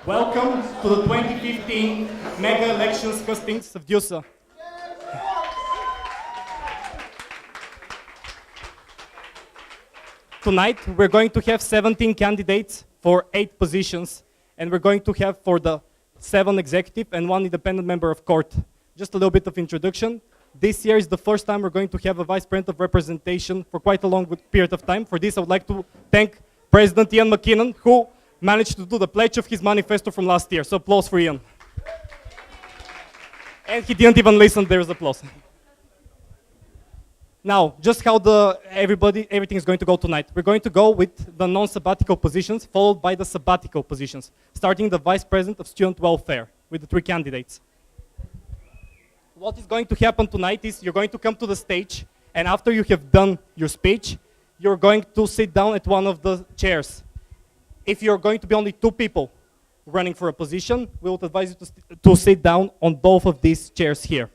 Welcome to the 2015 Mega Elections Hustings of DUSA. Tonight, we're going to have 17 candidates for 8 positions, and we're going to have for the 7 executive and 1 independent member of court. Just a little bit of introduction. This year is the first time we're going to have a vice president of representation for quite a long period of time. For this, I would like to thank President Ian McKinnon, who managed to do the pledge of his manifesto from last year. So applause for Ian. And he didn't even listen, there's applause. Now, just how everything is going to go tonight. We're going to go with the non-sabbatical positions, followed by the sabbatical positions, starting the Vice President of Student Welfare with the 3 candidates. What is going to happen tonight is you're going to come to the stage, and after you have done your speech, you're going to sit down at one of the chairs. If you're going to be only 2 people running for a position, we would advise you to sit down on both of these chairs here.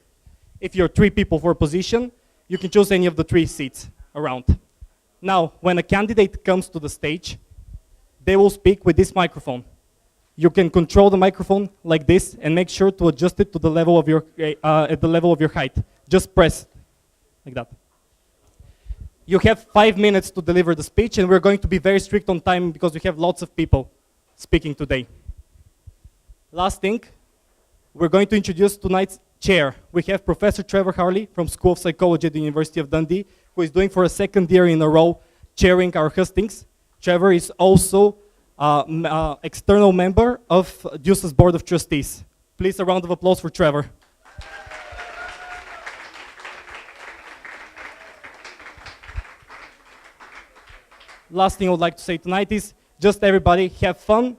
If you're 3 people for a position, you can choose any of the 3 seats around. Now, when a candidate comes to the stage, they will speak with this microphone. You can control the microphone like this and make sure to adjust it to the level of your, at the level of your height. Just press like that. You have 5 minutes to deliver the speech, and we're going to be very strict on time because we have lots of people speaking today. Last thing, we're going to introduce tonight's chair. We have Professor Trevor Harley from School of Psychology at the University of Dundee, who is doing for a 2nd year in a row chairing our hustings. Trevor is also external member of DUSA's Board of Trustees. Please, a round of applause for Trevor. Last thing I would like to say tonight is just everybody have fun,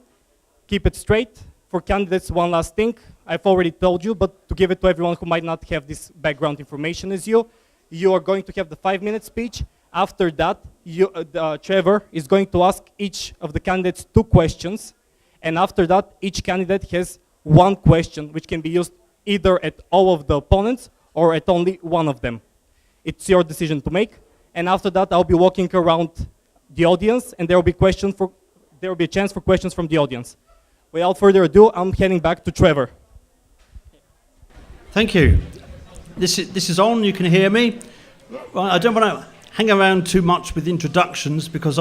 keep it straight. For candidates, one last thing. I've already told you, but to give it to everyone who might not have this background information as you are going to have the 5-minute speech. After that, Trevor is going to ask each of the candidates 2 questions. And after that, each candidate has 1 question, which can be used either at all of the opponents or at only one of them. It's your decision to make. And after that, I'll be walking around the audience, and there will be a chance for questions from the audience. Without further ado, I'm heading back to Trevor. Thank you. This is on, you can hear me. I don't want to hang around too much with introductions because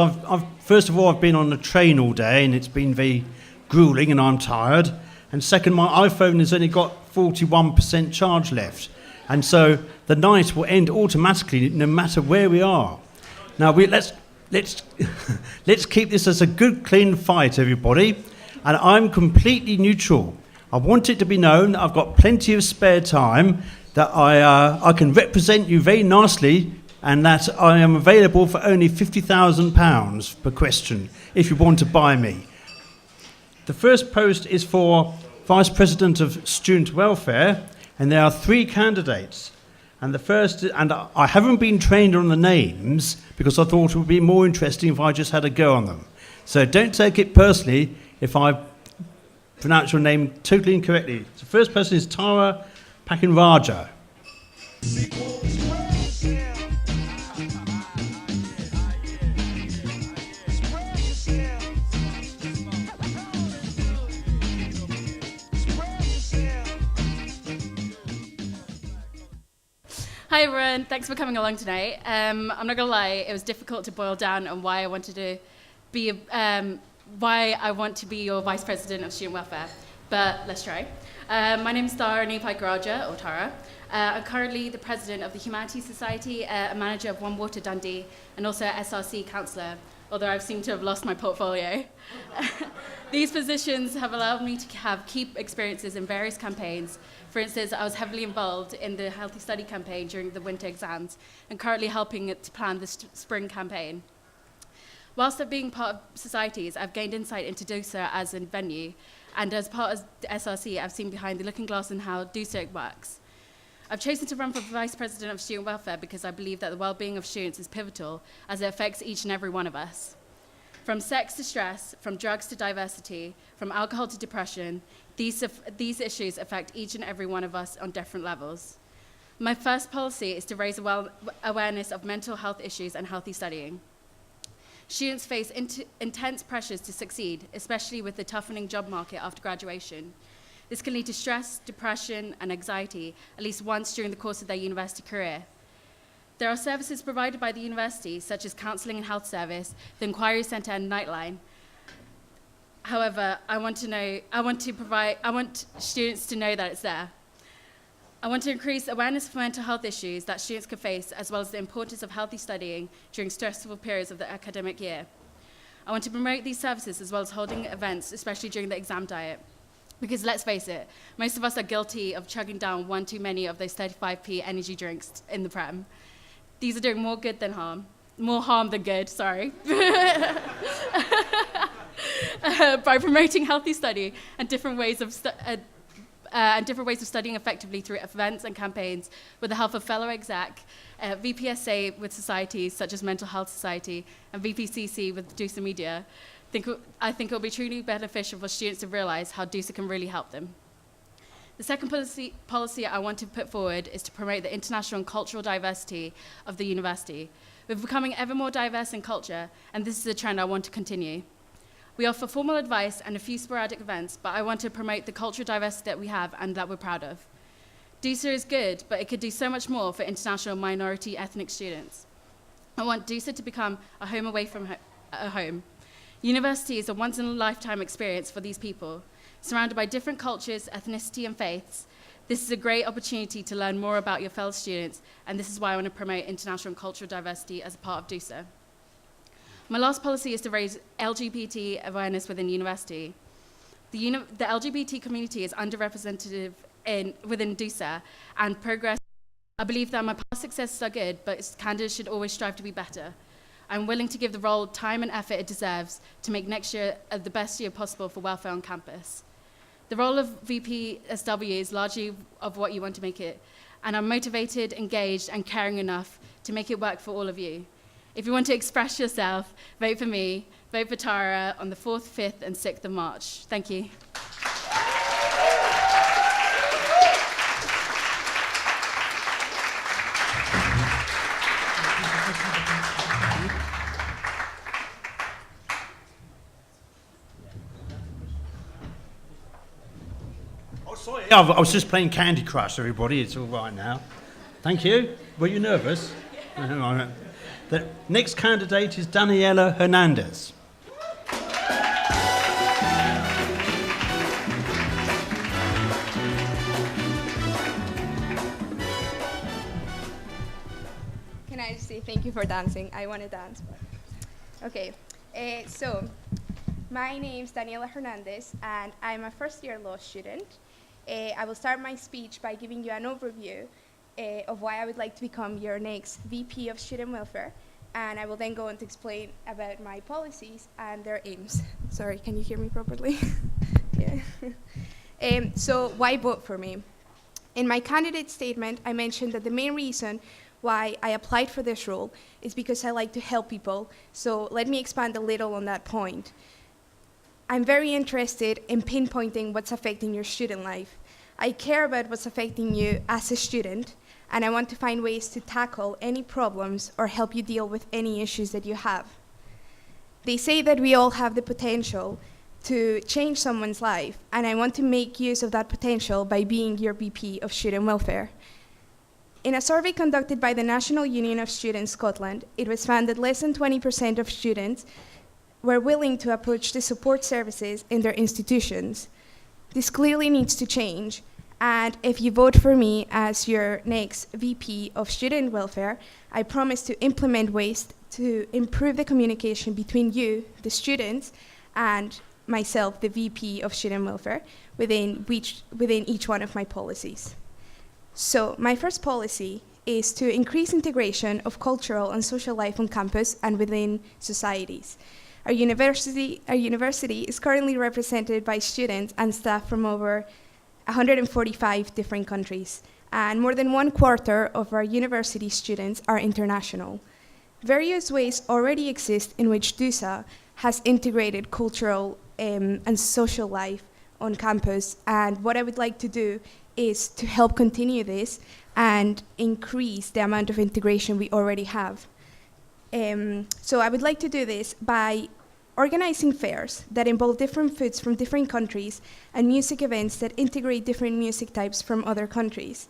first of all, I've been on a train all day and it's been very grueling and I'm tired. And second, my iPhone has only got 41% charge left. And so the night will end automatically no matter where we are. Now, let's keep this as a good, clean fight, everybody. And I'm completely neutral. I want it to be known that I've got plenty of spare time, that I can represent you very nicely, and that I am available for only £50,000 per question if you want to buy me. The first post is for Vice President of Student Welfare, and there are 3 candidates. And the first, and I haven't been trained on the names because I thought it would be more interesting if I just had a go on them. So don't take it personally if I pronounce your name totally incorrectly. The first person is Tara Pakinraja. Hi everyone, thanks for coming along tonight. I'm not gonna lie, it was difficult to boil down on why I wanted to be your Vice President of Student Welfare, but let's try. My name is Tara Pakinraja, or Tara. I'm currently the President of the Humanities Society, a manager of One Water Dundee, and also an SRC counsellor, although I've seemed to have lost my portfolio. These positions have allowed me to have key experiences in various campaigns. For instance, I was heavily involved in the Healthy Study campaign during the winter exams, and currently helping to plan the spring campaign. Whilst being part of societies, I've gained insight into DUSA as a venue, and as part of the SRC, I've seen behind the looking glass and how DUSA works. I've chosen to run for Vice President of Student Welfare because I believe that the well-being of students is pivotal as it affects each and every one of us. From sex to stress, from drugs to diversity, from alcohol to depression, these issues affect each and every one of us on different levels. My first policy is to raise awareness of mental health issues and healthy studying. Students face intense pressures to succeed, especially with the toughening job market after graduation. This can lead to stress, depression, and anxiety at least once during the course of their university career. There are services provided by the university, such as counselling and health service, the Inquiry Centre, and Nightline. However, I want students to know that it's there. I want to increase awareness for mental health issues that students can face, as well as the importance of healthy studying during stressful periods of the academic year. I want to promote these services as well as holding events, especially during the exam diet. Because let's face it, most of us are guilty of chugging down one too many of those 35p energy drinks in the Prem. These are doing more harm than good, sorry. By promoting healthy study and different ways of studying effectively through events and campaigns with the help of fellow exec, VPSA with societies such as Mental Health Society, and VPCC with DUSA Media, I think it will be truly beneficial for students to realise how DUSA can really help them. The second policy I want to put forward is to promote the international and cultural diversity of the university. We're becoming ever more diverse in culture, and this is a trend I want to continue. We offer formal advice and a few sporadic events, but I want to promote the cultural diversity that we have and that we're proud of. DUSA is good, but it could do so much more for international minority ethnic students. I want DUSA to become a home away from a home. University is a once-in-a-lifetime experience for these people. Surrounded by different cultures, ethnicity, and faiths, this is a great opportunity to learn more about your fellow students, and this is why I want to promote international and cultural diversity as a part of DUSA. My last policy is to raise LGBT awareness within university. The LGBT community is underrepresented within DUSA, and progress. I believe that my past successes are good, but candidates should always strive to be better. I'm willing to give the role time and effort it deserves to make next year the best year possible for welfare on campus. The role of VPSW is largely of what you want to make it, and I'm motivated, engaged, and caring enough to make it work for all of you. If you want to express yourself, vote for me, vote for Tara on the 4th, 5th, and 6th of March. Thank you. Sorry, I was just playing Candy Crush, everybody. It's all right now. Thank you. Were you nervous? Yeah. The next candidate is Daniela Hernandez. Can I just say thank you for dancing? I want to dance. Okay, so my name is Daniela Hernandez, and I'm a first-year law student. I will start my speech by giving you an overview of why I would like to become your next VP of Student Welfare, and I will then go on to explain about my policies and their aims. Sorry, can you hear me properly? Yeah. So why vote for me? In my candidate statement, I mentioned that the main reason why I applied for this role is because I like to help people, so let me expand a little on that point. I'm very interested in pinpointing what's affecting your student life. I care about what's affecting you as a student, and I want to find ways to tackle any problems or help you deal with any issues that you have. They say that we all have the potential to change someone's life, and I want to make use of that potential by being your VP of Student Welfare. In a survey conducted by the National Union of Students Scotland, it was found that less than 20% of students were willing to approach the support services in their institutions. This clearly needs to change, and if you vote for me as your next VP of Student Welfare, I promise to implement ways to improve the communication between you, the students, and myself, the VP of Student Welfare, within each one of my policies. So my first policy is to increase integration of cultural and social life on campus and within societies. Our university is currently represented by students and staff from over 145 different countries, and more than 1/4 of our university students are international. Various ways already exist in which DUSA has integrated cultural and social life on campus, and what I would like to do is to help continue this and increase the amount of integration we already have. So I would like to do this by organizing fairs that involve different foods from different countries and music events that integrate different music types from other countries.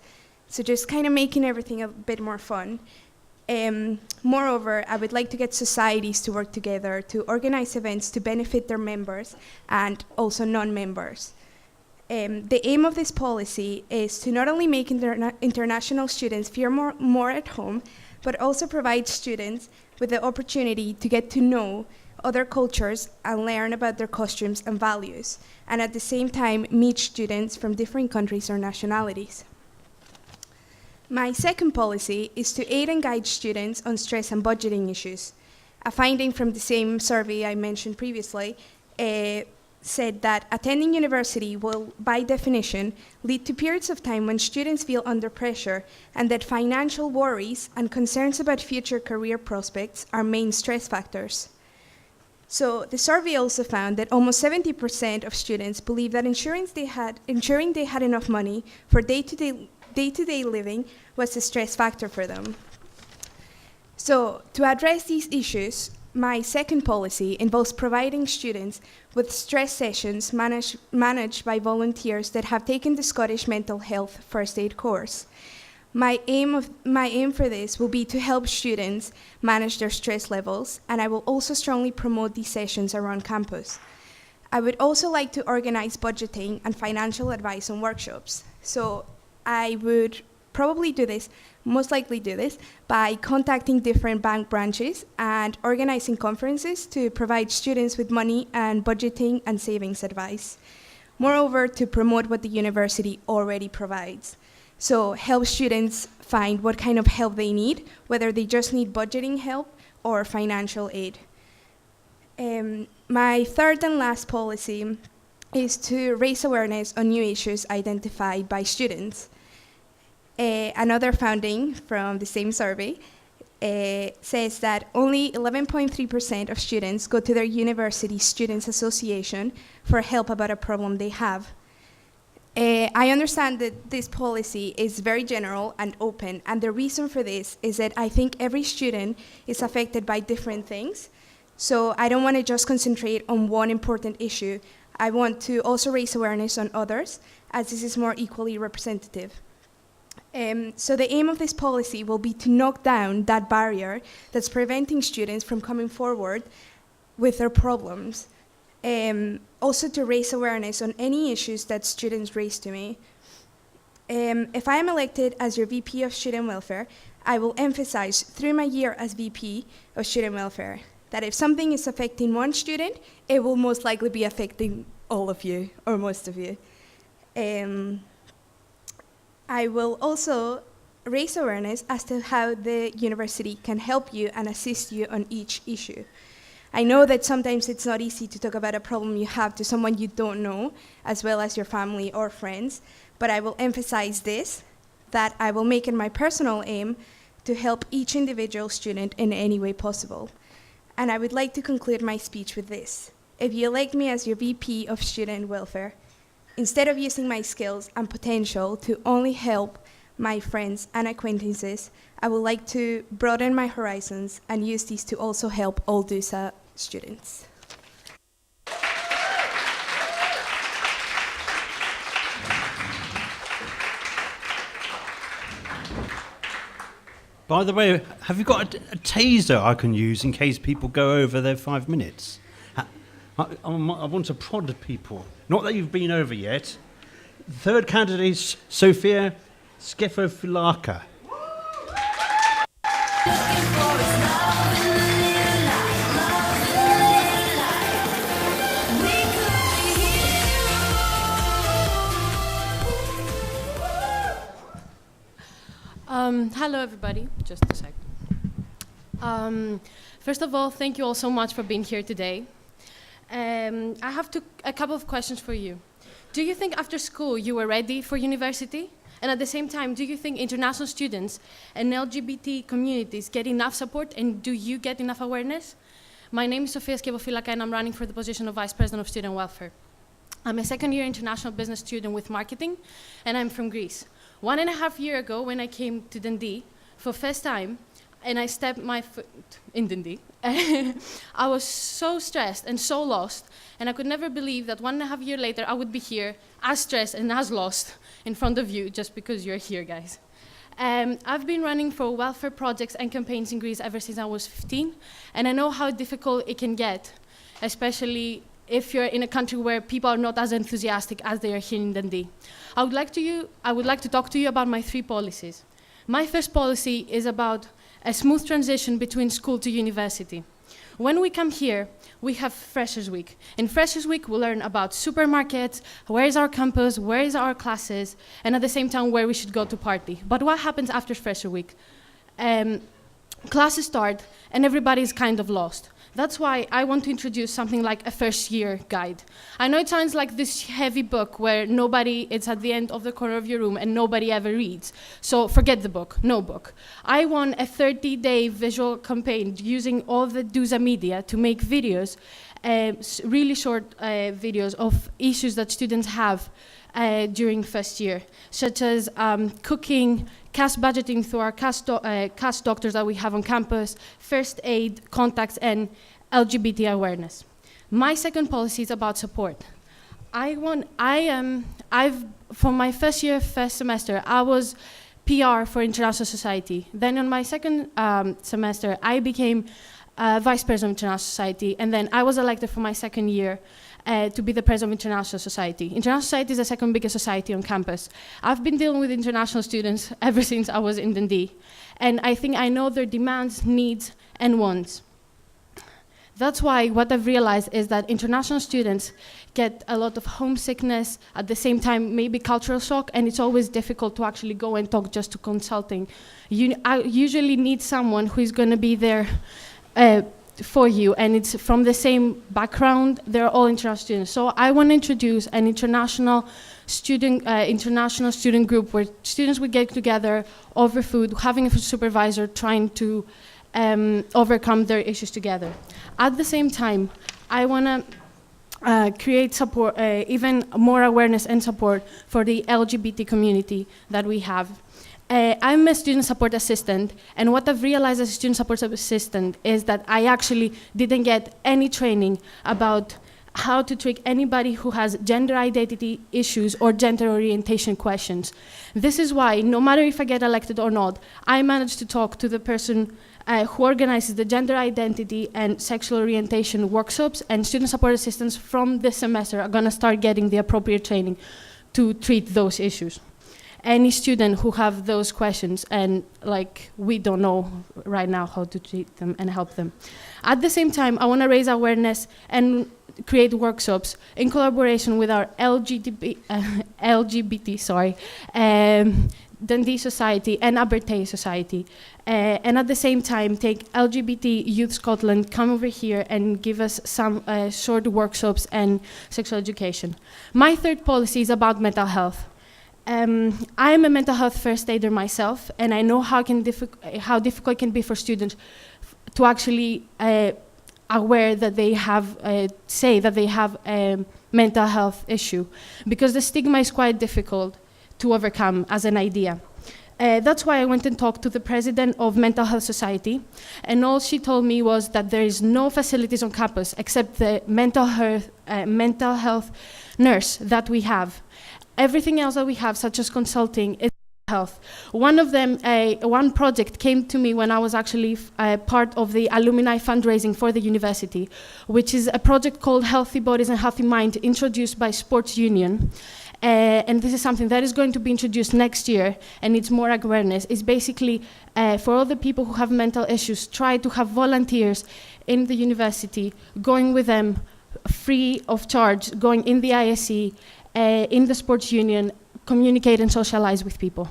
So just kind of making everything a bit more fun. Moreover, I would like to get societies to work together to organize events to benefit their members and also non-members. The aim of this policy is to not only make international students feel more at home, but also provide students with the opportunity to get to know other cultures and learn about their costumes and values, and at the same time meet students from different countries or nationalities. My second policy is to aid and guide students on stress and budgeting issues. A finding from the same survey I mentioned previously said that attending university will, by definition, lead to periods of time when students feel under pressure, and that financial worries and concerns about future career prospects are main stress factors. So the survey also found that almost 70% of students believe that ensuring they had enough money for day-to-day living was a stress factor for them. So to address these issues, my second policy involves providing students with stress sessions managed by volunteers that have taken the Scottish Mental Health First Aid course. My aim for this will be to help students manage their stress levels, and I will also strongly promote these sessions around campus. I would also like to organize budgeting and financial advice on workshops. So I would most likely do this by contacting different bank branches and organizing conferences to provide students with money and budgeting and savings advice. Moreover, to promote what the university already provides. So help students find what kind of help they need, whether they just need budgeting help or financial aid. My third and last policy is to raise awareness on new issues identified by students. Another finding from the same survey says that only 11.3% of students go to their university students association for help about a problem they have. I understand that this policy is very general and open, and the reason for this is that I think every student is affected by different things. So I don't want to just concentrate on one important issue. I want to also raise awareness on others, as this is more equally representative. So the aim of this policy will be to knock down that barrier that's preventing students from coming forward with their problems. Also to raise awareness on any issues that students raise to me. If I am elected as your VP of Student Welfare, I will emphasize through my year as VP of Student Welfare that if something is affecting one student, it will most likely be affecting all of you, or most of you. I will also raise awareness as to how the university can help you and assist you on each issue. I know that sometimes it's not easy to talk about a problem you have to someone you don't know, as well as your family or friends, but I will emphasize this, that I will make it my personal aim to help each individual student in any way possible. And I would like to conclude my speech with this. If you elect me as your VP of Student Welfare, instead of using my skills and potential to only help my friends and acquaintances, I would like to broaden my horizons and use these to also help all DUSA students. By the way, have you got a taser I can use in case people go over their 5 minutes? I want to prod people. Not that you've been over yet. The third candidate is Sophia Skefofilaka. Hello, everybody. Just a sec. First of all, thank you all so much for being here today. I have a couple of questions for you. Do you think after school you were ready for university? And at the same time, do you think international students and LGBT communities get enough support, and do you get enough awareness? My name is Sofia Skefofilaka, and I'm running for the position of Vice President of Student Welfare. I'm a second-year international business student with marketing, and I'm from Greece. 1.5 years ago, when I came to Dundee for first time, and I stepped my foot in Dundee, I was so stressed and so lost, and I could never believe that 1.5 years later I would be here as stressed and as lost in front of you just because you're here, guys. I've been running for welfare projects and campaigns in Greece ever since I was 15, and I know how difficult it can get, especially if you're in a country where people are not as enthusiastic as they are here in Dundee. I would like to talk to you about my 3 policies. My first policy is about a smooth transition between school to university. When we come here, we have Freshers Week. In Freshers Week, we learn about supermarkets, where is our campus, where is our classes, and at the same time, where we should go to party. But what happens after Fresher Week? Classes start, and everybody's kind of lost. That's why I want to introduce something like a first year guide. I know it sounds like this heavy book where it's at the end of the corner of your room and nobody ever reads. So forget the book, no book. I want a 30-day visual campaign using all the DUSA media to make videos, really short videos of issues that students have during first year, such as cooking, cash budgeting through our cash doctors that we have on campus, first aid, contacts, and LGBT awareness. My second policy is about support. For my first semester, I was PR for International Society. Then on my second semester, I became Vice President of International Society, and then I was elected for my second year to be the president of International Society. International Society is the second biggest society on campus. I've been dealing with international students ever since I was in Dundee, and I think I know their demands, needs, and wants. That's why what I've realized is that international students get a lot of homesickness, at the same time maybe cultural shock, and it's always difficult to actually go and talk just to consulting. I usually need someone who is going to be there for you, and it's from the same background. They're all international students. So I want to introduce an international student group where students would get together over food, having a supervisor, trying to overcome their issues together. At the same time, I want to create support, even more awareness and support for the LGBT community that we have. I'm a student support assistant, and what I've realized as a student support assistant is that I actually didn't get any training about how to treat anybody who has gender identity issues or gender orientation questions. This is why, no matter if I get elected or not, I managed to talk to the person who organizes the gender identity and sexual orientation workshops, and student support assistants from this semester are going to start getting the appropriate training to treat those issues. Any student who have those questions, and we don't know right now how to treat them and help them. At the same time, I want to raise awareness and create workshops in collaboration with our LGBT Dundee Society and Abertay Society. And at the same time, take LGBT Youth Scotland, come over here and give us some short workshops and sexual education. My third policy is about mental health. I am a mental health first aider myself, and I know how difficult it can be for students to actually aware that they have, say that they have a mental health issue, because the stigma is quite difficult to overcome as an idea. That's why I went and talked to the president of Mental Health Society, and all she told me was that there is no facilities on campus except the mental health nurse that we have. Everything else that we have, such as consulting, is health. One project came to me when I was actually part of the alumni fundraising for the university, which is a project called Healthy Bodies and Healthy Mind, introduced by Sports Union. And this is something that is going to be introduced next year, and it's more awareness. It's basically for all the people who have mental issues, try to have volunteers in the university, going with them free of charge, going in the ISE, in the sports union, communicate and socialize with people.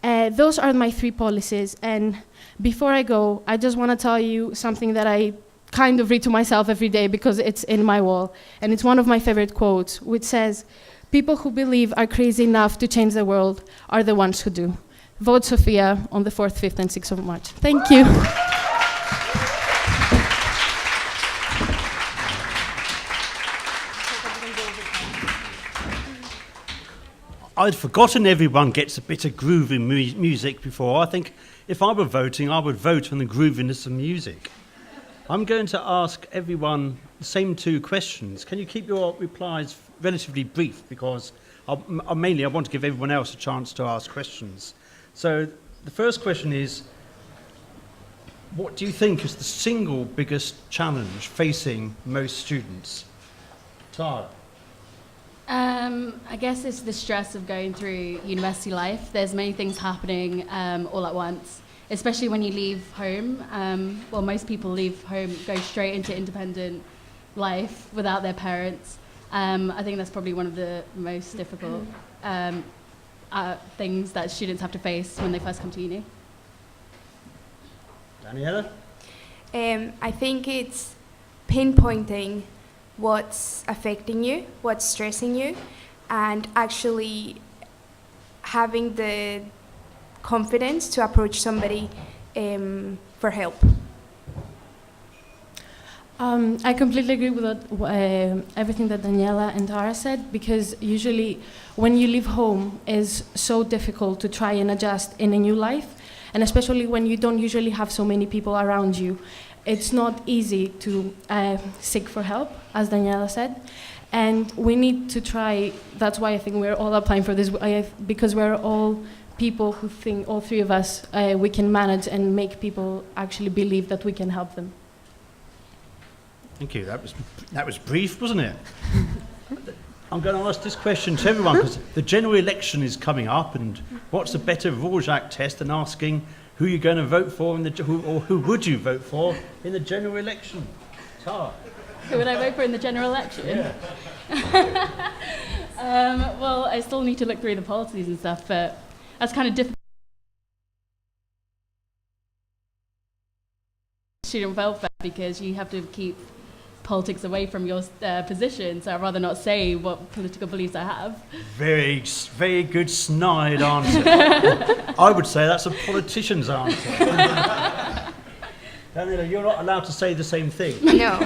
Those are my three policies, and before I go, I just want to tell you something that I kind of read to myself every day because it's in my wall, and it's one of my favorite quotes, which says, "People who believe are crazy enough to change the world are the ones who do." Vote Sophia on the 4th, 5th, and 6th of March. Thank you. I'd forgotten everyone gets a bit of groovy music before. I think if I were voting, I would vote on the grooviness of music. I'm going to ask everyone the same two questions. Can you keep your replies relatively brief, because mainly I want to give everyone else a chance to ask questions. So the first question is, what do you think is the single biggest challenge facing most students? Tara? I guess it's the stress of going through university life. There's many things happening all at once, especially when you leave home. Well, most people leave home, go straight into independent life without their parents. I think that's probably one of the most difficult things that students have to face when they first come to uni. Daniela? I think it's pinpointing what's affecting you, what's stressing you, and actually having the confidence to approach somebody for help. I completely agree with everything that Daniela and Tara said, because usually when you leave home it's so difficult to try and adjust in a new life, and especially when you don't usually have so many people around you. It's not easy to seek for help, as Daniela said, and we need to try. That's why I think we're all applying for this, because we're all people who think, all three of us, we can manage and make people actually believe that we can help them. Thank you. That was brief, wasn't it? I'm going to ask this question to everyone, because the general election is coming up, and what's a better Rorschach test than asking who you're going to vote for, who would you vote for in the general election? Tara? Who would I vote for in the general election? Yeah. Well, I still need to look through the policies and stuff, but that's kind of difficult. Student welfare, because you have to keep politics away from your position, so I'd rather not say what political beliefs I have. Very, very good snide answer. I would say that's a politician's answer. Daniela, you're not allowed to say the same thing. No.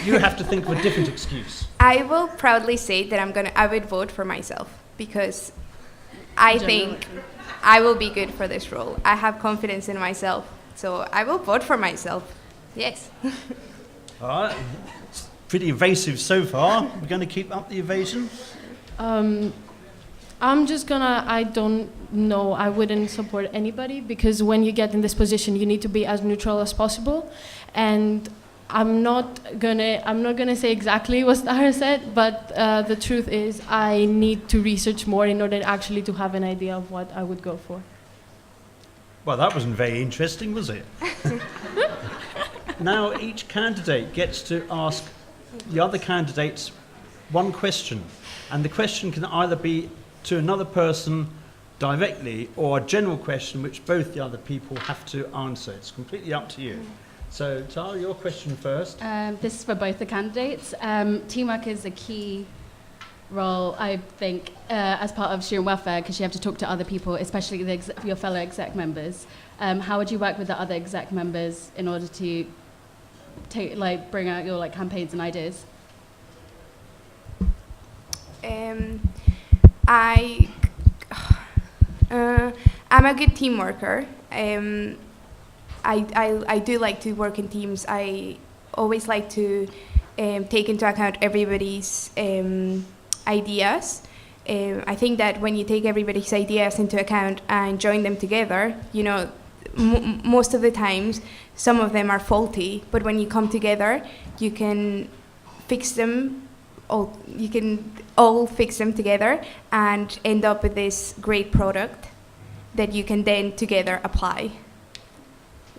You have to think of a different excuse. I will proudly say that I would vote for myself, because I think I will be good for this role. I have confidence in myself, so I will vote for myself. Yes. All right. It's pretty evasive so far. We're going to keep up the evasion. I don't know, I wouldn't support anybody, because when you get in this position you need to be as neutral as possible, and I'm not gonna say exactly what Tara said, but the truth is I need to research more in order actually to have an idea of what I would go for. Well, that wasn't very interesting, was it? Now each candidate gets to ask the other candidates one question, and the question can either be to another person directly or a general question which both the other people have to answer. It's completely up to you. So Tara, your question first. This is for both the candidates. Teamwork is a key role, I think, as part of student welfare, because you have to talk to other people, especially your fellow exec members. How would you work with the other exec members in order to bring out your campaigns and ideas? I'm a good team worker. I do like to work in teams. I always like to take into account everybody's ideas. I think that when you take everybody's ideas into account and join them together, most of the times some of them are faulty, but when you come together, you can fix them. You can all fix them together and end up with this great product that you can then together apply.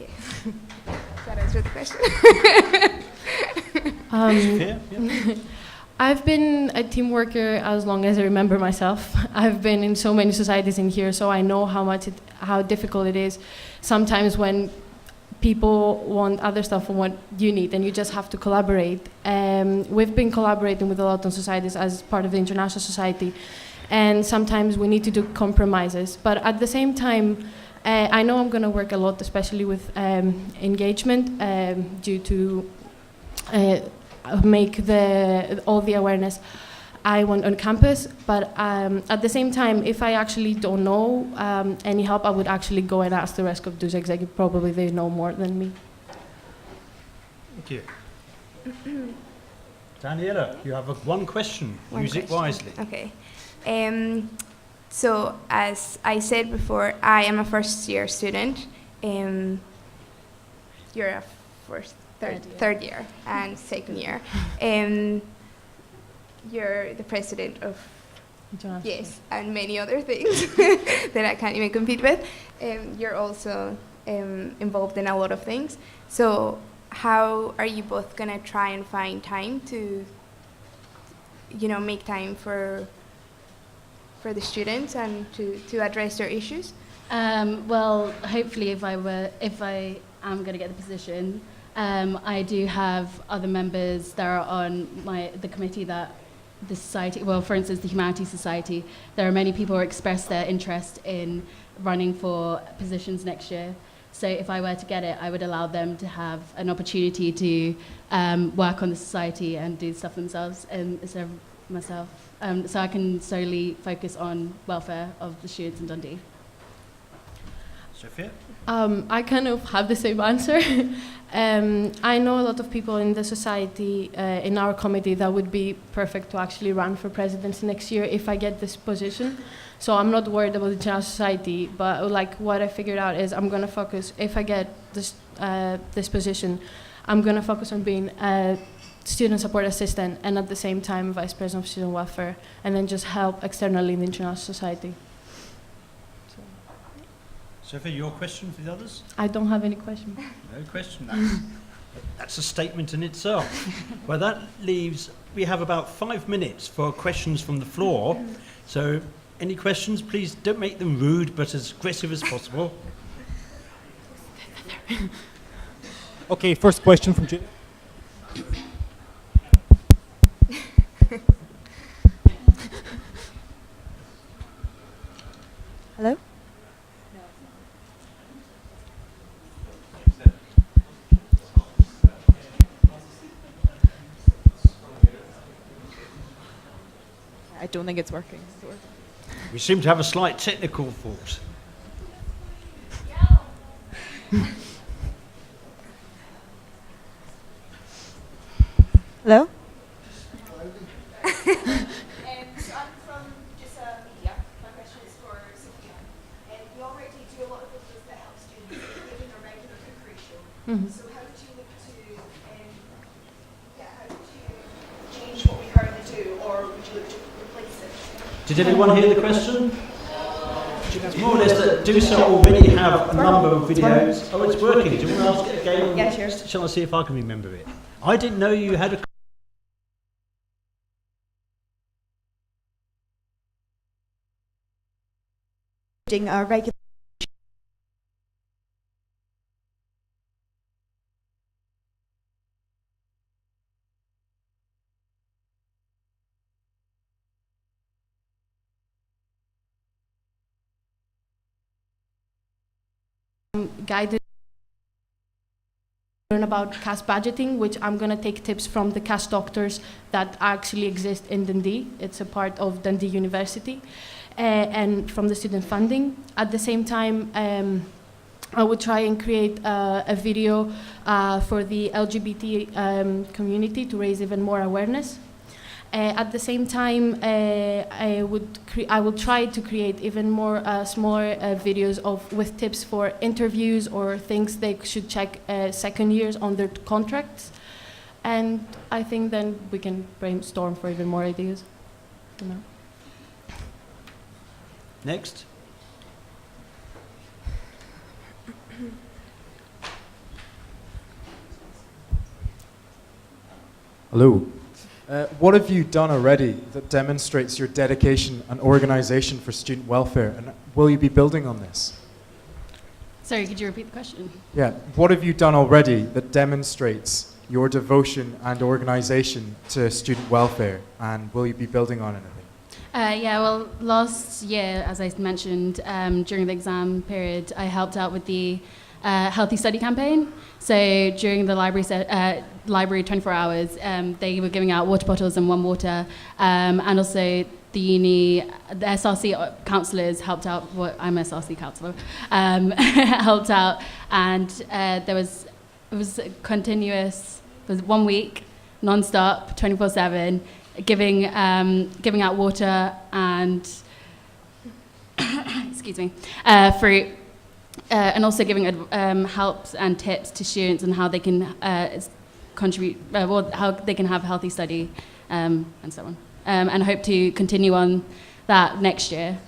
Yeah. Does that answer the question? I've been a team worker as long as I remember myself. I've been in so many societies in here, so I know how difficult it is sometimes when people want other stuff from what you need, and you just have to collaborate. We've been collaborating with a lot of societies as part of the International Society, and sometimes we need to do compromises. But at the same time, I know I'm going to work a lot, especially with engagement, due to make all the awareness. I want on campus, but at the same time, if I actually don't know any help, I would actually go and ask the rest of DUSA executive. Probably they know more than me. Thank you. Daniela, you have one question. Use it wisely. Okay. So as I said before, I am a first-year student. You're a third year and second year. You're the president of yes, and many other things that I can't even compete with. You're also involved in a lot of things. So how are you both gonna try and find time to, make time for the students and to address their issues? Well, hopefully, if I am going to get the position, I do have other members that are on the committee that the society. Well, for instance, the Humanities Society. There are many people who express their interest in running for positions next year. So if I were to get it, I would allow them to have an opportunity to work on the society and do stuff themselves instead of myself. So I can solely focus on welfare of the students in Dundee. Sophia? I kind of have the same answer. I know a lot of people in the society, in our committee, that would be perfect to actually run for presidency next year if I get this position. So I'm not worried about the general society, but what I figured out is I'm going to focus, if I get this position, I'm going to focus on being a student support assistant and at the same time vice president of student welfare, and then just help externally in the international society. Sophia, your question for the others? I don't have any question. No question. That's a statement in itself. Well, that leaves, we have about 5 minutes for questions from the floor. So any questions, please don't make them rude, but as aggressive as possible. Okay, first question from Jim. Hello? I don't think it's working. Is it working? We seem to have a slight technical fault. Hello? So I'm from DUSA Media. My question is for Sophia. We already do a lot of videos that help students, including a regular preparation. So how would you look to, how would you change what we currently do, or would you look to replace it? Did anyone hear the question? It's more or less that DUSA already have a number of videos. Oh, it's working. Do you want to ask it again? Yeah, sure. Shall I see if I can remember it? I didn't know you had a Our regular Guided learn about cash budgeting, which I'm going to take tips from the cash doctors that actually exist in Dundee. It's a part of Dundee University, and from the student funding. At the same time, I would try and create a video for the LGBT community to raise even more awareness. At the same time, I will try to create even more smaller videos with tips for interviews or things they should check second years on their contracts. And I think then we can brainstorm for even more ideas. You know. Next. Hello. What have you done already that demonstrates your dedication and organisation for student welfare, and will you be building on this? Sorry, could you repeat the question? Yeah, what have you done already that demonstrates your devotion and organisation to student welfare, and will you be building on anything? Well, last year, as I mentioned, during the exam period, I helped out with the Healthy Study campaign. So during the library library 24 hours. They were giving out water bottles and warm water, and also the uni, the SRC counsellors helped out. I'm an SRC counsellor, helped out, and it was continuous. It was 1 week, non-stop, 24/7, giving out water and excuse me, fruit. And also giving helps and tips to students on how they can contribute, how they can have a healthy study, and so on. And hope to continue on that next year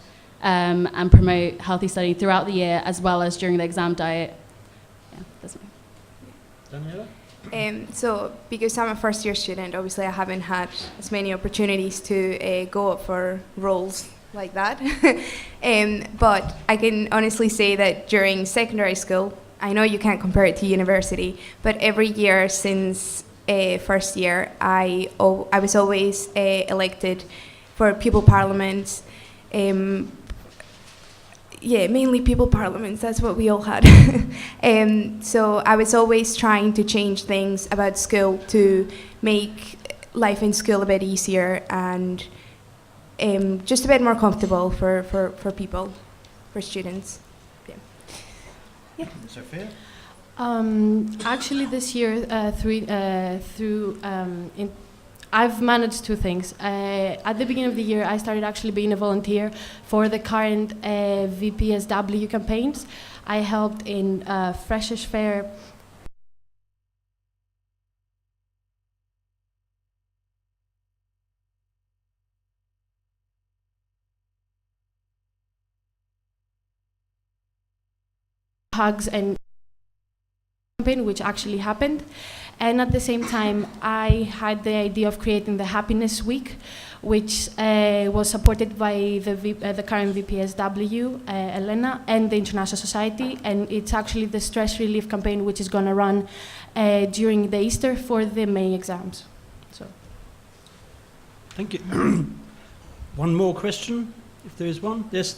and promote healthy study throughout the year as well as during the exam diet. Yeah, that's me. Daniela? So, because I'm a first-year student, obviously I haven't had as many opportunities to go up for roles like that. But I can honestly say that during secondary school, I know you can't compare it to university, but every year since first year, I was always elected for pupil parliaments. Mainly pupil parliaments, that's what we all had. So I was always trying to change things about school to make life in school a bit easier and just a bit more comfortable for people, for students. Sophia? Actually, this year, I've managed two things. At the beginning of the year, I started actually being a volunteer for the current VPSW campaigns. I helped in Freshers Fair. Hugs and campaign, which actually happened, and at the same time I had the idea of creating the Happiness Week, which was supported by the current VPSW, Elena, and the International Society, and it's actually the stress relief campaign which is going to run during the Easter for the May exams. So, thank you. One more question, if there is one. Yes,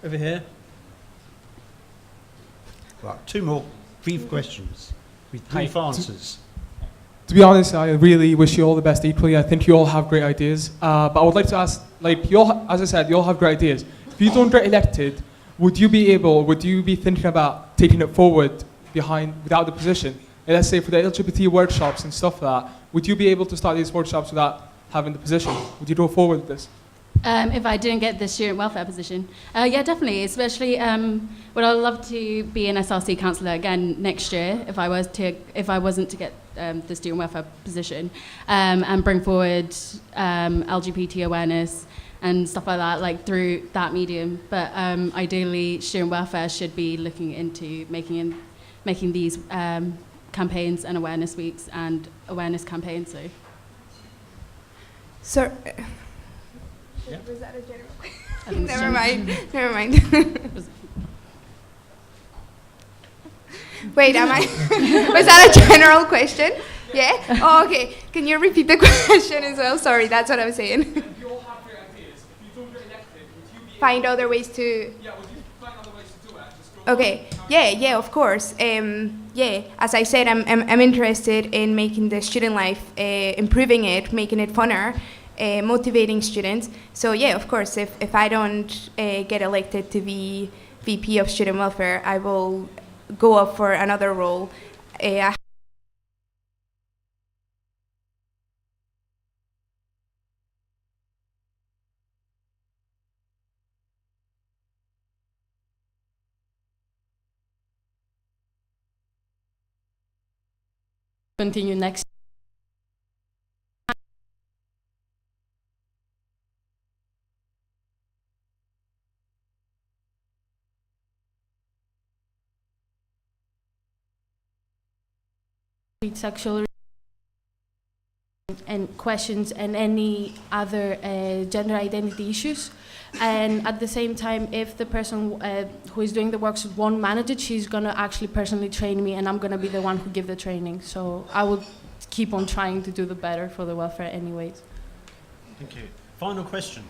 over here. Right, two more brief questions with brief answers. To be honest, I really wish you all the best equally. I think you all have great ideas. But I would like to ask, you all, as I said, you all have great ideas. If you don't get elected, would you be thinking about taking it forward without the position? And let's say for the LGBT workshops and stuff like that, would you be able to start these workshops without having the position? Would you go forward with this? If I didn't get the student welfare position, yeah, definitely. Especially, would I love to be an SRC counsellor again next year if I wasn't to get the student welfare position, and bring forward LGBT awareness and stuff like that, like through that medium. But ideally, student welfare should be looking into making these campaigns and awareness weeks and awareness campaigns. So. Yeah. Was that a general I think it's Never general. mind. Wait, am I? Was that a general question? Yeah? Oh, okay. Can you repeat the question as well? Sorry, that's what I was saying. If you all have great ideas, if you don't get elected, would you be Find other ways to... Yeah, would you find other ways to do it? Just go Okay. Yeah, of course. Yeah, as I said, I'm interested in making the student life, improving it, making it funner, motivating students. So yeah, of course, if I don't get elected to be VP of Student Welfare, I will go up for another role. continue next. Sexual and questions and any other gender identity issues, and at the same time, if the person who is doing the works won't manage it, she's gonna actually personally train me, and I'm gonna be the one who give the training. So I will keep on trying to do the better for the welfare, anyways. Thank you. Final question.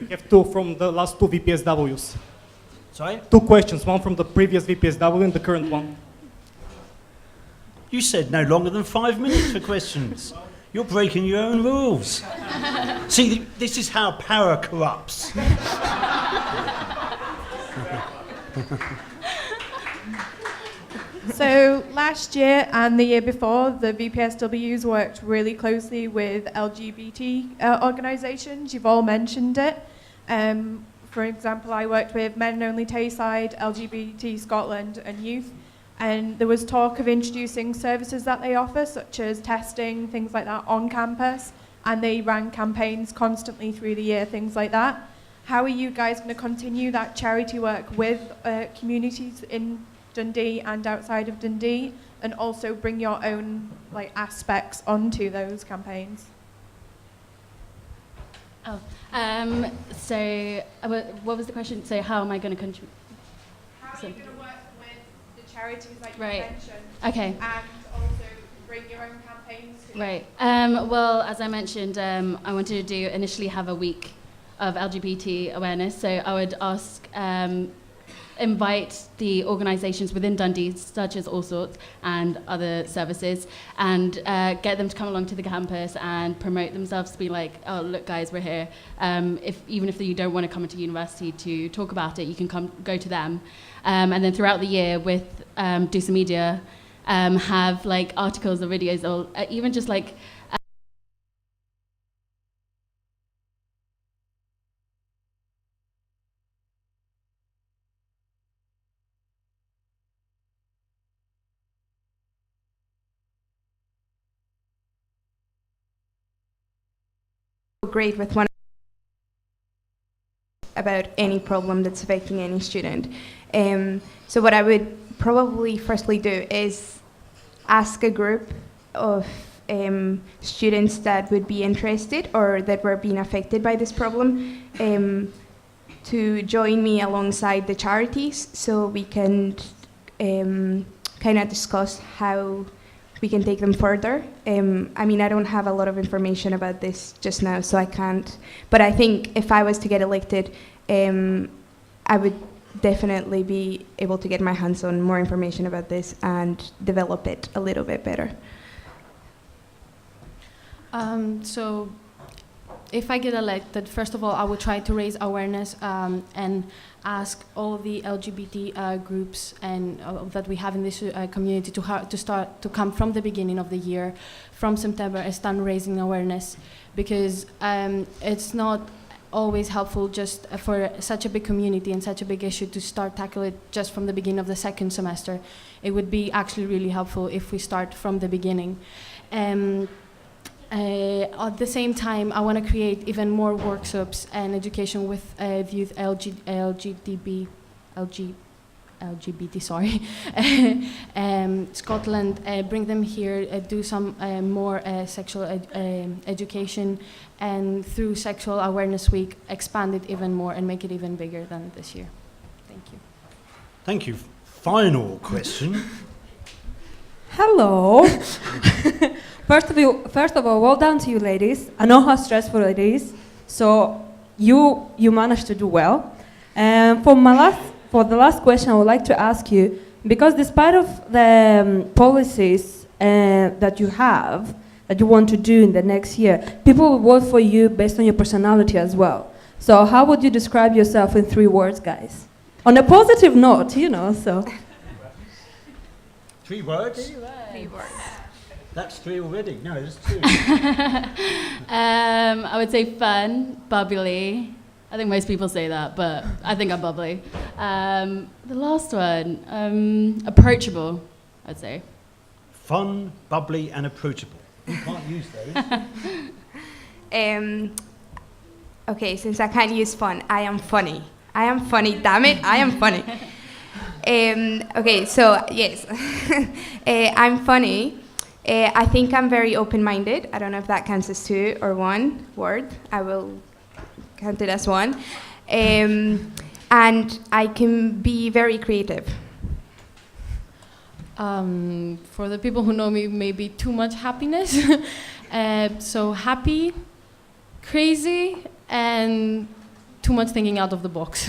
We have two from the last two VPSWs. Sorry. Two questions, one from the previous VPSW and the current one. You said no longer than 5 minutes for questions. You're breaking your own rules. See, this is how power corrupts. So last year and the year before, the VPSWs worked really closely with LGBT organisations. You've all mentioned it. For example, I worked with Men Only Tayside, LGBT Scotland and Youth, and there was talk of introducing services that they offer, such as testing, things like that, on campus, and they ran campaigns constantly through the year, things like that. How are you guys going to continue that charity work with communities in Dundee and outside of Dundee, and also bring your own aspects onto those campaigns? Oh, so what was the question? So how am I going to contribute? How are you going to work with the charities like you Right. mentioned? Okay. And also bring your own campaigns to Right. Well, as I mentioned, I wanted to initially have a week of LGBT awareness. So I would ask, invite the organisations within Dundee, such as All Sorts and other services, and get them to come along to the campus and promote themselves, to be like, oh, look, guys, we're here. Even if you don't want to come into university to talk about it, you can go to them. And then throughout the year with DUSA Media, have articles or videos or even just great with one about any problem that's affecting any student. So what I would probably firstly do is ask a group of students that would be interested or that were being affected by this problem to join me alongside the charities, so we can kind of discuss how we can take them further. I mean, I don't have a lot of information about this just now, so I can't. But I think if I was to get elected, I would definitely be able to get my hands on more information about this and develop it a little bit better. So if I get elected, first of all, I will try to raise awareness and ask all the LGBT groups and that we have in this community to start to come from the beginning of the year, from September, and start raising awareness, because it's not always helpful just for such a big community and such a big issue to start tackle it just from the beginning of the second semester. It would be actually really helpful if we start from the beginning. At the same time, I want to create even more workshops and education with youth LGBT, sorry, Scotland, bring them here, do some more sexual education, and through Sexual Awareness Week, expand it even more and make it even bigger than this year. Thank you. Thank you. Final question. Hello. First of all, well done to you ladies. I know how stressful it is, so you managed to do well. For the last question, I would like to ask you, because despite of the policies that you have, that you want to do in the next year, people will vote for you based on your personality as well. So how would you describe yourself in 3 words, guys? On a positive note, you know, so. 3 words? 3 words. That's 3 already. No, there's 2. I would say fun, bubbly. I think most people say that, but I think I'm bubbly. The last one, approachable, I'd say. Fun, bubbly, and approachable. You can't use those. Okay, since I can't use fun, I am funny. I am funny, damn it, I am funny. Okay, so yes, I'm funny. I think I'm very open-minded. I don't know if that counts as 2 or 1 word. I will count it as 1. And I can be very creative. For the people who know me, maybe too much happiness. So happy, crazy, and too much thinking out of the box.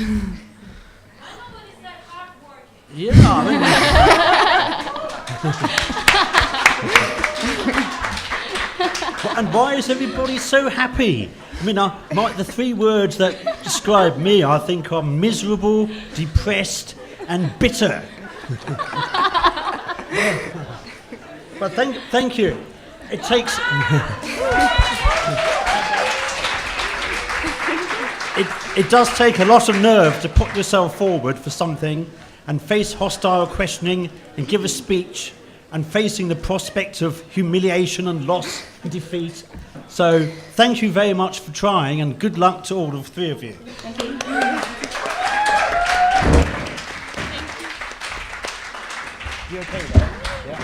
Yeah. I mean, And why is everybody so happy? I mean, the three words that describe me, I think, are miserable, depressed, and bitter. But thank you. It takes... It does take a lot of nerve to put yourself forward for something and face hostile questioning and give a speech and facing the prospect of humiliation and loss and defeat. So thank you very much for trying, and good luck to all of three of you. Thank you. You okay there? Yeah.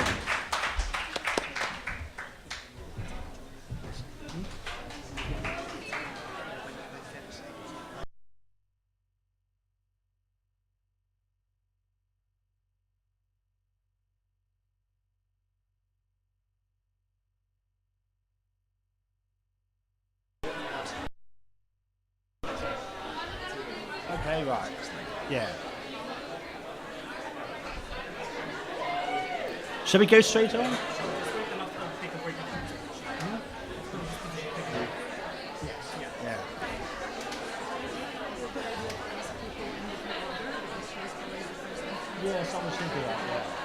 Okay, right. Yeah. Shall we go straight on? Yeah. Yes, I was thinking that.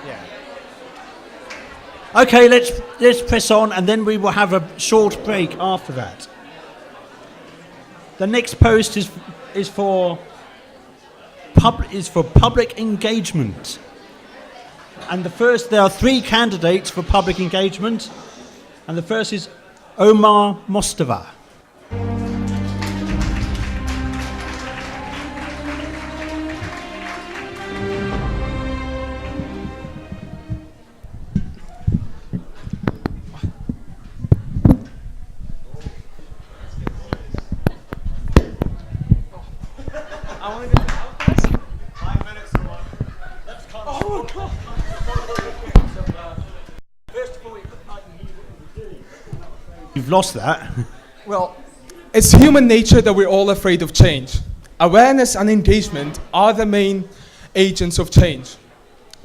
Yeah. Okay, let's press on, and then we will have a short break after that. The next post is for public engagement. And there are three candidates for public engagement, and the first is Omar Mostava. You've lost that. Well, it's human nature that we're all afraid of change. Awareness and engagement are the main agents of change.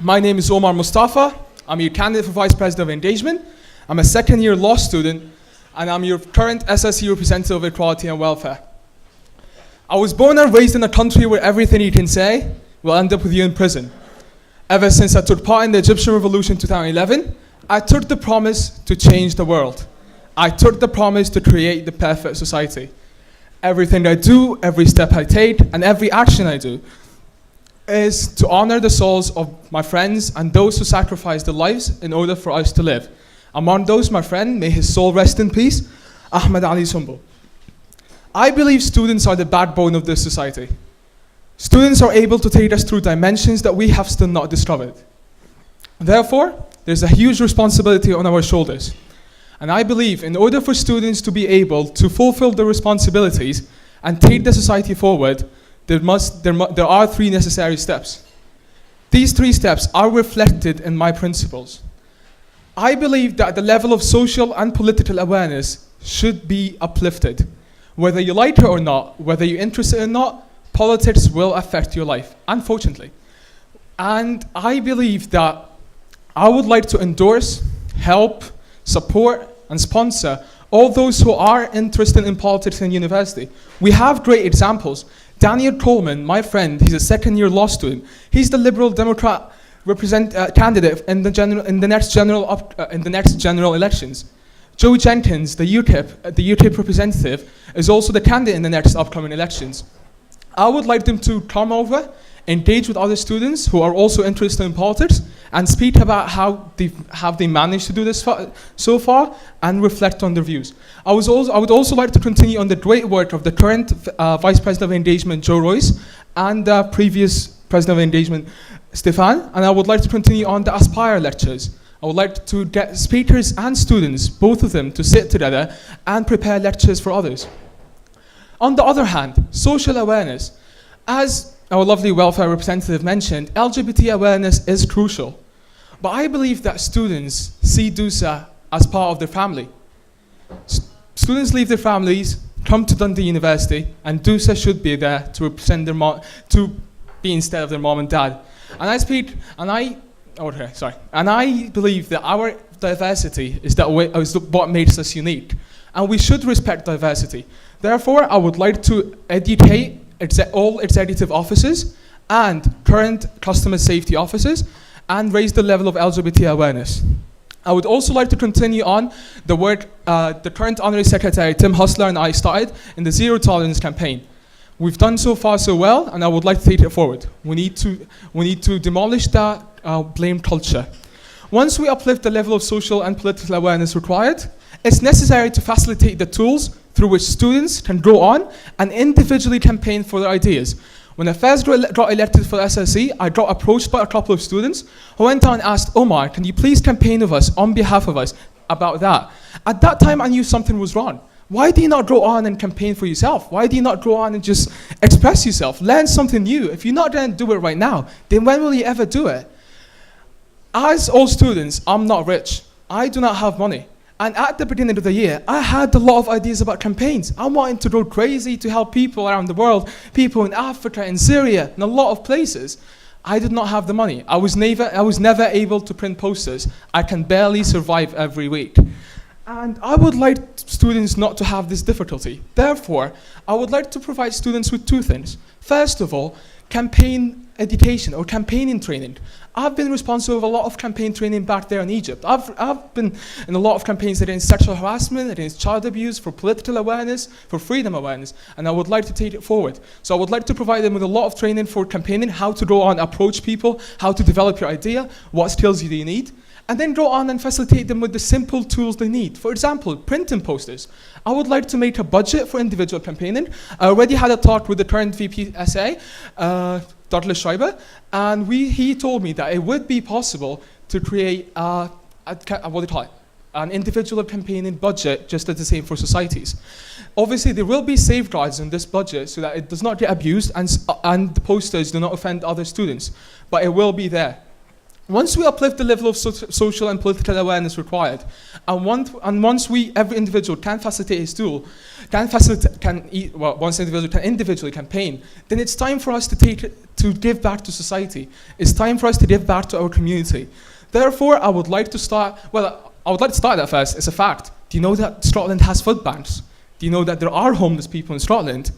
My name is Omar Mustafa. I'm your candidate for Vice President of Engagement. I'm a second-year law student, and I'm your current SSE representative of Equality and Welfare. I was born and raised in a country where everything you can say will end up with you in prison. Ever since I took part in the Egyptian Revolution in 2011, I took the promise to change the world. I took the promise to create the perfect society. Everything I do, every step I take, and every action I do is to honor the souls of my friends and those who sacrificed their lives in order for us to live. Among those, my friend, may his soul rest in peace, Ahmed Ali Sumbo. I believe students are the backbone of this society. Students are able to take us through dimensions that we have still not discovered. Therefore, there's a huge responsibility on our shoulders. And I believe in order for students to be able to fulfill their responsibilities and take the society forward, there are three necessary steps. These three steps are reflected in my principles. I believe that the level of social and political awareness should be uplifted. Whether you like it or not, whether you're interested or not, politics will affect your life, unfortunately. And I believe that I would like to endorse, help, support, and sponsor all those who are interested in politics in university. We have great examples. Daniel Coleman, my friend, he's a second-year law student. He's the Liberal Democrat candidate in the next general elections. Joe Jenkins, the UKIP representative, is also the candidate in the next upcoming elections. I would like them to come over, engage with other students who are also interested in politics, and speak about how they managed to do this so far, and reflect on their views. I would also like to continue on the great work of the current Vice President of Engagement, Joe Royce, and the previous President of Engagement, Stefan, and I would like to continue on the Aspire lectures. I would like to get speakers and students, both of them, to sit together and prepare lectures for others. On the other hand, social awareness. As our lovely welfare representative mentioned, LGBT awareness is crucial. But I believe that students see DUSA as part of their family. Students leave their families, come to Dundee University, and DUSA should be there to represent their to be instead of their mom and dad. And I believe that diversity is what makes us unique. And we should respect diversity. Therefore, I would like to educate all executive officers and current customer safety officers and raise the level of LGBT awareness. I would also like to continue on the work the current Honorary Secretary Tim Hustler and I started in the Zero Tolerance campaign. We've done so far so well, and I would like to take it forward. We need to demolish that blame culture. Once we uplift the level of social and political awareness required, it's necessary to facilitate the tools through which students can go on and individually campaign for their ideas. When I first got elected for SSE, I got approached by a couple of students who went down and asked, Omar, can you please campaign with us on behalf of us about that? At that time, I knew something was wrong. Why do you not go on and campaign for yourself? Why do you not go on and just express yourself? Learn something new. If you're not going to do it right now, then when will you ever do it? As all students, I'm not rich. I do not have money. And at the beginning of the year, I had a lot of ideas about campaigns. I wanted to go crazy to help people around the world, people in Africa, in Syria, in a lot of places. I did not have the money. I was never able to print posters. I can barely survive every week. And I would like students not to have this difficulty. Therefore, I would like to provide students with two things. First of all, campaign education or campaigning training. I've been responsible for a lot of campaign training back there in Egypt. I've been in a lot of campaigns against sexual harassment, against child abuse, for political awareness, for freedom awareness, and I would like to take it forward. So I would like to provide them with a lot of training for campaigning, how to go on, approach people, how to develop your idea, what skills do you need, and then go on and facilitate them with the simple tools they need. For example, printing posters. I would like to make a budget for individual campaigning. I already had a talk with the current VP SA, Douglas Schreiber, and he told me that it would be possible to create an individual campaigning budget just as the same for societies. Obviously, there will be safeguards in this budget so that it does not get abused and the posters do not offend other students, but it will be there. Once we uplift the level of social and political awareness required, and once every individual can facilitate his tool, once individual can individually campaign, then it's time for us to give back to society. It's time for us to give back to our community. Therefore, I would like to start that first. It's a fact. Do you know that Scotland has food banks? Do you know that there are homeless people in Scotland?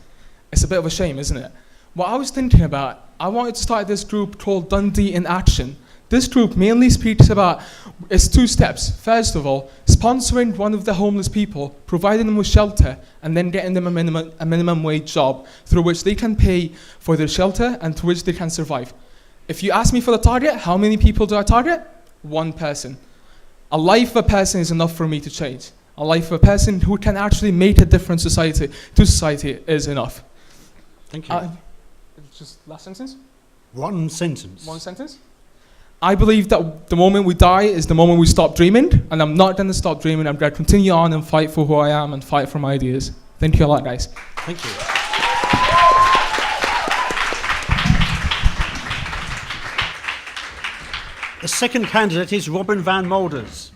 It's a bit of a shame, isn't it? What I was thinking about, I wanted to start this group called Dundee in Action. This group mainly speaks about, it's two steps. First of all, sponsoring one of the homeless people, providing them with shelter, and then getting them a minimum wage job through which they can pay for their shelter and through which they can survive. If you ask me for the target, how many people do I target? One person. A life of a person is enough for me to change. A life of a person who can actually make a difference to society is enough. Thank you. Just last sentence? One sentence. One sentence? I believe that the moment we die is the moment we stop dreaming, and I'm not going to stop dreaming. I'm going to continue on and fight for who I am and fight for my ideas. Thank you a lot, guys. Thank you. The second candidate is Robin van Molders.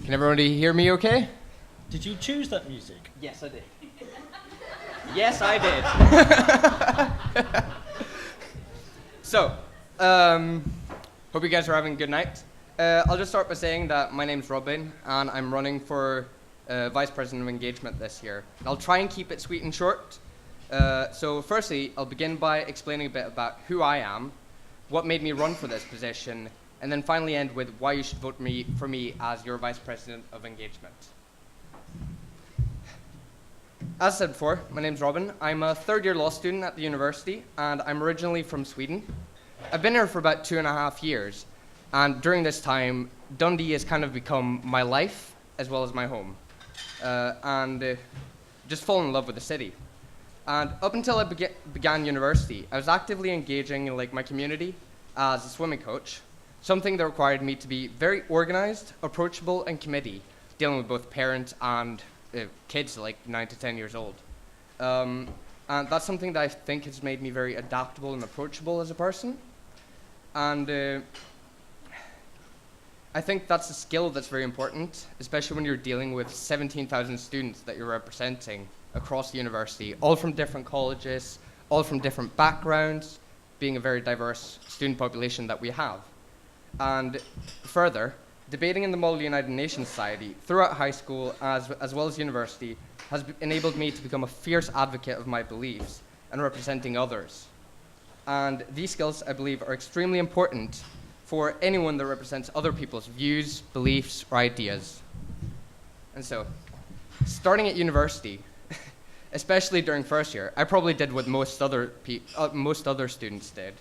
Can everybody hear me okay? Did you choose that music? Yes, I did. Yes, I did. So, hope you guys are having a good night. I'll just start by saying that my name's Robin, and I'm running for Vice President of Engagement this year. I'll try and keep it sweet and short. So firstly, I'll begin by explaining a bit about who I am, what made me run for this position, and then finally end with why you should vote for me as your Vice President of Engagement. As said before, my name's Robin. I'm a third-year law student at the university, and I'm originally from Sweden. I've been here for about 2.5 years, and during this time, Dundee has kind of become my life as well as my home, and just fallen in love with the city. And up until I began university, I was actively engaging in my community as a swimming coach, something that required me to be very organized, approachable, and committee, dealing with both parents and kids 9 to 10 years old. And that's something that I think has made me very adaptable and approachable as a person. And I think that's a skill that's very important, especially when you're dealing with 17,000 students that you're representing across the university, all from different colleges, all from different backgrounds, being a very diverse student population that we have. And further, debating in the Model United Nations Society throughout high school as well as university has enabled me to become a fierce advocate of my beliefs and representing others. And these skills, I believe, are extremely important for anyone that represents other people's views, beliefs, or ideas. And so, starting at university, especially during first year, I probably did what most other students did.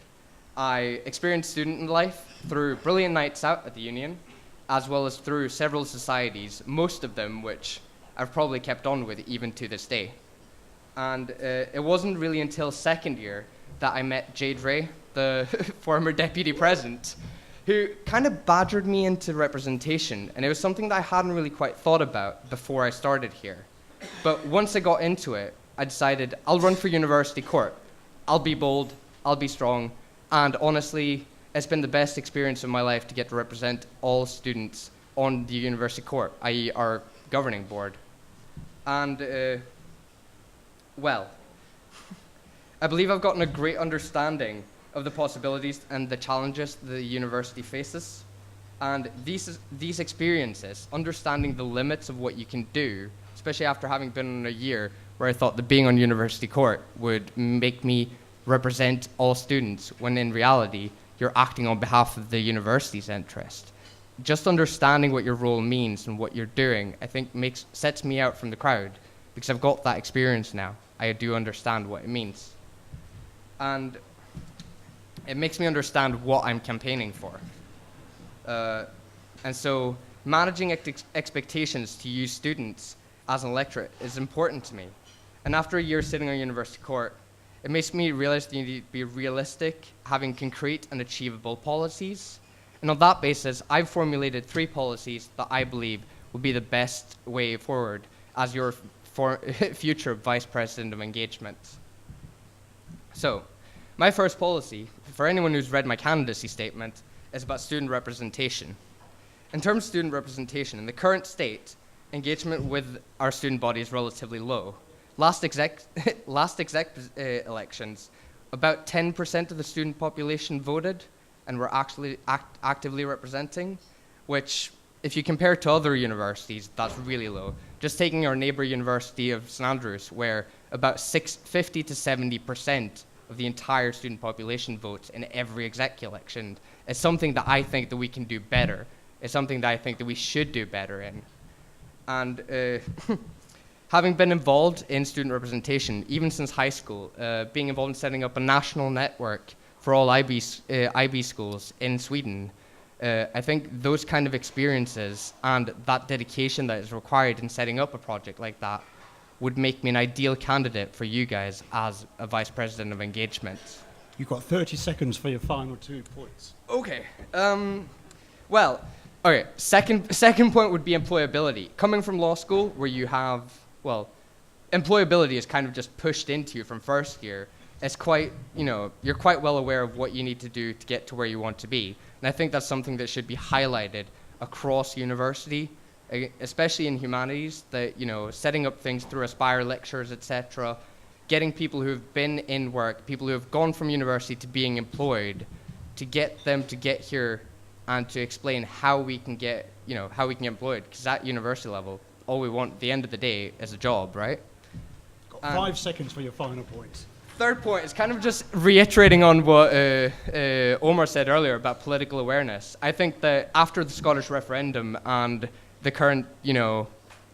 I experienced student life through brilliant nights out at the Union, as well as through several societies, most of them which I've probably kept on with even to this day. And it wasn't really until second year that I met Jade Ray, the former deputy president, who kind of badgered me into representation, and it was something that I hadn't really quite thought about before I started here. But once I got into it, I decided I'll run for university court. I'll be bold, I'll be strong, and honestly, it's been the best experience of my life to get to represent all students on the university court, i.e. our governing board. And, well, I believe I've gotten a great understanding of the possibilities and the challenges the university faces. And these experiences, understanding the limits of what you can do, especially after having been in a year where I thought that being on university court would make me represent all students, when in reality, you're acting on behalf of the university's interest. Just understanding what your role means and what you're doing, I think sets me out from the crowd, because I've got that experience now. I do understand what it means. And it makes me understand what I'm campaigning for. And so managing expectations to you students as an electorate is important to me. And after a year sitting on university court, it makes me realize that you need to be realistic, having concrete and achievable policies. And on that basis, I've formulated 3 policies that I believe will be the best way forward as your future Vice President of Engagement. So, my first policy, for anyone who's read my candidacy statement, is about student representation. In terms of student representation, in the current state, engagement with our student body is relatively low. Last exec elections, about 10% of the student population voted and were actually actively representing, which, if you compare to other universities, that's really low. Just taking our neighbour University of St Andrews, where about 50 to 70% of the entire student population votes in every exec election, is something that I think that we can do better. It's something that I think that we should do better in. And having been involved in student representation, even since high school, being involved in setting up a national network for all IB schools in Sweden, I think those kind of experiences and that dedication that is required in setting up a project like that would make me an ideal candidate for you guys as a Vice President of Engagement. You've got 30 seconds for your final 2 points. Okay. Well, okay. Second point would be employability. Coming from law school, where you have, well, employability is kind of just pushed into you from first year. It's quite, you're quite well aware of what you need to do to get to where you want to be. And I think that's something that should be highlighted across university, especially in humanities, that, setting up things through Aspire lectures, etc., getting people who've been in work, people who have gone from university to being employed, to get them to get here and to explain how we can get, how we can get employed. Because at university level, all we want at the end of the day is a job, right? Got 5 seconds for your final point. Third point is kind of just reiterating on what Omar said earlier about political awareness. I think that after the Scottish referendum and the current,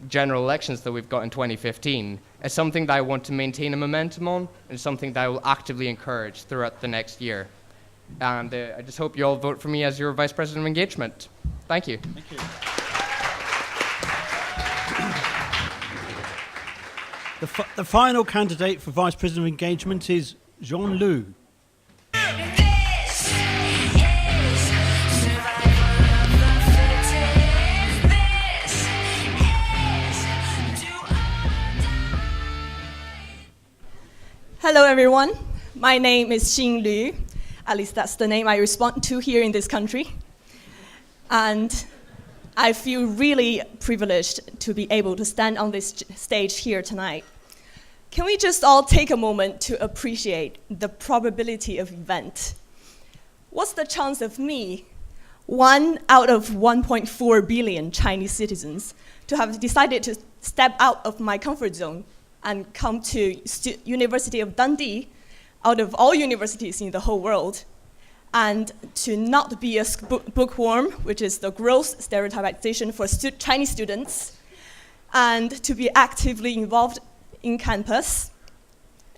general elections that we've got in 2015, it's something that I want to maintain a momentum on, and something that I will actively encourage throughout the next year. And I just hope you all vote for me as your Vice President of Engagement. Thank you. Thank you. The final candidate for Vice President of Engagement is Jean-Loup. Hello everyone, my name is Xin Lu. At least that's the name I respond to here in this country. And I feel really privileged to be able to stand on this stage here tonight. Can we just all take a moment to appreciate the probability of event? What's the chance of me, 1 out of 1.4 billion Chinese citizens, to have decided to step out of my comfort zone and come to University of Dundee, out of all universities in the whole world, and to not be a bookworm, which is the gross stereotypization for Chinese students, and to be actively involved in campus,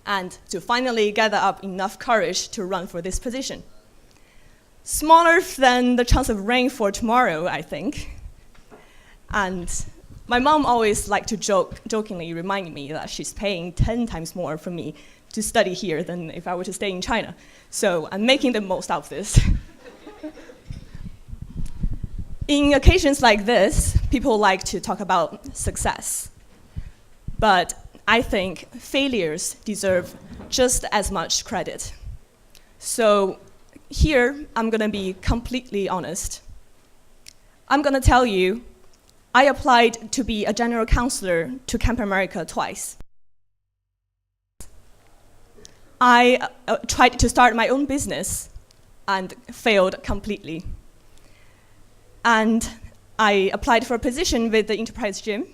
and to finally gather up enough courage to run for this position. Smaller than the chance of rain for tomorrow, I think. And my mom always liked to jokingly remind me that she's paying 10 times more for me to study here than if I were to stay in China. So I'm making the most out of this. In occasions like this, people like to talk about success. But I think failures deserve just as much credit. So here, I'm gonna be completely honest. I'm gonna tell you, I applied to be a general counselor to Camp America twice. I tried to start my own business and failed completely. And I applied for a position with the Enterprise Gym,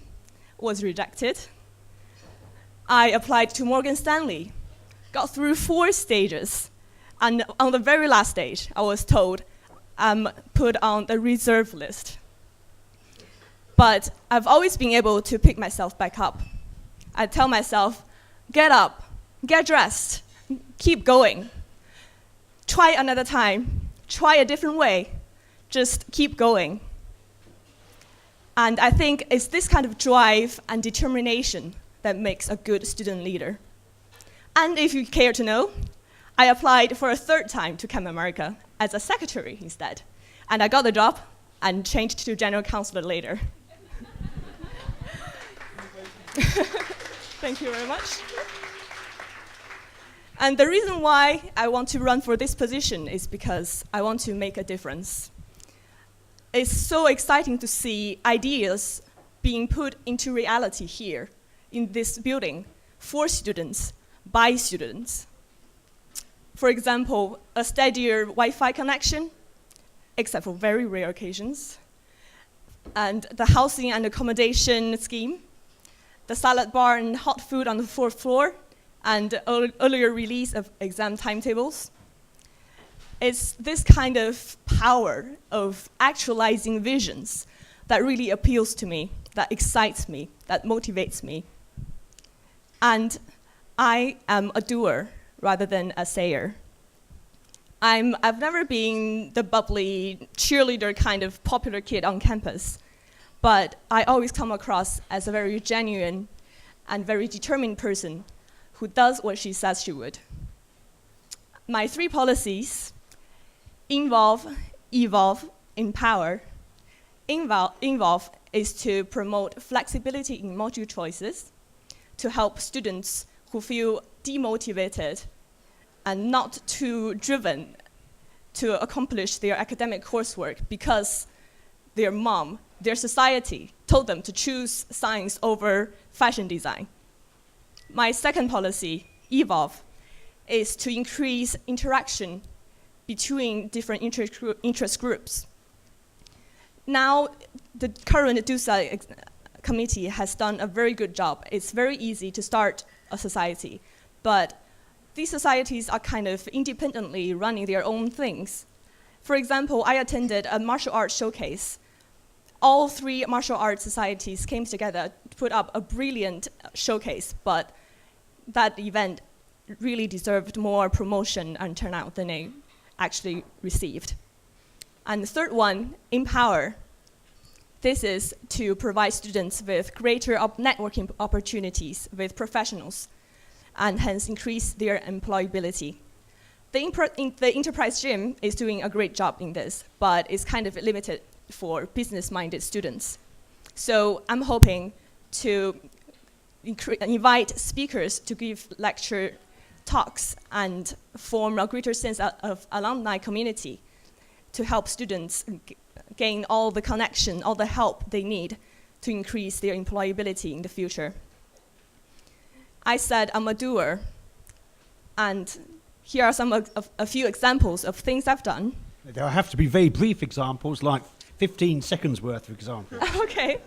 was rejected. I applied to Morgan Stanley, got through 4 stages, and on the very last stage, I was told I'm put on the reserve list. But I've always been able to pick myself back up. I tell myself, get up, get dressed, keep going. Try another time, try a different way, just keep going. And I think it's this kind of drive and determination that makes a good student leader. And if you care to know, I applied for a 3rd time to Camp America as a secretary instead. And I got the job and changed to general counselor later. Thank you very much. And the reason why I want to run for this position is because I want to make a difference. It's so exciting to see ideas being put into reality here in this building for students, by students. For example, a steadier Wi-Fi connection, except for very rare occasions, and the housing and accommodation scheme, the salad bar and hot food on the 4th floor, and earlier release of exam timetables. It's this kind of power of actualizing visions that really appeals to me, that excites me, that motivates me. And I am a doer rather than a sayer. I've never been the bubbly cheerleader kind of popular kid on campus, but I always come across as a very genuine and very determined person who does what she says she would. My 3 policies: involve, evolve, empower. Involve is to promote flexibility in module choices, to help students who feel demotivated and not too driven to accomplish their academic coursework because their mom, their society, told them to choose science over fashion design. My 2nd policy, evolve, is to increase interaction between different interest groups. Now, the current DUSA committee has done a very good job. It's very easy to start a society, but these societies are kind of independently running their own things. For example, I attended a martial arts showcase. All 3 martial arts societies came together to put up a brilliant showcase, but that event really deserved more promotion and turnout than it actually received. And the 3rd one, empower. This is to provide students with greater networking opportunities with professionals and hence increase their employability. The Enterprise Gym is doing a great job in this, but it's kind of limited for business-minded students. So I'm hoping to invite speakers to give lecture talks and form a greater sense of alumni community to help students gain all the connection, all the help they need to increase their employability in the future. I said I'm a doer, and here are a few examples of things I've done. There have to be very brief examples, like 15 seconds worth of examples. Okay.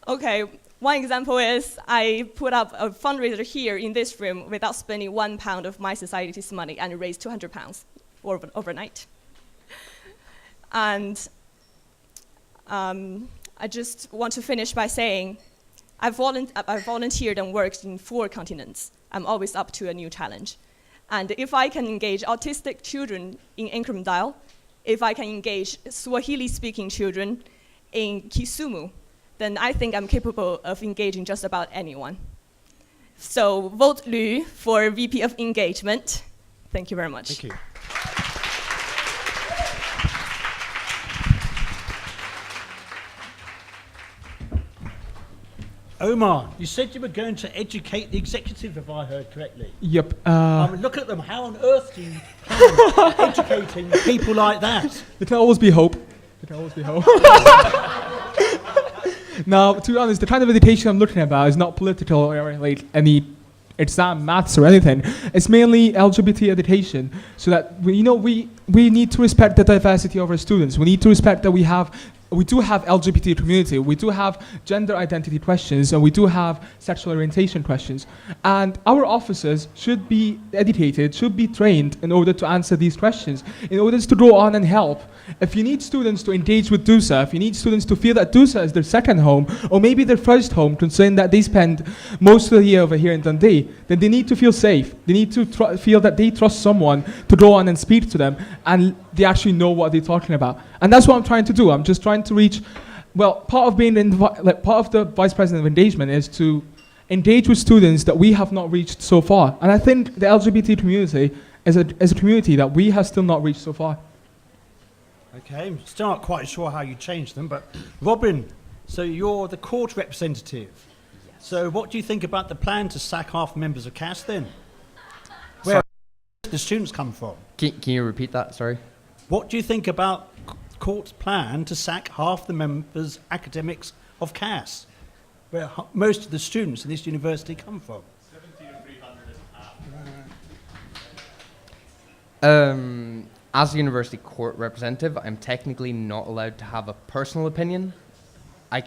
Okay, one example is I put up a fundraiser here in this room without spending £1 of my society's money and raised £200 overnight. And I just want to finish by saying I've volunteered and worked in 4 continents. I'm always up to a new challenge. And if I can engage autistic children in Incremdile, if I can engage Swahili-speaking children in Kisumu, then I think I'm capable of engaging just about anyone. So vote Lu for VP of Engagement. Thank you very much. Thank you. Omar, you said you were going to educate the executive, if I heard correctly. Yep. Look at them. How on earth do you plan educating people like that? There can always be hope. There can always be hope. Now, to be honest, the kind of education I'm looking about is not political or like any exam, maths or anything. It's mainly LGBT education, so that we need to respect the diversity of our students. We need to respect that we do have LGBT community, we do have gender identity questions, and we do have sexual orientation questions. And our officers should be educated, should be trained in order to answer these questions, in order to go on and help. If you need students to engage with DUSA, if you need students to feel that DUSA is their second home, or maybe their first home, considering that they spend most of the year over here in Dundee, then they need to feel safe. They need to feel that they trust someone to go on and speak to them, and they actually know what they're talking about. And that's what I'm trying to do. I'm just trying to reach, part of being part of the Vice President of Engagement is to engage with students that we have not reached so far. And I think the LGBT community is a community that we have still not reached so far. Okay, I'm still not quite sure how you changed them, but Robin, so you're the court representative. Yes. So what do you think about the plan to sack half the members of CAS then? Where do the students come from? Can you repeat that? Sorry. What do you think about court's plan to sack half the members, academics of CAS, where most of the students in this university come from? 17,300. As a university court representative, I'm technically not allowed to have a personal opinion. I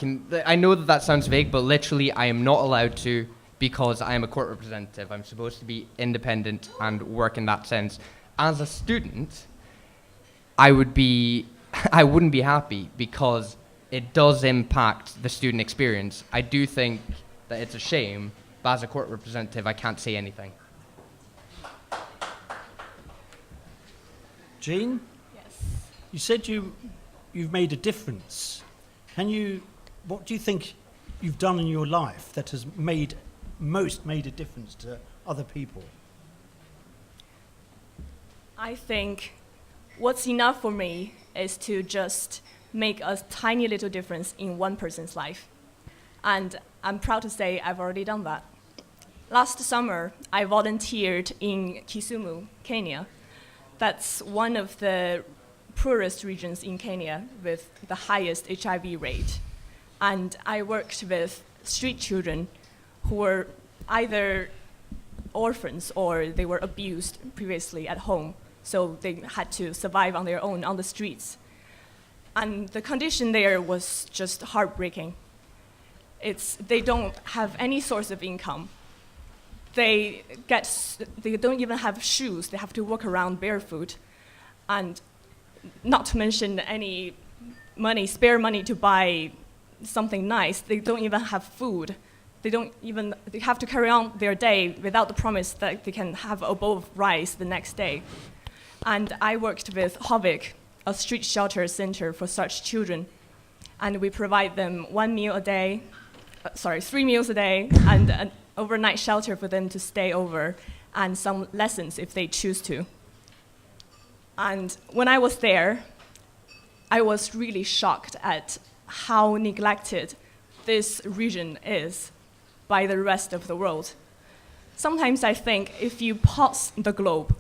know that sounds vague, but literally I am not allowed to, because I am a court representative. I'm supposed to be independent and work in that sense. As a student, I wouldn't be happy because it does impact the student experience. I do think that it's a shame, but as a court representative, I can't say anything. Jean? Yes. You said you've made a difference. What do you think you've done in your life that has made a difference to other people? I think what's enough for me is to just make a tiny little difference in one person's life. And I'm proud to say I've already done that. Last summer, I volunteered in Kisumu, Kenya. That's one of the poorest regions in Kenya with the highest HIV rate. And I worked with street children who were either orphans or they were abused previously at home. So they had to survive on their own on the streets. And the condition there was just heartbreaking. They don't have any source of income. They don't even have shoes. They have to walk around barefoot. And not to mention any spare money to buy something nice. They don't even have food. They have to carry on their day without the promise that they can have a bowl of rice the next day. And I worked with Hovik, a street shelter center for such children. And we provide them 3 meals a day, and an overnight shelter for them to stay over, and some lessons if they choose to. And when I was there, I was really shocked at how neglected this region is by the rest of the world. Sometimes I think if you pause the globe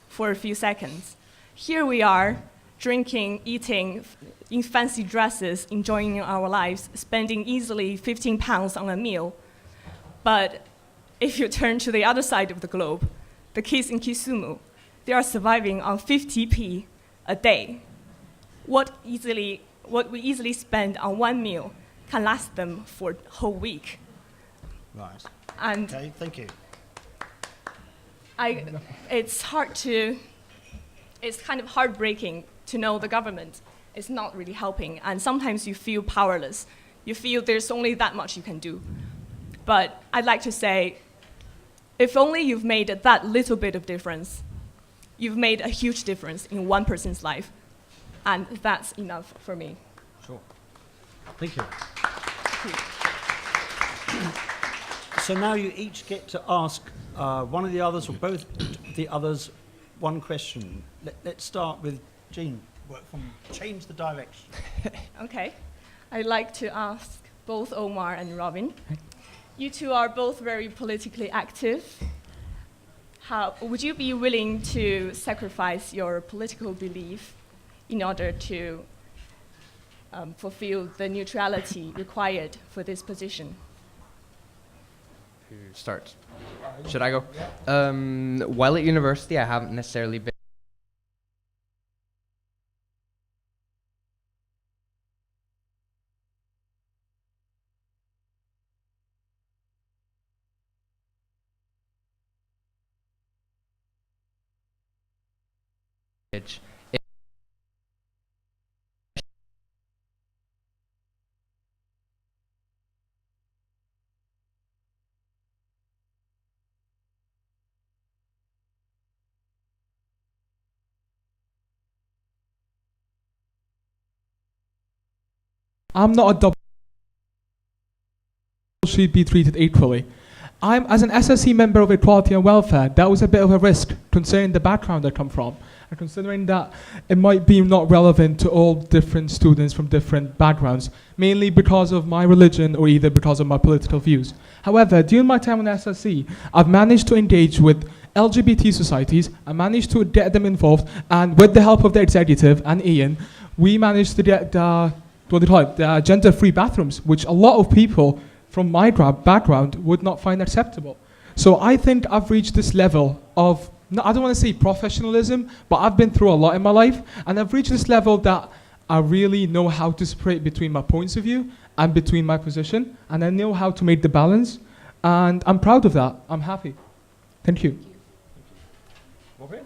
for a few seconds, Here we are, drinking, eating in fancy dresses, enjoying our lives, spending easily £15 on a meal. But if you turn to the other side of the globe, the kids in Kisumu, they are surviving on 50p a day. What we easily spend on one meal can last them for a whole week. Right. And okay, thank you. It's kind of heartbreaking to know the government is not really helping, and sometimes you feel powerless. You feel there's only that much you can do. But I'd like to say, if only you've made that little bit of difference, you've made a huge difference in one person's life, and that's enough for me. Sure. Thank you. So now you each get to ask one of the others or both the others one question. Let's start with Jean. Change the direction. Okay. I'd like to ask both Omar and Robin. You two are both very politically active. Would you be willing to sacrifice your political belief in order to fulfill the neutrality required for this position? Who starts? Should I go? While at university, I haven't necessarily been I'm not a double, should be treated equally. I'm, as an SSC member of Equality and Welfare, that was a bit of a risk considering the background I come from, and considering that it might be not relevant to all different students from different backgrounds, mainly because of my religion or either because of my political views. However, during my time on SSC, I've managed to engage with LGBT societies, I managed to get them involved, and with the help of the executive and Ian, we managed to get the gender-free bathrooms, which a lot of people from my background would not find acceptable. So I think I've reached this level of, I don't want to say professionalism, but I've been through a lot in my life, and I've reached this level that I really know how to separate between my points of view and between my position, and I know how to make the balance, and I'm proud of that. I'm happy. Thank you. Okay.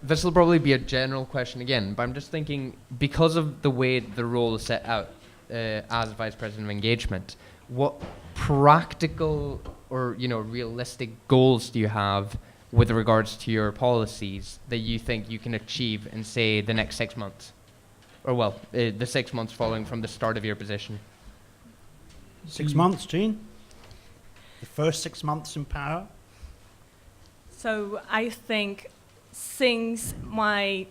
This will probably be a general question again, but I'm just thinking, because of the way the role is set out as Vice President of Engagement, what practical or realistic goals do you have with regards to your policies that you think you can achieve in, say, the next 6 months? Or, the 6 months following from the start of your position? 6 months, Jean? The first 6 months in power? So I think since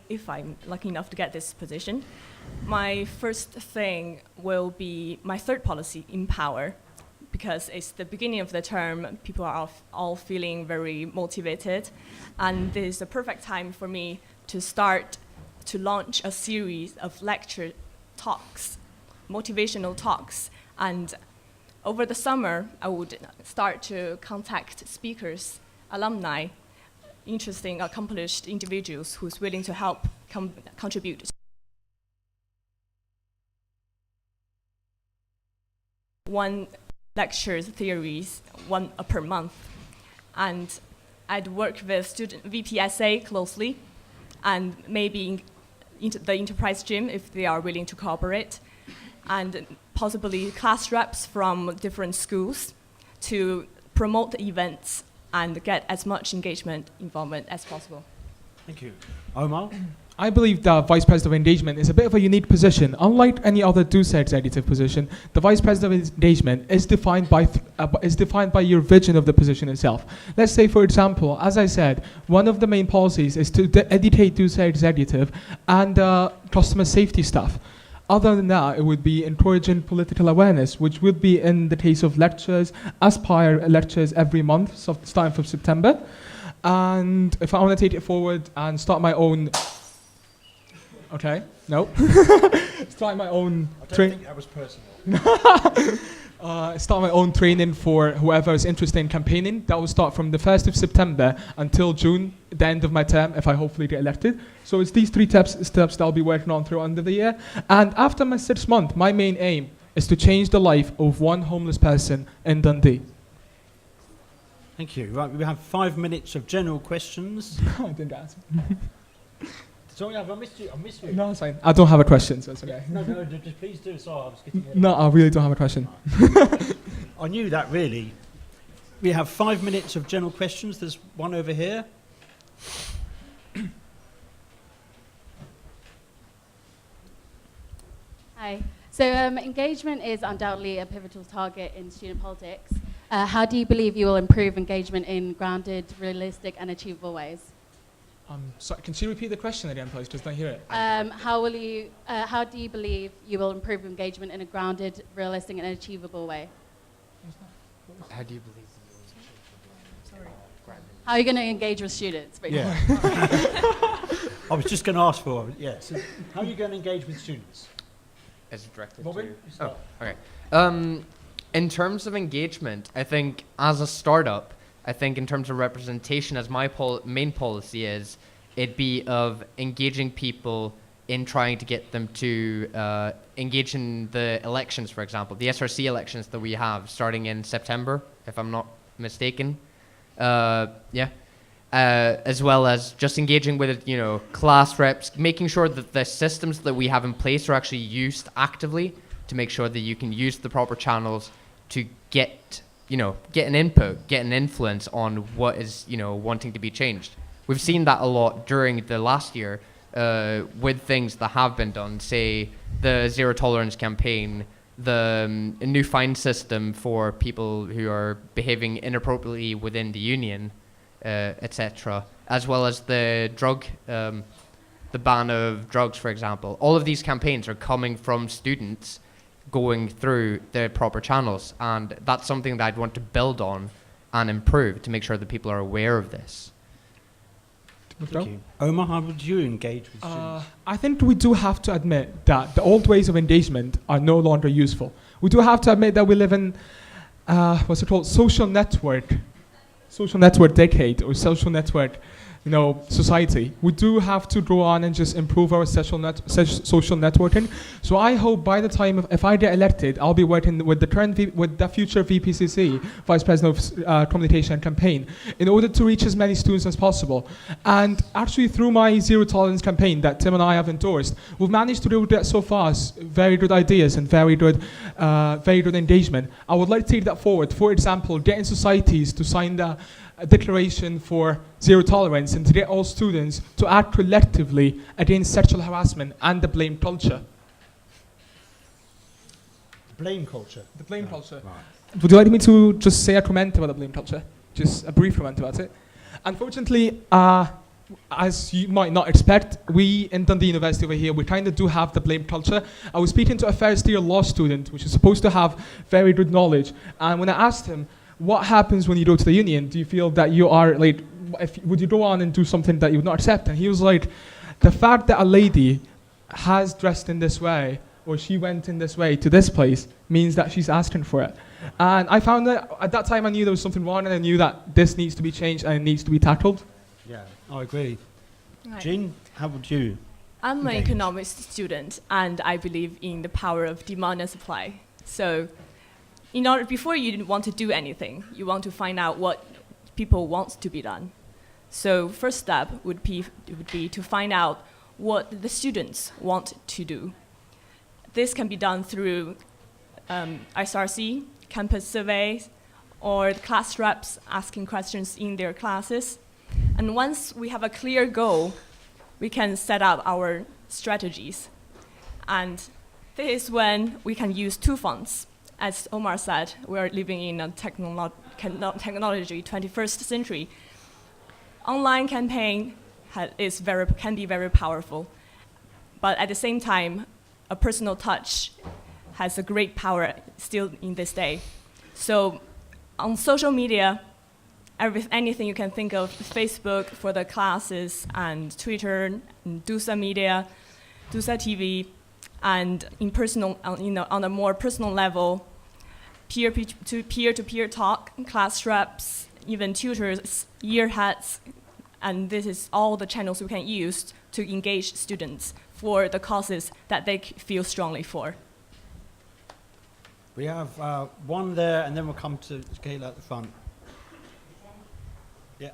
if I'm lucky enough to get this position, my first thing will be my third policy in power, because it's the beginning of the term, people are all feeling very motivated, and this is the perfect time for me to start to launch a series of lecture talks, motivational talks, and over the summer, I would start to contact speakers, alumni, interesting, accomplished individuals who's willing to help contribute. One lecture series, one per month, and I'd work with student VPSA closely, and maybe the enterprise gym if they are willing to cooperate, and possibly class reps from different schools to promote the events and get as much engagement involvement as possible. Thank you. Omar? I believe that Vice President of Engagement is a bit of a unique position. Unlike any other DUSA executive position, the Vice President of Engagement is defined by your vision of the position itself. Let's say, for example, as I said, one of the main policies is to educate DUSA executive and customer safety staff. Other than that, it would be encouraging political awareness, which would be in the case of lectures, Aspire lectures every month, so starting from September. And if I want to take it forward and start my own, okay, no, start my own. I don't think that was personal. Start my own training for whoever is interested in campaigning. That will start from the 1st of September until June, the end of my term, if I hopefully get elected. So it's these three steps that I'll be working on throughout the year. And after my 6 month, my main aim is to change the life of one homeless person in Dundee. Thank you. Right, we have 5 minutes of general questions. I didn't answer. Sorry, I missed you. No, it's fine. I don't have a question, so it's okay. No, just please do. Sorry, I was getting No, I really don't have a question. I knew that, really. We have 5 minutes of general questions. There's one over here. Hi. So engagement is undoubtedly a pivotal target in student politics. How do you believe you will improve engagement in grounded, realistic, and achievable ways? Sorry, can you repeat the question again, please? Just don't hear it. How do you believe you will improve engagement in a grounded, realistic, and achievable way? How do you believe? Sorry. How are you going to engage with students? Yeah. I was just going to ask for it. Yeah. So how are you going to engage with students? Is it directed Robin, to? you start. Oh, okay. In terms of engagement, I think as a startup, I think in terms of representation, as my main policy is, it'd be of engaging people in trying to get them to engage in the elections, for example, the SRC elections that we have starting in September, if I'm not mistaken. As well as just engaging with, class reps, making sure that the systems that we have in place are actually used actively to make sure that you can use the proper channels to get an input, get an influence on what is, wanting to be changed. We've seen that a lot during the last year with things that have been done, say the zero tolerance campaign, the new fine system for people who are behaving inappropriately within the union, etc., as well as the ban of drugs, for example. All of these campaigns are coming from students going through the proper channels, and that's something that I'd want to build on and improve to make sure that people are aware of this. Thank you. Omar, how would you engage with students? I think we do have to admit that the old ways of engagement are no longer useful. We do have to admit that we live in, social network decade, or social network, society. We do have to go on and just improve our social networking. So I hope by the time if I get elected, I'll be working with the future VPCC, Vice President of Communication and Campaign, in order to reach as many students as possible. And actually, through my zero tolerance campaign that Tim and I have endorsed, we've managed to do that so far. Very good ideas and very good engagement. I would like to take that forward. For example, getting societies to sign a declaration for zero tolerance and to get all students to act collectively against sexual harassment and the blame culture. The blame culture? The blame culture. Right. Would you like me to just say a comment about the blame culture? Just a brief comment about it. Unfortunately, as you might not expect, we in Dundee University over here, we kind of do have the blame culture. I was speaking to a first year law student, which is supposed to have very good knowledge, and when I asked him, what happens when you go to the union? Do you feel that you are would you go on and do something that you would not accept? And he was like, the fact that a lady has dressed in this way, or she went in this way to this place, means that she's asking for it. And I found that at that time I knew there was something wrong, and I knew that this needs to be changed and it needs to be tackled. Yeah, I agree. Right. Jean, how would you? I'm an economics student, and I believe in the power of demand and supply. So before you want to do anything, you want to find out what people want to be done. So first step would be to find out what the students want to do. This can be done through SRC, campus surveys, or the class reps asking questions in their classes. And once we have a clear goal, we can set up our strategies. And this is when we can use two fronts. As Omar said, we're living in a technology 21st century. Online campaign can be very powerful, but at the same time, a personal touch has a great power still in this day. So on social media, anything you can think of, Facebook for the classes, and Twitter, and DUSA Media, DUSA TV, and in personal, on a more personal level, peer-to-peer talk, class reps, even tutors, year heads, and this is all the channels we can use to engage students for the causes that they feel strongly for. We have one there, and then we'll come to Kayla at the front. Yeah.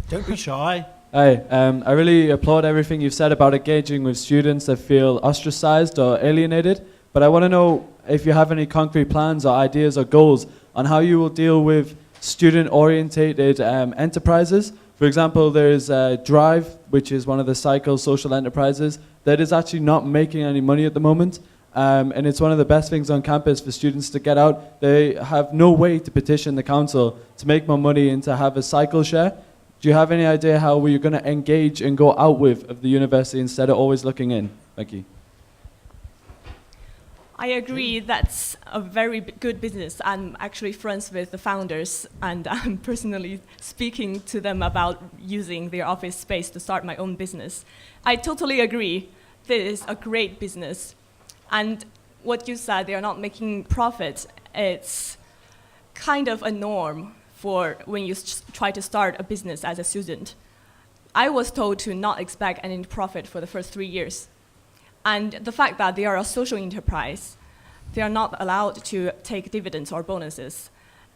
Don't be shy. Hi, I really applaud everything you've said about engaging with students that feel ostracized or alienated, but I want to know if you have any concrete plans or ideas or goals on how you will deal with student-orientated enterprises. For example, there's Drive, which is one of the cycle social enterprises that is actually not making any money at the moment, and it's one of the best things on campus for students to get out. They have no way to petition the council to make more money and to have a cycle share. Do you have any idea how we're going to engage and go out with of the university instead of always looking in? Thank you. I agree that's a very good business. I'm actually friends with the founders, and I'm personally speaking to them about using their office space to start my own business. I totally agree. This is a great business. And what you said, they are not making profit. It's kind of a norm for when you try to start a business as a student. I was told to not expect any profit for the first 3 years. And the fact that they are a social enterprise, they are not allowed to take dividends or bonuses.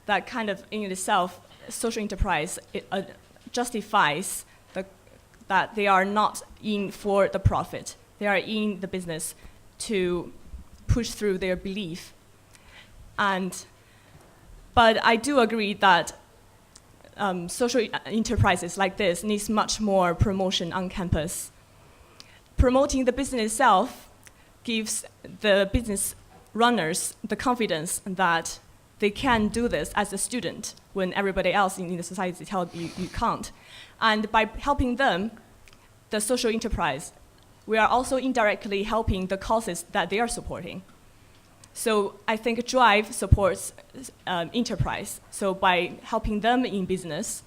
That kind of in itself, social enterprise, justifies that they are not in for the profit. They are in the business to push through their belief. But I do agree that social enterprises like this needs much more promotion on campus. Promoting the business itself gives the business runners the confidence that they can do this as a student when everybody else in the society tells you can't. And by helping them, the social enterprise, we are also indirectly helping the causes that they are supporting. So I think Drive supports enterprise. So by helping them in business,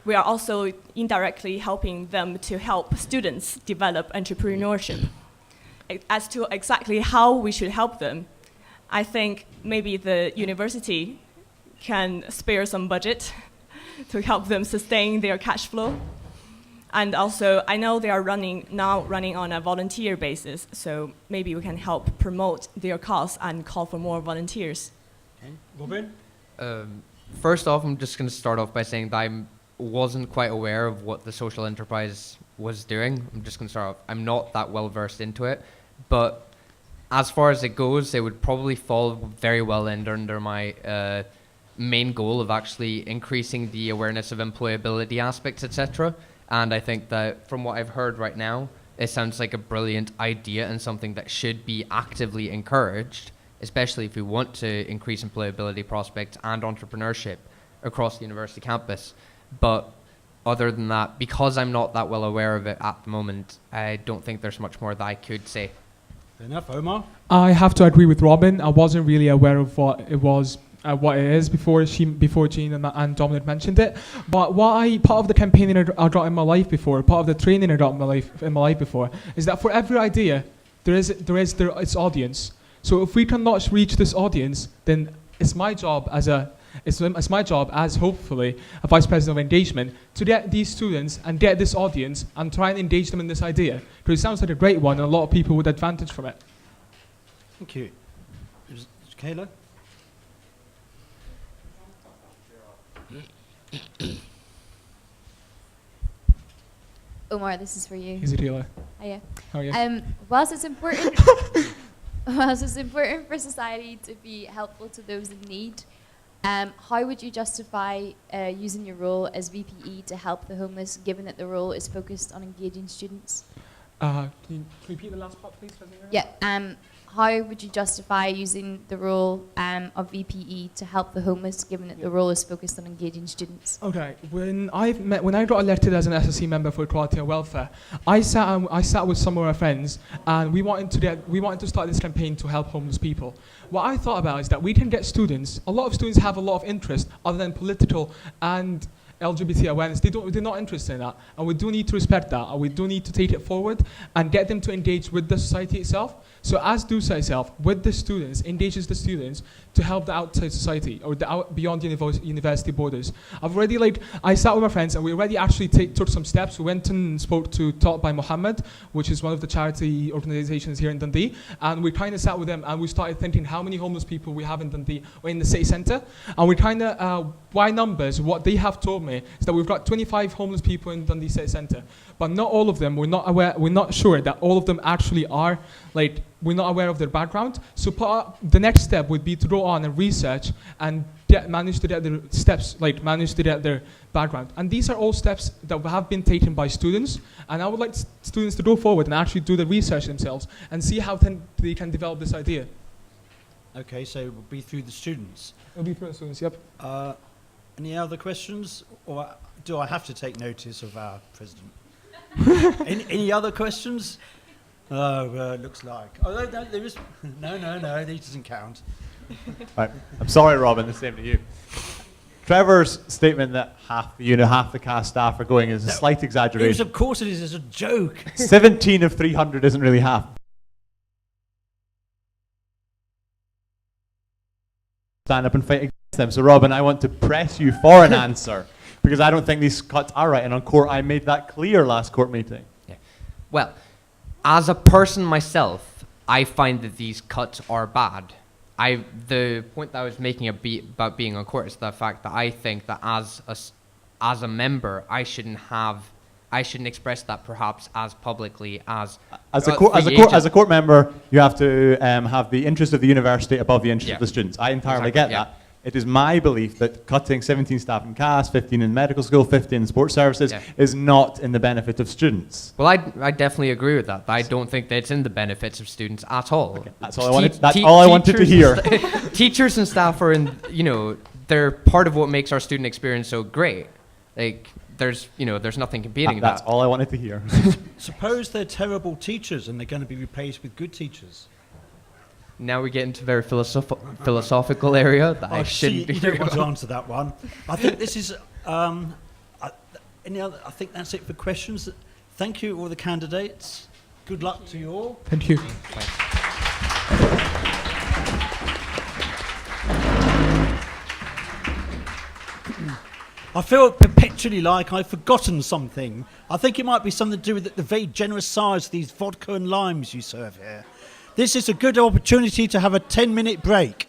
we are also indirectly helping them to help students develop entrepreneurship. As to exactly how we should help them, I think maybe the university can spare some budget to help them sustain their cash flow. And also, I know they are now running on a volunteer basis, so maybe we can help promote their cause and call for more volunteers. Okay. Robin? First off, I'm just going to start off by saying that I wasn't quite aware of what the social enterprise was doing. I'm just going to start off. I'm not that well versed into it, but as far as it goes, it would probably fall very well under my main goal of actually increasing the awareness of employability aspects, etc. And I think that from what I've heard right now, it sounds like a brilliant idea and something that should be actively encouraged, especially if we want to increase employability prospects and entrepreneurship across the university campus. But other than that, because I'm not that well aware of it at the moment, I don't think there's much more that I could say. Fair enough. Omar? I have to agree with Robin. I wasn't really aware of what it was. What it is before Jean and Dominic mentioned it, but part of the campaigning I got in my life before, part of the training I got in my life before, is that for every idea there is its audience. So if we cannot reach this audience, then it's my job as hopefully a vice president of engagement to get these students and get this audience and try and engage them in this idea, because it sounds like a great one and a lot of people would advantage from it. Thank you. Kayla? Omar, this is for you. He's a dealer. Hiya. How are you? Whilst it's important for society to be helpful to those in need, how would you justify using your role as VPE to help the homeless, given that the role is focused on engaging students? Can you repeat the last part, please? Yeah. How would you justify using the role of VPE to help the homeless, given that the role is focused on engaging students? Okay, when I got elected as an SSC member for Equality and Welfare, I sat with some of our friends, and we wanted to start this campaign to help homeless people. What I thought about is that we can get students. A lot of students have a lot of interest other than political and LGBT awareness. They're not interested in that, and we do need to respect that, and we do need to take it forward and get them to engage with the society itself. So as DUSA itself, with the students, engages the students to help the outside society, or beyond university borders. I sat with my friends, and we already actually took some steps. We went and spoke to Taught by Mohammed, which is one of the charity organizations here in Dundee, and we kind of sat with them, and we started thinking how many homeless people we have in Dundee, or in the city centre, and we kind of, by numbers, what they have told me is that we've got 25 homeless people in Dundee city centre, but not all of them, we're not sure that all of them actually are, we're not aware of their background. So the next step would be to go on and research and manage to get their steps, manage to get their background. And these are all steps that have been taken by students, and I would like students to go forward and actually do the research themselves and see how they can develop this idea. Okay, so it will be through the students. It'll be through the students, yep. Any other questions, or do I have to take notice of our president? any other questions? Oh, looks like. Oh, no, there is. No, this doesn't count. Right. I'm sorry, Robin, the same to you. Trevor's statement that half the cast staff are going is a slight exaggeration. Of course it is, it's a joke. 17 of 300 isn't really half. Stand up and fight against them. So, Robin, I want to press you for an answer, because I don't think these cuts are right. And on court, I made that clear last court meeting. Yeah. Well, as a person myself, I find that these cuts are bad. The point that I was making about being on court is the fact that I think that as a member, I shouldn't express that perhaps as publicly as a court member. You have to have the interest of the university above the interest of the students. I entirely get that. It is my belief that cutting 17 staff in CAS, 15 in medical school, 15 in sports services is not in the benefit of students. Well, I definitely agree with that. I don't think that it's in the benefits of students at all. Okay, that's all I wanted to hear. Teachers and staff are they're part of what makes our student experience so great. There's nothing competing with that. That's all I wanted to hear. Suppose they're terrible teachers and they're going to be replaced with good teachers. Now we get into a very philosophical area that I shouldn't be. You don't want to answer that one. I think this is. I think that's it for questions. Thank you, all the candidates. Good luck to you all. Thank you. I feel perpetually like I've forgotten something. I think it might be something to do with the very generous size of these vodka and limes you serve here. This is a good opportunity to have a 10-minute break.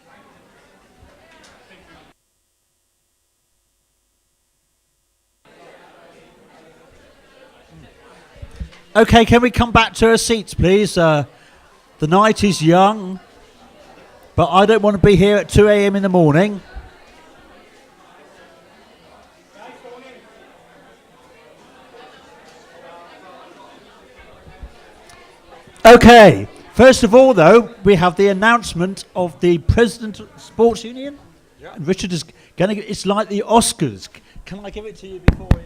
Okay, can we come back to our seats, please? The night is young, but I don't want to be here at 2 a.m. in the morning. Okay. First of all, though, we have the announcement of the President of the Sports Union. Yeah. And Richard is going to get, it's like the Oscars. Can I give it to you before you?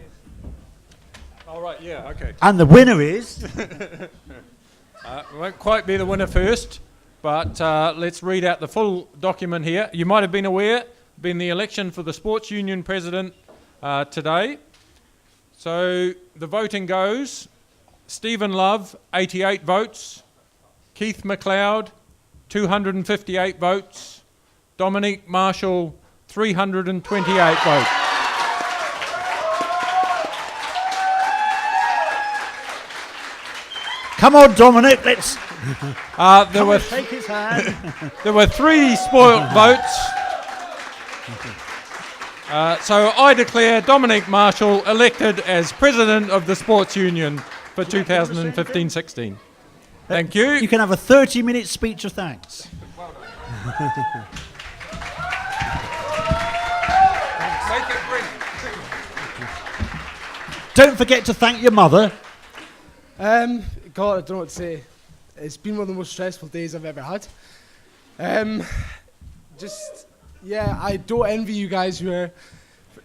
All right, yeah, okay. And the winner is? Won't quite be the winner first, but let's read out the full document here. You might have been aware, been the election for the Sports Union President today. So the voting goes, Stephen Love, 88 votes. Keith McLeod, 258 votes. Dominique Marshall, 328 votes. Come on, Dominic, let's Shake his hand. There were 3 spoiled votes. So I declare Dominique Marshall elected as President of the Sports Union for 2015-16. Thank you. You can have a 30-minute speech of thanks. Well done. Make it brief. Don't forget to thank your mother. God, I don't know what to say. It's been one of the most stressful days I've ever had. I don't envy you guys who are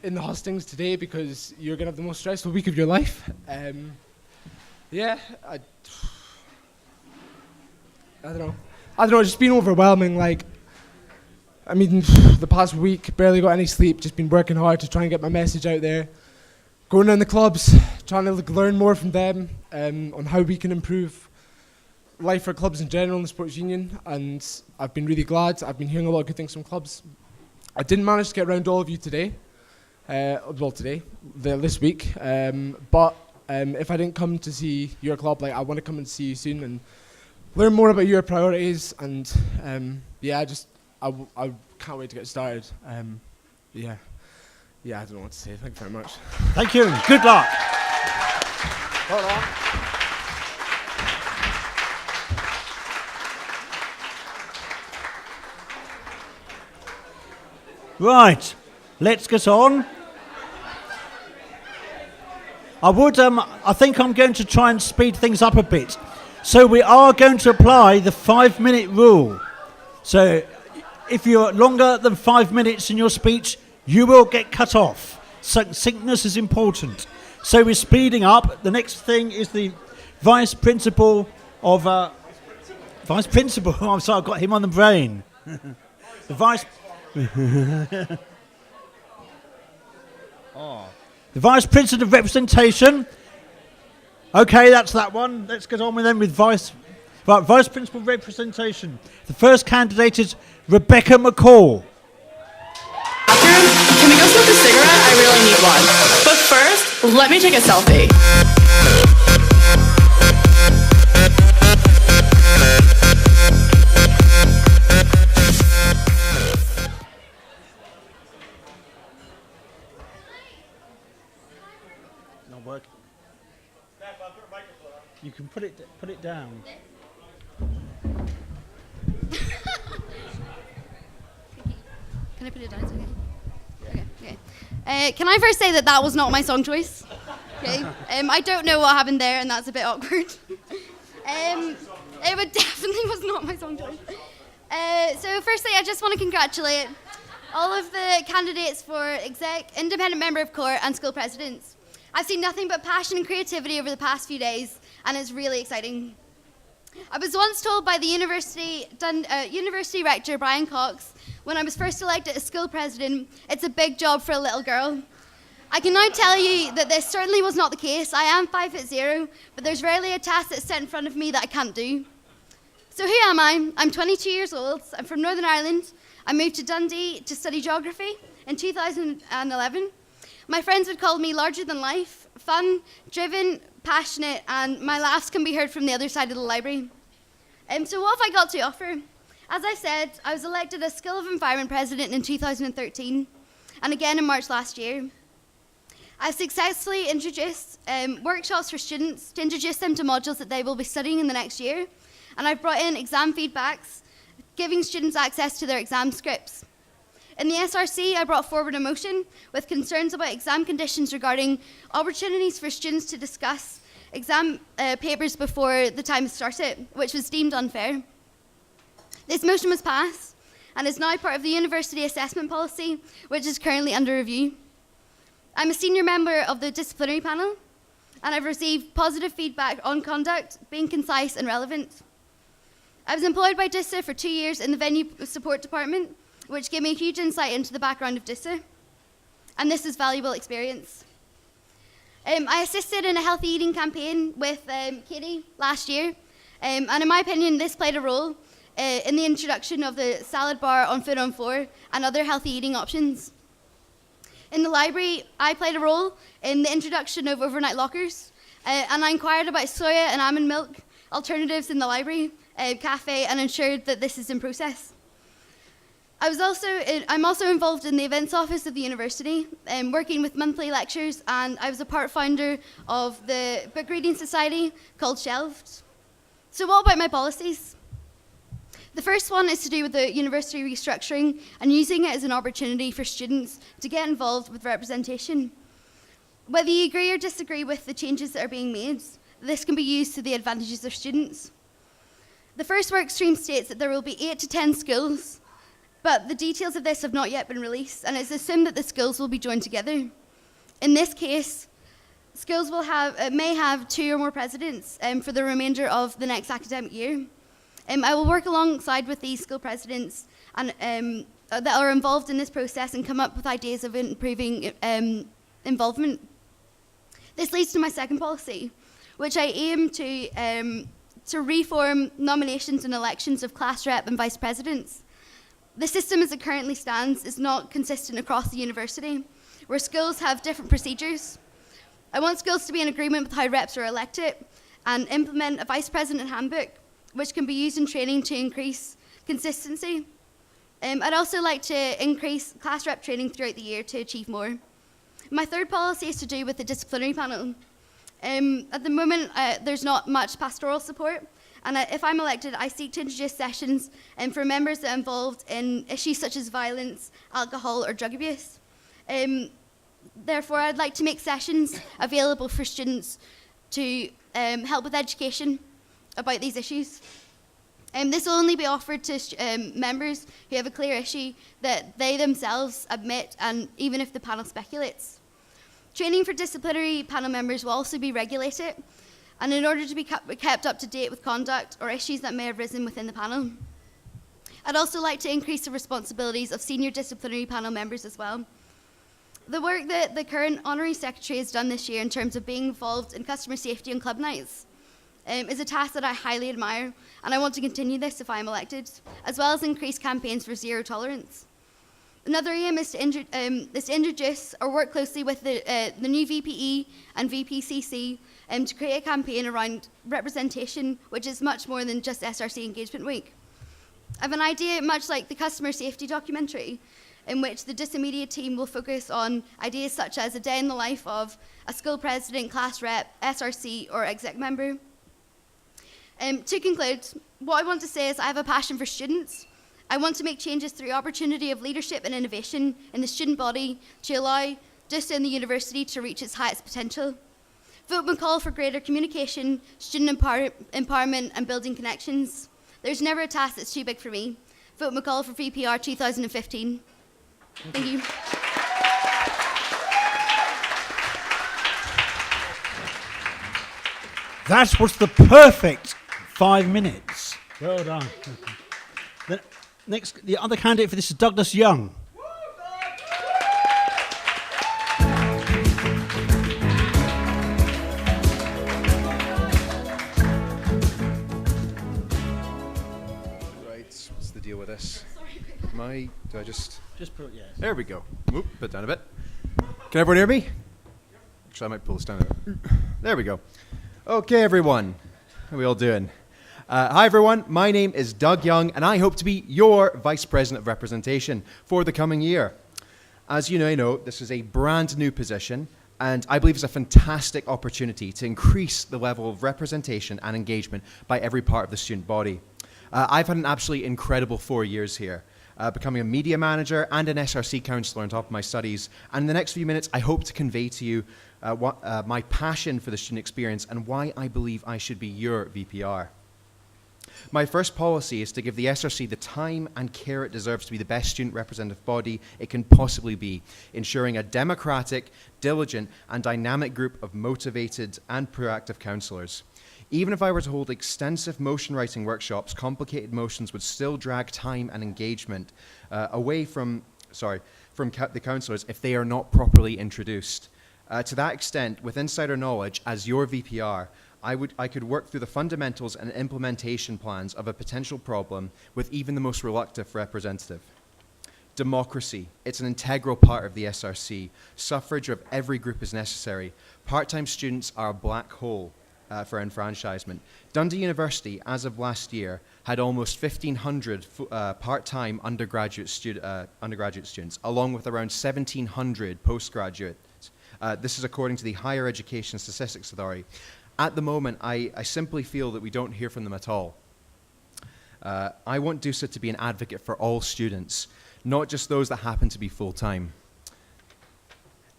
in the hustings today because you're going to have the most stressful week of your life. I don't know. It's just been overwhelming. The past week, barely got any sleep, just been working hard to try and get my message out there. Going around the clubs, trying to learn more from them on how we can improve life for clubs in general in the sports union, and I've been really glad. I've been hearing a lot of good things from clubs. I didn't manage to get around to all of you today, this week, but if I didn't come to see your club, I want to come and see you soon and learn more about your priorities, and I can't wait to get started. I don't know what to say. Thank you very much. Thank you. Good luck. Hold on. Right, let's get on. I think I'm going to try and speed things up a bit. So we are going to apply the 5-minute rule. So if you're longer than 5 minutes in your speech, you will get cut off. Succinctness is important. So we're speeding up. The next thing is the Vice Principal of... Vice Principal, I'm sorry, I've got him on the brain. The Vice... The Vice President of Representation. Okay, that's that one. Let's get on with them with Vice Principal Representation. The first candidate is Rebecca McCall. Can we go smoke a cigarette? I really need one. But first, let me take a selfie. You can put it down. Can I put it down? It's okay. Can I first say that was not my song choice? Okay. I don't know what happened there, and that's a bit awkward. It definitely was not my song choice. So firstly, I just want to congratulate all of the candidates for exec, independent member of court, and school presidents. I've seen nothing but passion and creativity over the past few days, and it's really exciting. I was once told by the university rector, Brian Cox, when I was first elected as school president, it's a big job for a little girl. I can now tell you that this certainly was not the case. I am 5'0", but there's rarely a task that's set in front of me that I can't do. So who am I? I'm 22 years old. I'm from Northern Ireland. I moved to Dundee to study geography in 2011. My friends would call me larger than life, fun, driven, passionate, and my laughs can be heard from the other side of the library. So what have I got to offer? As I said, I was elected as School of Environment President in 2013, and again in March last year. I've successfully introduced workshops for students to introduce them to modules that they will be studying in the next year, and I've brought in exam feedbacks, giving students access to their exam scripts. In the SRC, I brought forward a motion with concerns about exam conditions regarding opportunities for students to discuss exam papers before the time started, which was deemed unfair. This motion was passed and is now part of the university assessment policy, which is currently under review. I'm a senior member of the disciplinary panel, and I've received positive feedback on conduct, being concise and relevant. I was employed by DUSA for 2 years in the venue support department, which gave me a huge insight into the background of DUSA, and this is valuable experience. I assisted in a healthy eating campaign with Katie last year, and in my opinion, this played a role in the introduction of the salad bar on Food on 4 and other healthy eating options. In the library, I played a role in the introduction of overnight lockers, and I inquired about soya and almond milk alternatives in the library cafe and ensured that this is in process. I'm also involved in the events office of the university, working with monthly lectures, and I was a part founder of the book reading society called Shelved. So what about my policies? The first one is to do with the university restructuring and using it as an opportunity for students to get involved with representation. Whether you agree or disagree with the changes that are being made, this can be used to the advantages of students. The first work stream states that there will be 8 to 10 schools, but the details of this have not yet been released, and it's assumed that the schools will be joined together. In this case, schools may have 2 or more presidents for the remainder of the next academic year. I will work alongside with these school presidents and that are involved in this process and come up with ideas of improving involvement. This leads to my second policy, which I aim to reform nominations and elections of class rep and vice presidents. The system as it currently stands is not consistent across the university, where schools have different procedures. I want schools to be in agreement with how reps are elected and implement a vice president handbook, which can be used in training to increase consistency. I'd also like to increase class rep training throughout the year to achieve more. My third policy is to do with the disciplinary panel. At the moment, there's not much pastoral support, and if I'm elected, I seek to introduce sessions for members that are involved in issues such as violence, alcohol, or drug abuse. Therefore, I'd like to make sessions available for students to help with education about these issues. This will only be offered to members who have a clear issue that they themselves admit, and even if the panel speculates. Training for disciplinary panel members will also be regulated, and in order to be kept up to date with conduct or issues that may have risen within the panel. I'd also like to increase the responsibilities of senior disciplinary panel members as well. The work that the current honorary secretary has done this year in terms of being involved in customer safety and club nights is a task that I highly admire, and I want to continue this if I am elected, as well as increase campaigns for zero tolerance. Another aim is to introduce or work closely with the new VPE and VPCC to create a campaign around representation, which is much more than just SRC Engagement Week. I have an idea much like the customer safety documentary, in which the DUSA media team will focus on ideas such as a day in the life of a school president, class rep, SRC, or exec member. To conclude, what I want to say is I have a passion for students. I want to make changes through opportunity of leadership and innovation in the student body to allow DUSA and the university to reach its highest potential. Vote McCall for greater communication, student empowerment, and building connections. There's never a task that's too big for me. Vote McCall for VPR 2015. Thank you. That was the perfect 5 minutes. Well done. The other candidate for this is Douglas Young. Right, what's the deal with this? Do I just put, yes. There we go. Whoop, put it down a bit. Can everyone hear me? Actually, I might pull this down a bit. There we go. Okay, everyone. How are we all doing? Hi, everyone. My name is Doug Young, and I hope to be your Vice President of Representation for the coming year. As you know, this is a brand new position, and I believe it's a fantastic opportunity to increase the level of representation and engagement by every part of the student body. I've had an absolutely incredible 4 years here, becoming a media manager and an SRC counsellor on top of my studies. And in the next few minutes, I hope to convey to you my passion for the student experience and why I believe I should be your VPR. My first policy is to give the SRC the time and care it deserves to be the best student representative body it can possibly be, ensuring a democratic, diligent, and dynamic group of motivated and proactive counsellors. Even if I were to hold extensive motion writing workshops, complicated motions would still drag time and engagement away from the counsellors if they are not properly introduced. To that extent, with insider knowledge, as your VPR, I could work through the fundamentals and implementation plans of a potential problem with even the most reluctant representative. Democracy, it's an integral part of the SRC. Suffrage of every group is necessary. Part-time students are a black hole for enfranchisement. Dundee University, as of last year, had almost 1,500 part-time undergraduate students, along with around 1,700 postgraduates. This is according to the Higher Education Statistics Authority. At the moment, I simply feel that we don't hear from them at all. I want DUSA to be an advocate for all students, not just those that happen to be full-time.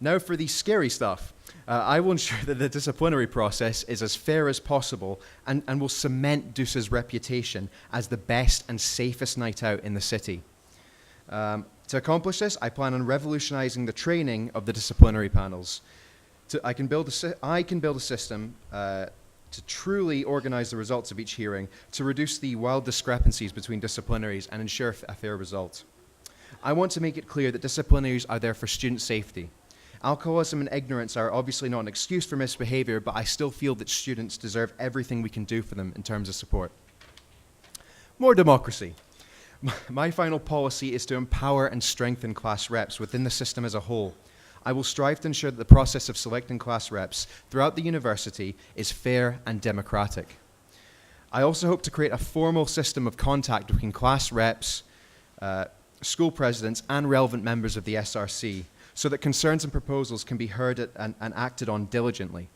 Now for the scary stuff. I will ensure that the disciplinary process is as fair as possible and will cement DUSA's reputation as the best and safest night out in the city. To accomplish this, I plan on revolutionizing the training of the disciplinary panels. I can build a system to truly organize the results of each hearing, to reduce the wild discrepancies between disciplinaries and ensure a fair result. I want to make it clear that disciplinaries are there for student safety. Alcoholism and ignorance are obviously not an excuse for misbehavior, but I still feel that students deserve everything we can do for them in terms of support. More democracy. My final policy is to empower and strengthen class reps within the system as a whole. I will strive to ensure that the process of selecting class reps throughout the university is fair and democratic. I also hope to create a formal system of contact between class reps, school presidents, and relevant members of the SRC, so that concerns and proposals can be heard and acted on diligently.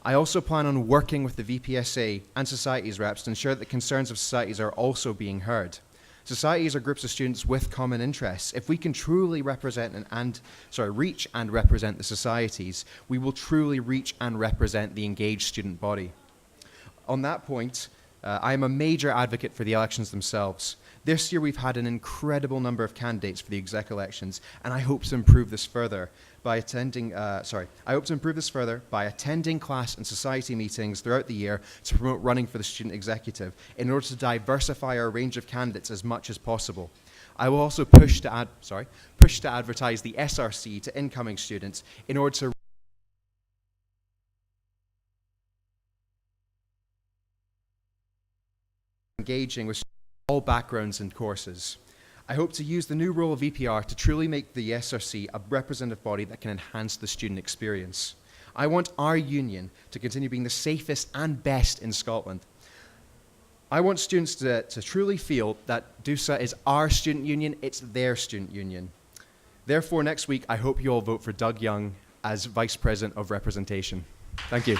I also plan on working with the VPSA and societies reps to ensure that the concerns of societies are also being heard. Societies are groups of students with common interests. If we can truly represent reach and represent the societies, we will truly reach and represent the engaged student body. On that point, I am a major advocate for the elections themselves. This year we've had an incredible number of candidates for the exec elections, and I hope to improve this further by attending class and society meetings throughout the year to promote running for the student executive in order to diversify our range of candidates as much as possible. I will also push to advertise the SRC to incoming students in order to engaging with all backgrounds and courses. I hope to use the new role of EPR to truly make the SRC a representative body that can enhance the student experience. I want our union to continue being the safest and best in Scotland. I want students to truly feel that DUSA is our student union, it's their student union. Therefore, next week, I hope you all vote for Doug Young as Vice President of Representation. Thank you.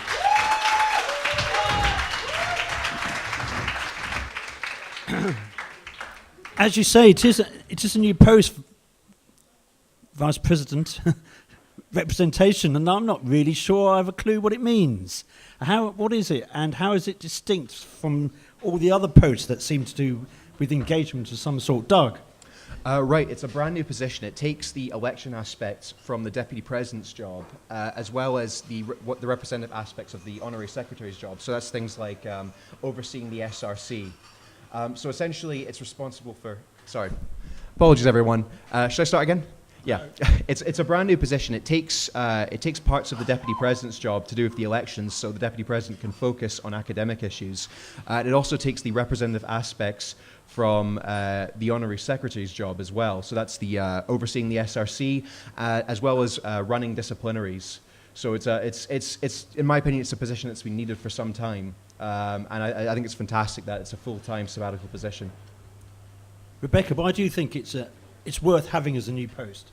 As you say, it is a new post, Vice President, representation, and I'm not really sure I have a clue what it means. What is it, and how is it distinct from all the other posts that seem to do with engagement of some sort? Doug? Right, it's a brand new position. It takes the election aspects from the Deputy President's job, as well as the representative aspects of the Honorary Secretary's job. So that's things like overseeing the SRC. So essentially, it's responsible for... Sorry. Apologies, everyone. Should I start again? Yeah. It's a brand new position. It takes parts of the Deputy President's job to do with the elections, so the Deputy President can focus on academic issues. It also takes the representative aspects from the Honorary Secretary's job as well. So that's the overseeing the SRC, as well as running disciplinaries. So it's in my opinion, it's a position that's been needed for some time. And I think it's fantastic that it's a full-time sabbatical position. Rebecca, why do you think it's worth having as a new post?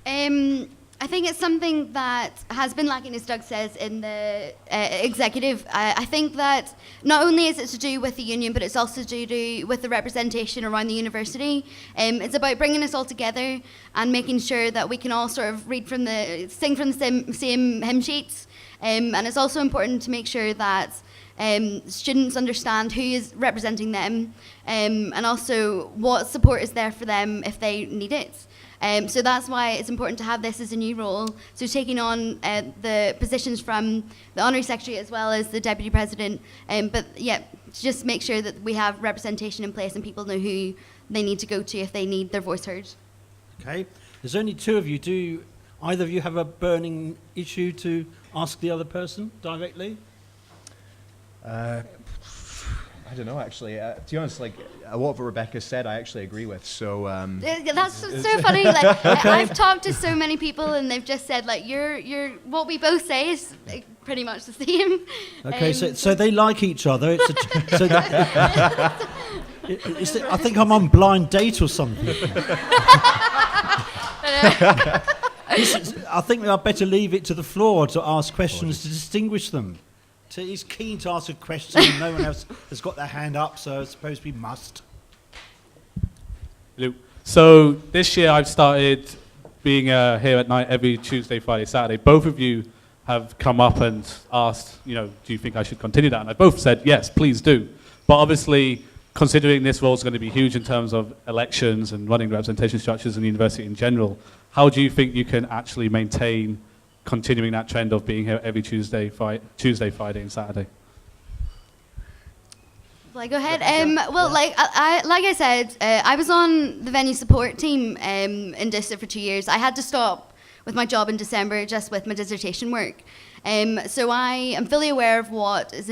I think it's something that has been lacking, as Doug says, in the executive. I think that not only is it to do with the union, but it's also to do with the representation around the university. It's about bringing us all together and making sure that we can all sort of sing from the same hymn sheets. And it's also important to make sure that students understand who is representing them, and also what support is there for them if they need it. So that's why it's important to have this as a new role. So taking on the positions from the Honorary Secretary as well as the Deputy President. But yeah, to just make sure that we have representation in place and people know who they need to go to if they need their voice heard. Okay. There's only two of you. Do either of you have a burning issue to ask the other person directly? I don't know, actually. To be honest, like a lot of what Rebecca said, I actually agree with. So that's so funny. Like okay. I've talked to so many people, and they've just said like you're what we both say is like, pretty much the same. Okay, so they like each other. I think I'm on blind date or something. I think I'd better leave it to the floor to ask questions to distinguish them. So he's keen to ask a question, and no one else has got their hand up, so I suppose we must. Hello. So this year I've started being here at night every Tuesday, Friday, Saturday. Both of you have come up and asked, do you think I should continue that? And I both said, yes, please do. But obviously, considering this role is going to be huge in terms of elections and running representation structures in the university in general, how do you think you can actually maintain continuing that trend of being here every Tuesday, Friday, and Saturday? Well, go ahead. Like I said, I was on the venue support team in DUSA for 2 years. I had to stop with my job in December just with my dissertation work. So I am fully aware of what is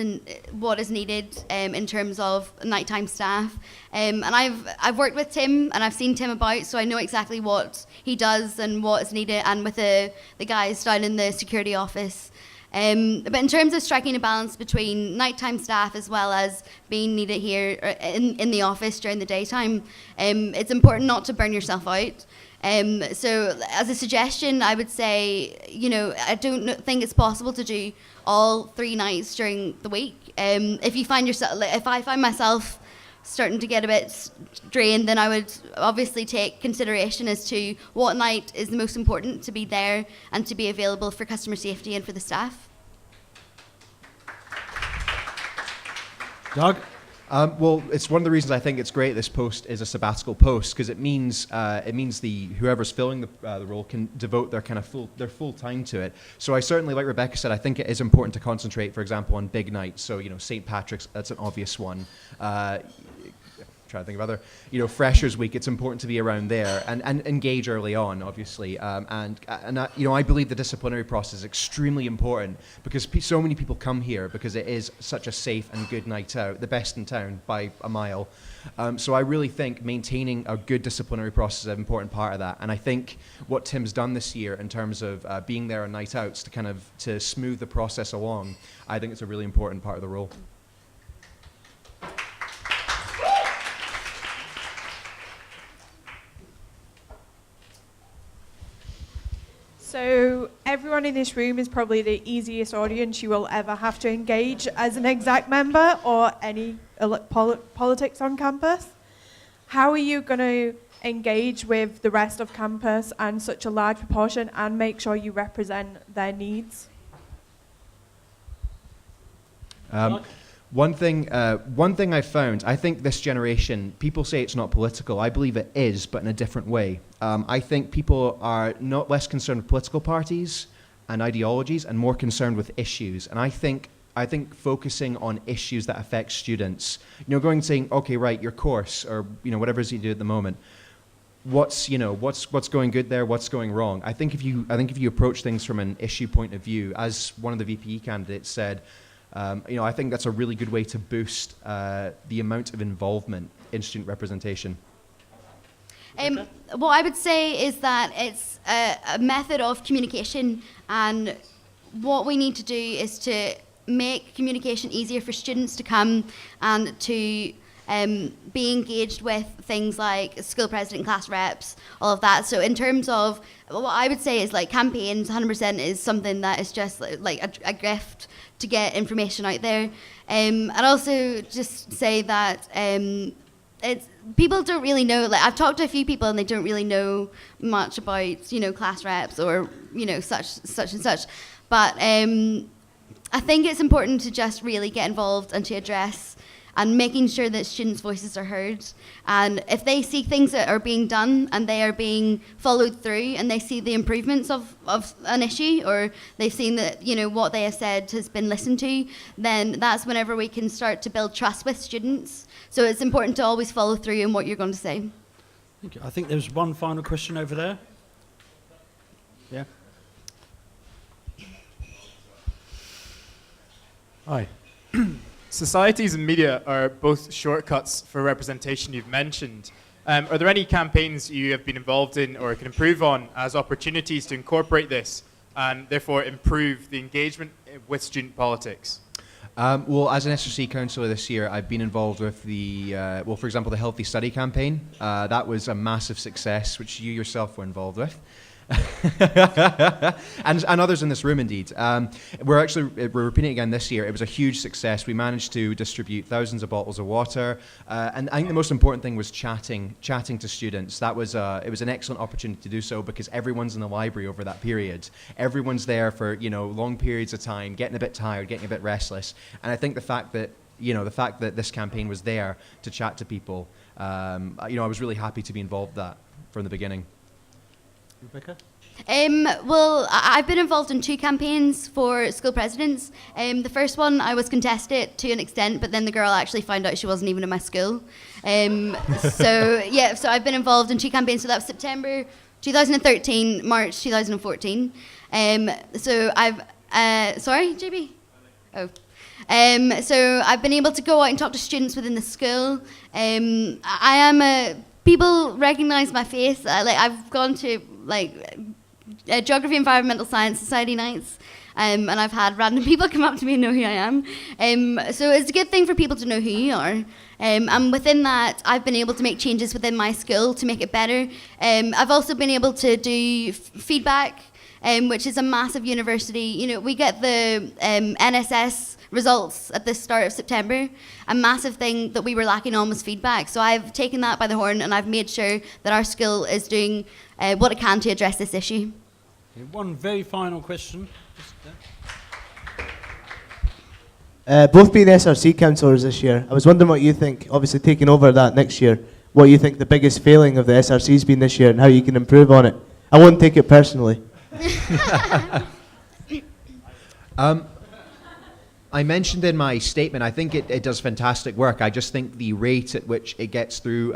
needed in terms of nighttime staff. And I've worked with Tim and I've seen Tim about, so I know exactly what he does and what is needed, and with the guys down in the security office. But in terms of striking a balance between nighttime staff as well as being needed here in the office during the daytime, it's important not to burn yourself out. So as a suggestion, I would say, I don't think it's possible to do all 3 nights during the week. If you find yourself, if I find myself starting to get a bit drained, then I would obviously take consideration as to what night is the most important to be there and to be available for customer safety and for the staff. Doug? Well, it's one of the reasons I think it's great this post is a sabbatical post, because it means whoever's filling the role can devote their full time to it. So I certainly, like Rebecca said, I think it is important to concentrate, for example, on big nights. So St. Patrick's, that's an obvious one. Trying to think of other, Freshers Week. It's important to be around there and engage early on, obviously. I believe the disciplinary process is extremely important because so many people come here because it is such a safe and good night out, the best in town by a mile. So I really think maintaining a good disciplinary process is an important part of that. And I think what Tim's done this year in terms of being there on night outs to smooth the process along, I think it's a really important part of the role. So everyone in this room is probably the easiest audience you will ever have to engage as an exec member or any politics on campus. How are you going to engage with the rest of campus and such a large proportion and make sure you represent their needs? One thing I found, I think this generation, people say it's not political. I believe it is, but in a different way. I think people are not less concerned with political parties and ideologies and more concerned with issues. And I think focusing on issues that affect students, going and saying, okay, right, your course or whatever it is you do at the moment, what's going good there, what's going wrong. I think if you approach things from an issue point of view, as one of the VPE candidates said, I think that's a really good way to boost the amount of involvement in student representation. What I would say is that it's a method of communication, and what we need to do is to make communication easier for students to come and to be engaged with things like school president, class reps, all of that. So in terms of what I would say is like campaigns, 100% is something that is just like a gift to get information out there. I'd also just say that people don't really know, like I've talked to a few people and they don't really know much about, class reps or, such and such. But I think it's important to just really get involved and to address and making sure that students' voices are heard. And if they see things that are being done and they are being followed through and they see the improvements of an issue, or they've seen that, what they have said has been listened to, then that's whenever we can start to build trust with students. So it's important to always follow through on what you're going to say. Thank you. I think there's one final question over there. Yeah. Hi. Societies and media are both shortcuts for representation you've mentioned. Are there any campaigns you have been involved in or can improve on as opportunities to incorporate this and therefore improve the engagement with student politics? Well, as an SRC councillor this year, I've been involved with for example, the Healthy Study campaign. That was a massive success, which you yourself were involved with. and others in this room, indeed. We're repeating it again this year. It was a huge success. We managed to distribute thousands of bottles of water, and I think the most important thing was chatting to students. That was it was an excellent opportunity to do so because everyone's in the library over that period. Everyone's there for long periods of time, getting a bit tired, getting a bit restless, and I think the fact that this campaign was there to chat to people, I was really happy to be involved in that from the beginning. Rebecca? Well, I've been involved in 2 campaigns for school presidents. The first one, I was contested to an extent, but then the girl actually found out she wasn't even in my school. So I've been involved in 2 campaigns. So that was September 2013, March 2014. So sorry, JB? Oh. So I've been able to go out and talk to students within the school. People recognise my face. I've gone to Geography, Environmental Science Society nights, and I've had random people come up to me and know who I am. So it's a good thing for people to know who you are. And within that, I've been able to make changes within my school to make it better. I've also been able to do feedback, which is a massive university. We get the NSS results at the start of September. A massive thing that we were lacking on was feedback. So I've taken that by the horn and I've made sure that our school is doing what it can to address this issue. One very final question. Both being SRC councillors this year, I was wondering what you think, obviously taking over that next year, what you think the biggest failing of the SRC's been this year and how you can improve on it. I won't take it personally. I mentioned in my statement, I think it does fantastic work. I just think the rate at which it gets through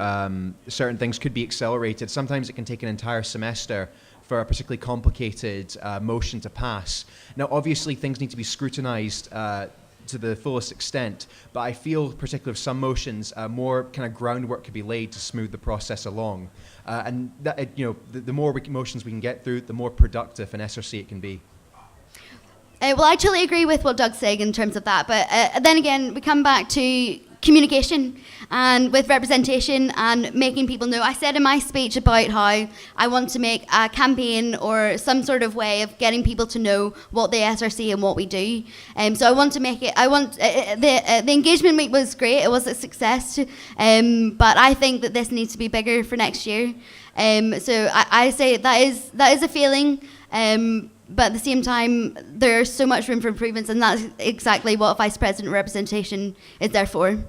certain things could be accelerated. Sometimes it can take an entire semester for a particularly complicated motion to pass. Now, obviously, things need to be scrutinized to the fullest extent, but I feel, particularly with some motions, more kind of groundwork could be laid to smooth the process along. And that, the more motions we can get through, the more productive an SRC it can be. Well, I totally agree with what Doug's saying in terms of that, but then again, we come back to communication and with representation and making people know. I said in my speech about how I want to make a campaign or some sort of way of getting people to know what the SRC and what we do. So I want to make it, the engagement week was great, it was a success, but I think that this needs to be bigger for next year. So I say that is a failing. But at the same time, there's so much room for improvements, and that's exactly what Vice President representation is there for.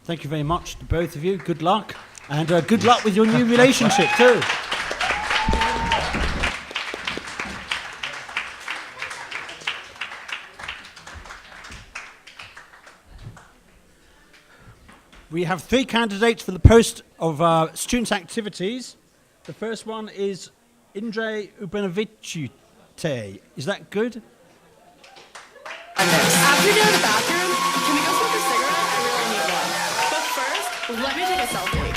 Thank you very much to both of you. Good luck, and good luck with your new relationship too. We have 3 candidates for the post of Students' Activities. The first one is Indre Ubenovicite. Is that good? After you go to the bathroom, can we go smoke a cigarette? I really need one. But first, let me take a selfie.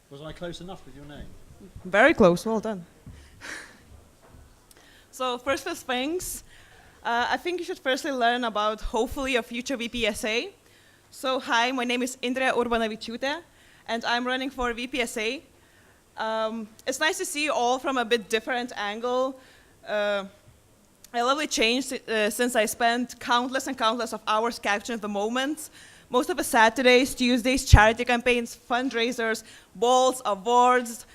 Was I close enough with your name? Very close, well done. So first things, I think you should firstly learn about hopefully a future VPSA. So hi, my name is Indre Urbanovic, and I'm running for VPSA. It's nice to see you all from a bit different angle. I lovely changed since I spent countless and countless of hours capturing the moments. Most of the Saturdays, Tuesdays, charity campaigns, fundraisers, balls, awards,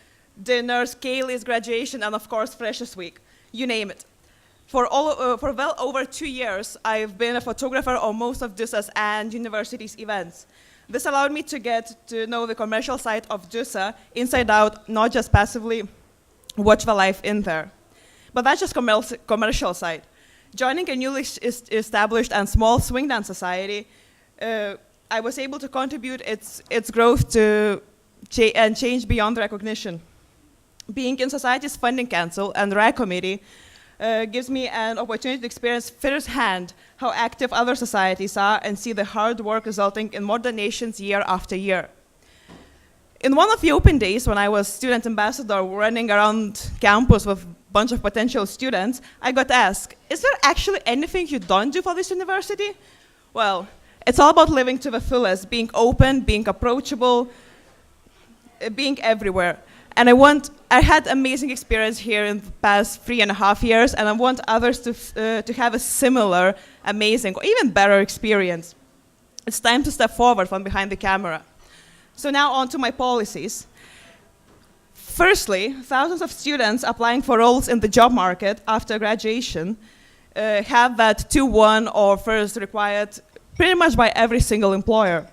dinners, Kaylee's graduation, and of course, Freshers Week. You name it. For well over 2 years, I've been a photographer on most of DUSA's and university's events. This allowed me to get to know the commercial side of DUSA inside out, not just passively watch the life in there. But that's just commercial side. Joining a newly established and small swing dance society, I was able to contribute its growth to and change beyond recognition. Being in society's funding council and RAC committee gives me an opportunity to experience firsthand how active other societies are and see the hard work resulting in more donations year after year. In one of the open days when I was student ambassador running around campus with a bunch of potential students, I got asked, is there actually anything you don't do for this university? Well, it's all about living to the fullest, being open, being approachable, being everywhere. And I had amazing experience here in the past 3.5 years, and I want others to have a similar, amazing, or even better experience. It's time to step forward from behind the camera. So now on to my policies. Firstly, thousands of students applying for roles in the job market after graduation have that 2-1 or first required pretty much by every single employer.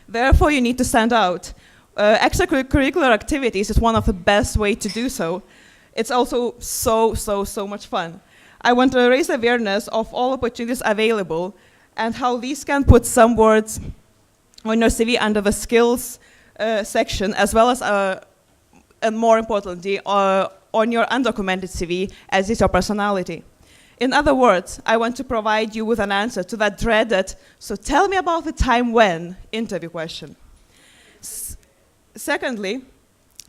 Therefore, you need to stand out. Extracurricular activities is one of the best ways to do so. It's also so much fun. I want to raise awareness of all opportunities available and how these can put some words on your CV under the skills section, as well as, and more importantly, on your undocumented CV, as is your personality. In other words, I want to provide you with an answer to that dreaded, so tell me about the time when interview question. Secondly,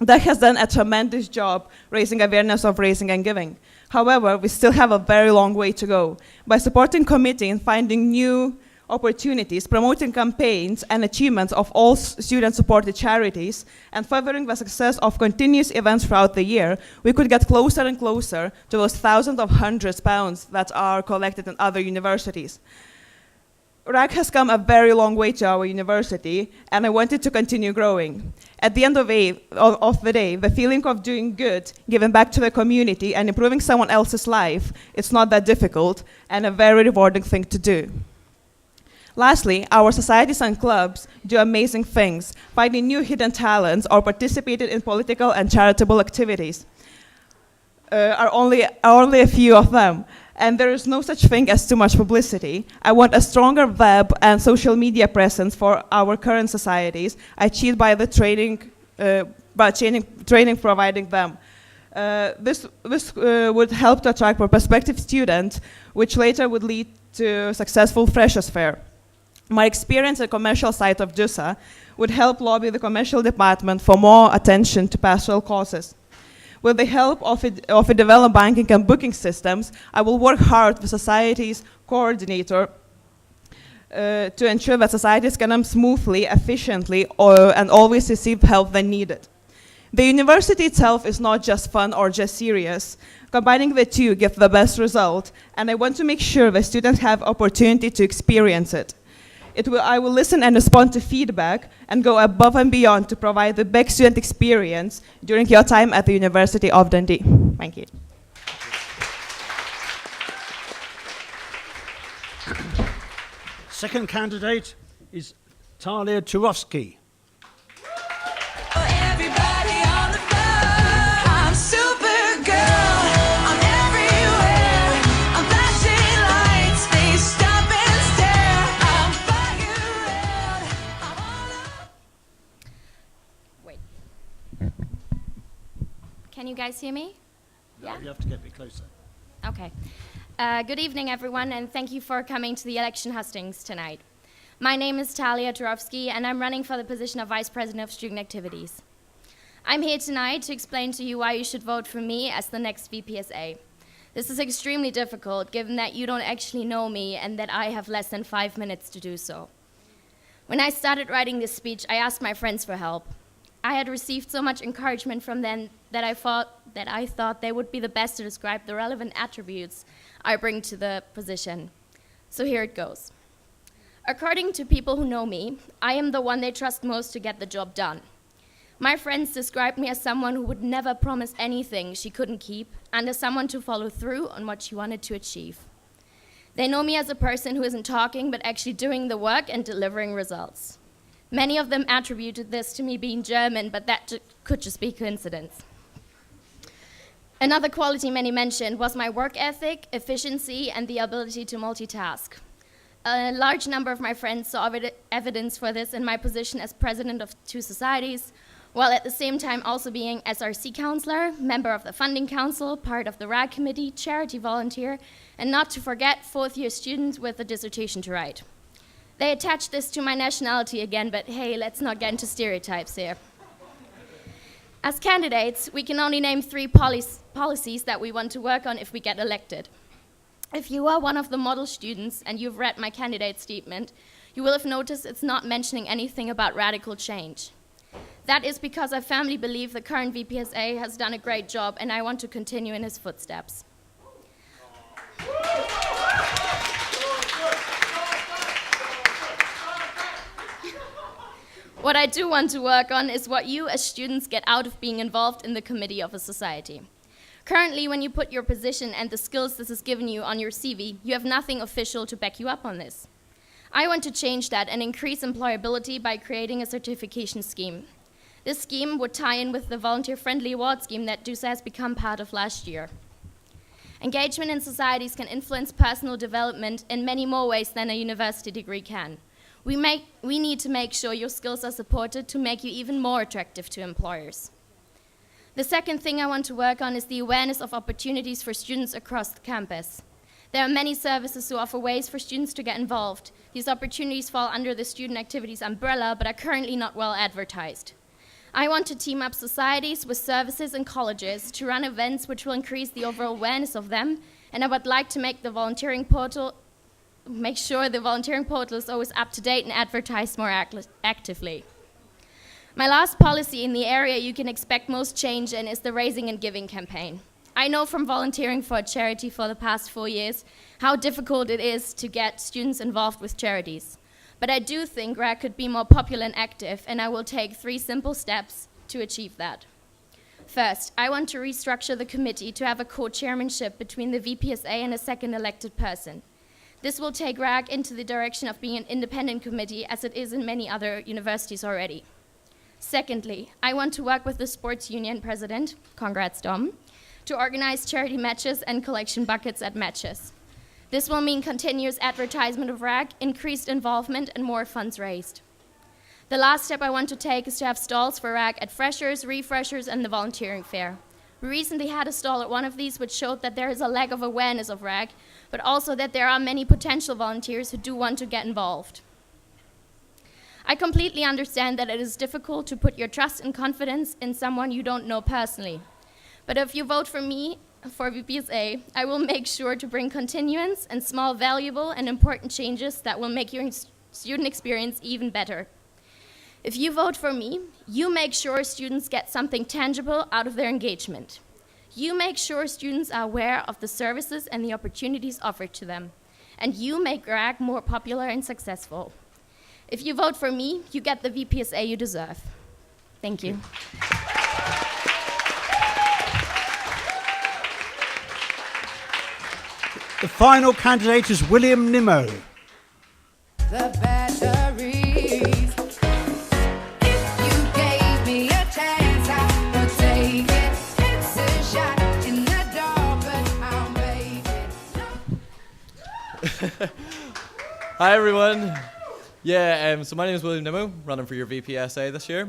DUSA has done a tremendous job raising awareness of raising and giving. However, we still have a very long way to go. By supporting committee in finding new opportunities, promoting campaigns and achievements of all student-supported charities, and furthering the success of continuous events throughout the year, we could get closer and closer to those thousands of hundreds pounds that are collected in other universities. RAG has come a very long way to our university, and I want it to continue growing. At the end of the day, the feeling of doing good, giving back to the community, and improving someone else's life, it's not that difficult, and a very rewarding thing to do. Lastly, our societies and clubs do amazing things, finding new hidden talents or participated in political and charitable activities. Are only a few of them. And there is no such thing as too much publicity. I want a stronger web and social media presence for our current societies, achieved by the training providing them. This would help to attract more prospective students, which later would lead to successful freshers fair. My experience at the commercial side of DUSA would help lobby the commercial department for more attention to pastoral causes. With the help of a developed banking and booking systems, I will work hard with society's coordinator to ensure that societies can run smoothly, efficiently, and always receive help when needed. The university itself is not just fun or just serious. Combining the two gives the best result, and I want to make sure the students have opportunity to experience it. I will listen and respond to feedback and go above and beyond to provide the best student experience during your time at the University of Dundee. Thank you. Second candidate is Talia Turovsky. Can you guys hear me? No, yeah? You have to get a bit closer. Okay. Good evening, everyone, and thank you for coming to the election hustings tonight. My name is Talia Turovsky, and I'm running for the position of Vice President of Student Activities. I'm here tonight to explain to you why you should vote for me as the next VPSA. This is extremely difficult, given that you don't actually know me and that I have less than 5 minutes to do so. When I started writing this speech, I asked my friends for help. I had received so much encouragement from them that I thought they would be the best to describe the relevant attributes I bring to the position. So here it goes. According to people who know me, I am the one they trust most to get the job done. My friends described me as someone who would never promise anything she couldn't keep, and as someone to follow through on what she wanted to achieve. They know me as a person who isn't talking, but actually doing the work and delivering results. Many of them attributed this to me being German, but that could just be coincidence. Another quality many mentioned was my work ethic, efficiency, and the ability to multitask. A large number of my friends saw evidence for this in my position as president of 2 societies, while at the same time also being SRC counselor, member of the funding council, part of the RAG committee, charity volunteer, and not to forget 4th-year student with a dissertation to write. They attached this to my nationality again, but hey, let's not get into stereotypes here. As candidates, we can only name 3 policies that we want to work on if we get elected. If you are one of the model students and you've read my candidate statement, you will have noticed it's not mentioning anything about radical change. That is because I firmly believe the current VPSA has done a great job, and I want to continue in his footsteps. What I do want to work on is what you as students get out of being involved in the committee of a society. Currently, when you put your position and the skills this has given you on your CV, you have nothing official to back you up on this. I want to change that and increase employability by creating a certification scheme. This scheme would tie in with the volunteer-friendly award scheme that DUSA has become part of last year. Engagement in societies can influence personal development in many more ways than a university degree can. We need to make sure your skills are supported to make you even more attractive to employers. The second thing I want to work on is the awareness of opportunities for students across the campus. There are many services who offer ways for students to get involved. These opportunities fall under the student activities umbrella, but are currently not well advertised. I want to team up societies with services and colleges to run events which will increase the overall awareness of them, and I would like to make sure the volunteering portal is always up to date and advertised more actively. My last policy in the area you can expect most change in is the Raising and Giving campaign. I know from volunteering for a charity for the past 4 years how difficult it is to get students involved with charities. But I do think RAG could be more popular and active, and I will take 3 simple steps to achieve that. First, I want to restructure the committee to have a co-chairmanship between the VPSA and a second elected person. This will take RAG into the direction of being an independent committee, as it is in many other universities already. Secondly, I want to work with the sports union president, congrats Dom, to organize charity matches and collection buckets at matches. This will mean continuous advertisement of RAG, increased involvement, and more funds raised. The last step I want to take is to have stalls for RAG at freshers, refreshers, and the volunteering fair. We recently had a stall at one of these which showed that there is a lack of awareness of RAG, but also that there are many potential volunteers who do want to get involved. I completely understand that it is difficult to put your trust and confidence in someone you don't know personally. But if you vote for me for VPSA, I will make sure to bring continuance and small, valuable, and important changes that will make your student experience even better. If you vote for me, you make sure students get something tangible out of their engagement. You make sure students are aware of the services and the opportunities offered to them. And you make RAG more popular and successful. If you vote for me, you get the VPSA you deserve. Thank you. The final candidate is William Nimmo. The batteries. If you gave me a chance, I would take it. It's a shot in the dark, but I'll make it. Hi everyone. So my name is William Nimmo, running for your VPSA this year.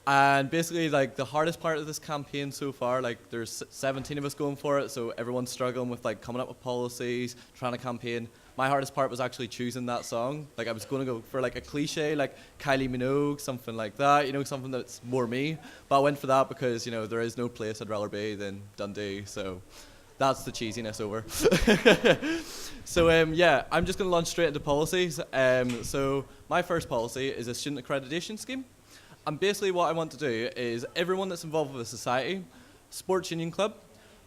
And basically, like, the hardest part of this campaign so far, like, there's 17 of us going for it, so everyone's struggling with, like, coming up with policies, trying to campaign. My hardest part was actually choosing that song. Like, I was going to go for, like, a cliche, like Kylie Minogue, something like that, you know, something that's more me. But I went for that because, you know, there is no place I'd rather be than Dundee, so that's the cheesiness over. So, I'm just going to launch straight into policies. So my first policy is a student accreditation scheme. And basically what I want to do is everyone that's involved with a society, sports union club,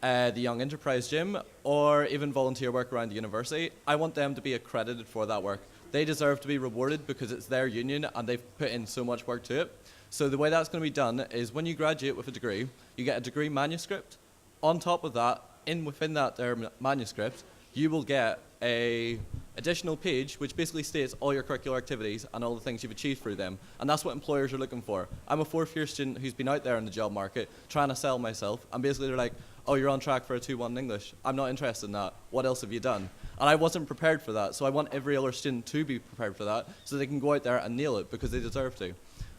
the Young Enterprise Gym, or even volunteer work around the university, I want them to be accredited for that work. They deserve to be rewarded because it's their union and they've put in so much work to it. So the way that's going to be done is when you graduate with a degree, you get a degree manuscript. On top of that, within that manuscript, you will get a additional page which basically states all your curricular activities and all the things you've achieved through them. And that's what employers are looking for. I'm a 4th year student who's been out there in the job market trying to sell myself, and basically they're like, oh, you're on track for a 2-1 in English. I'm not interested in that. What else have you done? And I wasn't prepared for that, so I want every other student to be prepared for that so they can go out there and nail it because they deserve to.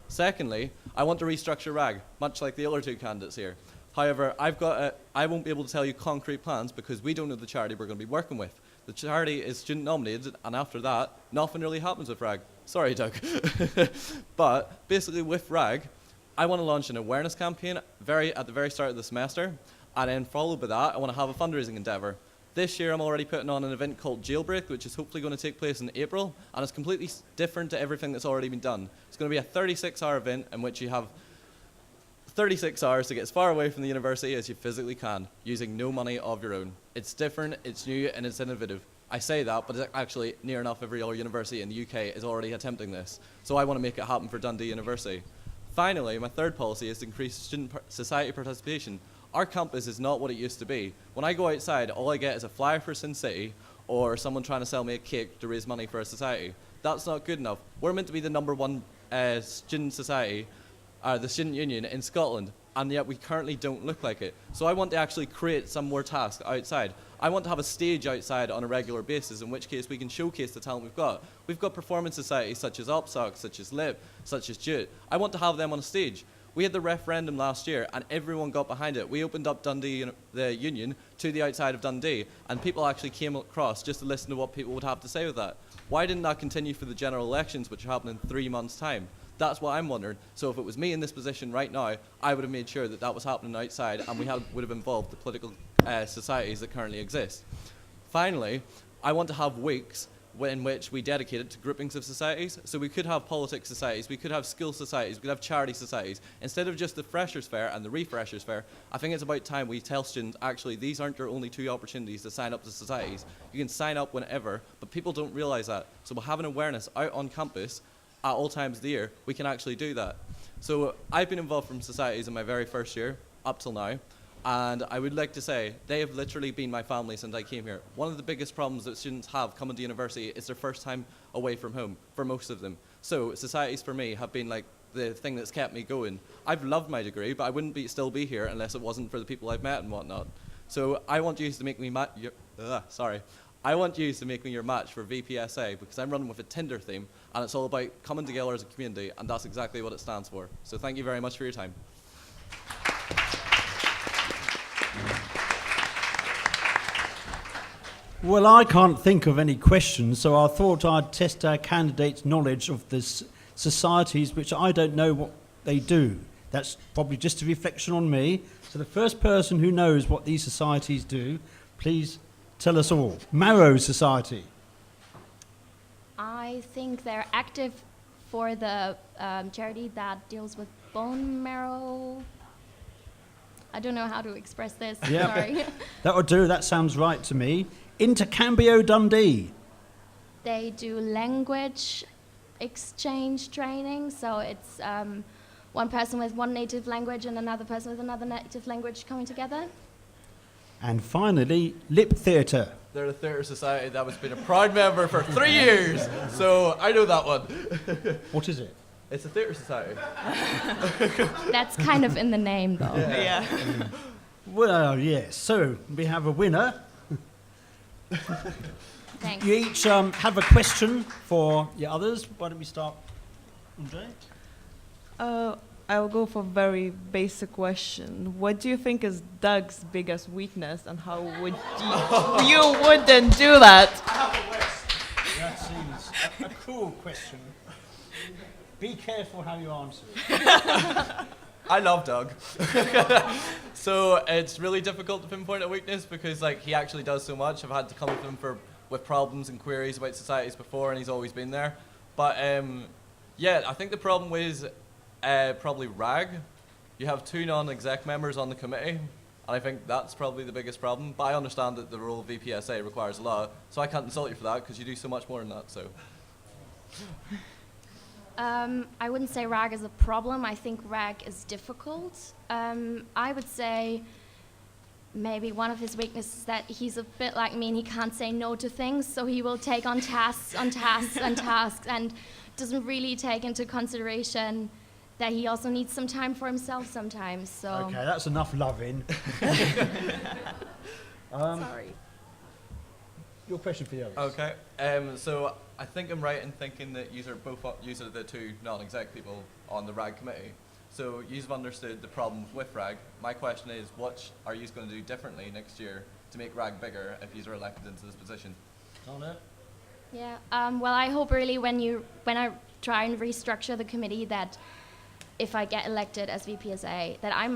Secondly, I want to restructure RAG, much like the other 2 candidates here. However, I won't be able to tell you concrete plans because we don't know the charity we're going to be working with. The charity is student nominated, and after that, nothing really happens with RAG. Sorry, Doug. But basically with RAG, I want to launch an awareness campaign at the very start of the semester, and then followed by that, I want to have a fundraising endeavour. This year I'm already putting on an event called Jailbreak, which is hopefully going to take place in April, and it's completely different to everything that's already been done. It's going to be a 36-hour event in which you have 36 hours to get as far away from the university as you physically can, using no money of your own. It's different, it's new, and it's innovative. I say that, but it's actually near enough every other university in the UK is already attempting this. So I want to make it happen for Dundee University. Finally, my third policy is to increase student society participation. Our campus is not what it used to be. When I go outside, all I get is a flyer for Sin City or someone trying to sell me a cake to raise money for a society. That's not good enough. We're meant to be the #1 student society, the student union in Scotland, and yet we currently don't look like it. So I want to actually create some more tasks outside. I want to have a stage outside on a regular basis, in which case we can showcase the talent we've got. We've got performance societies such as OPSOC, such as LIP, such as JUT. I want to have them on a stage. We had the referendum last year and everyone got behind it. We opened up Dundee, the union, to the outside of Dundee, and people actually came across just to listen to what people would have to say with that. Why didn't that continue for the general elections, which are happening in 3 months' time? That's what I'm wondering. So if it was me in this position right now, I would have made sure that that was happening outside, and we would have involved the political societies that currently exist. Finally, I want to have weeks in which we dedicate it to groupings of societies. So we could have politics societies, we could have skill societies, we could have charity societies. Instead of just the freshers fair and the refreshers fair, I think it's about time we tell students, actually, these aren't your only 2 opportunities to sign up to societies. You can sign up whenever, but people don't realize that. So we'll have an awareness out on campus at all times of the year, we can actually do that. So I've been involved from societies in my very first year, up till now. And I would like to say, they have literally been my family since I came here. One of the biggest problems that students have coming to university is their first time away from home, for most of them. So societies for me have been like the thing that's kept me going. I've loved my degree, but I wouldn't still be here unless it wasn't for the people I've met and whatnot. So I want you to make me I want you to make me your match for VPSA, because I'm running with a Tinder theme, and it's all about coming together as a community, and that's exactly what it stands for. So thank you very much for your time. Well, I can't think of any questions, so I thought I'd test our candidates' knowledge of the societies, which I don't know what they do. That's probably just a reflection on me. So the first person who knows what these societies do, please tell us all. Marrow Society. I think they're active for the charity that deals with bone marrow. I don't know how to express this. Yeah, sorry. that would do. That sounds right to me. Intercambio Dundee. They do language exchange training, so it's one person with one native language and another person with another native language coming together. And finally, Lip Theatre. They're a theatre society that has been a proud member for 3 years, so I know that one. What is it? It's a theatre society. That's kind of in the name, though. Yeah. Well, yes. So we have a winner. Thanks. You each have a question for your others. Why don't we start, Andre? I will go for a very basic question. What do you think is Doug's biggest weakness, and how would you wouldn't do that? That seems a cool question. Be careful how you answer it. I love Doug. So it's really difficult to pinpoint a weakness because he actually does so much. I've had to come to him with problems and queries about societies before, and he's always been there. But yeah, I think the problem was probably RAG. You have 2 non-exec members on the committee, and I think that's probably the biggest problem. But I understand that the role of VPSA requires a lot, so I can't insult you for that because you do so much more than that. So. I wouldn't say RAG is a problem. I think RAG is difficult. I would say maybe one of his weaknesses is that he's a bit like me and he can't say no to things, so he will take on tasks on tasks and tasks and doesn't really take into consideration that he also needs some time for himself sometimes. So. Okay, that's enough loving. Sorry. Your question for the others. Okay. So I think I'm right in thinking that you are the 2 non-exec people on the RAG committee. So you've understood the problems with RAG. My question is, what are you going to do differently next year to make RAG bigger if you are elected into this position? Yeah. Well, I hope really when I try and restructure the committee that if I get elected as VPSA, that I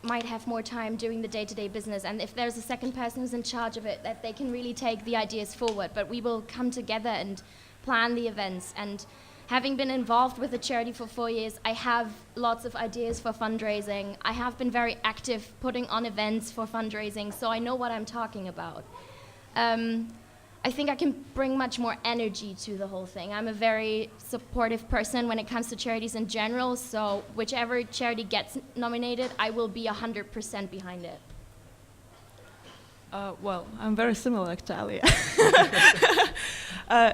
might have more time doing the day-to-day business, and if there's a second person who's in charge of it, that they can really take the ideas forward. But we will come together and plan the events, and Having been involved with the charity for 4 years, I have lots of ideas for fundraising. I have been very active putting on events for fundraising, so I know what I'm talking about. I think I can bring much more energy to the whole thing. I'm a very supportive person when it comes to charities in general, so whichever charity gets nominated, I will be 100% behind it. Well, I'm very similar to Talia.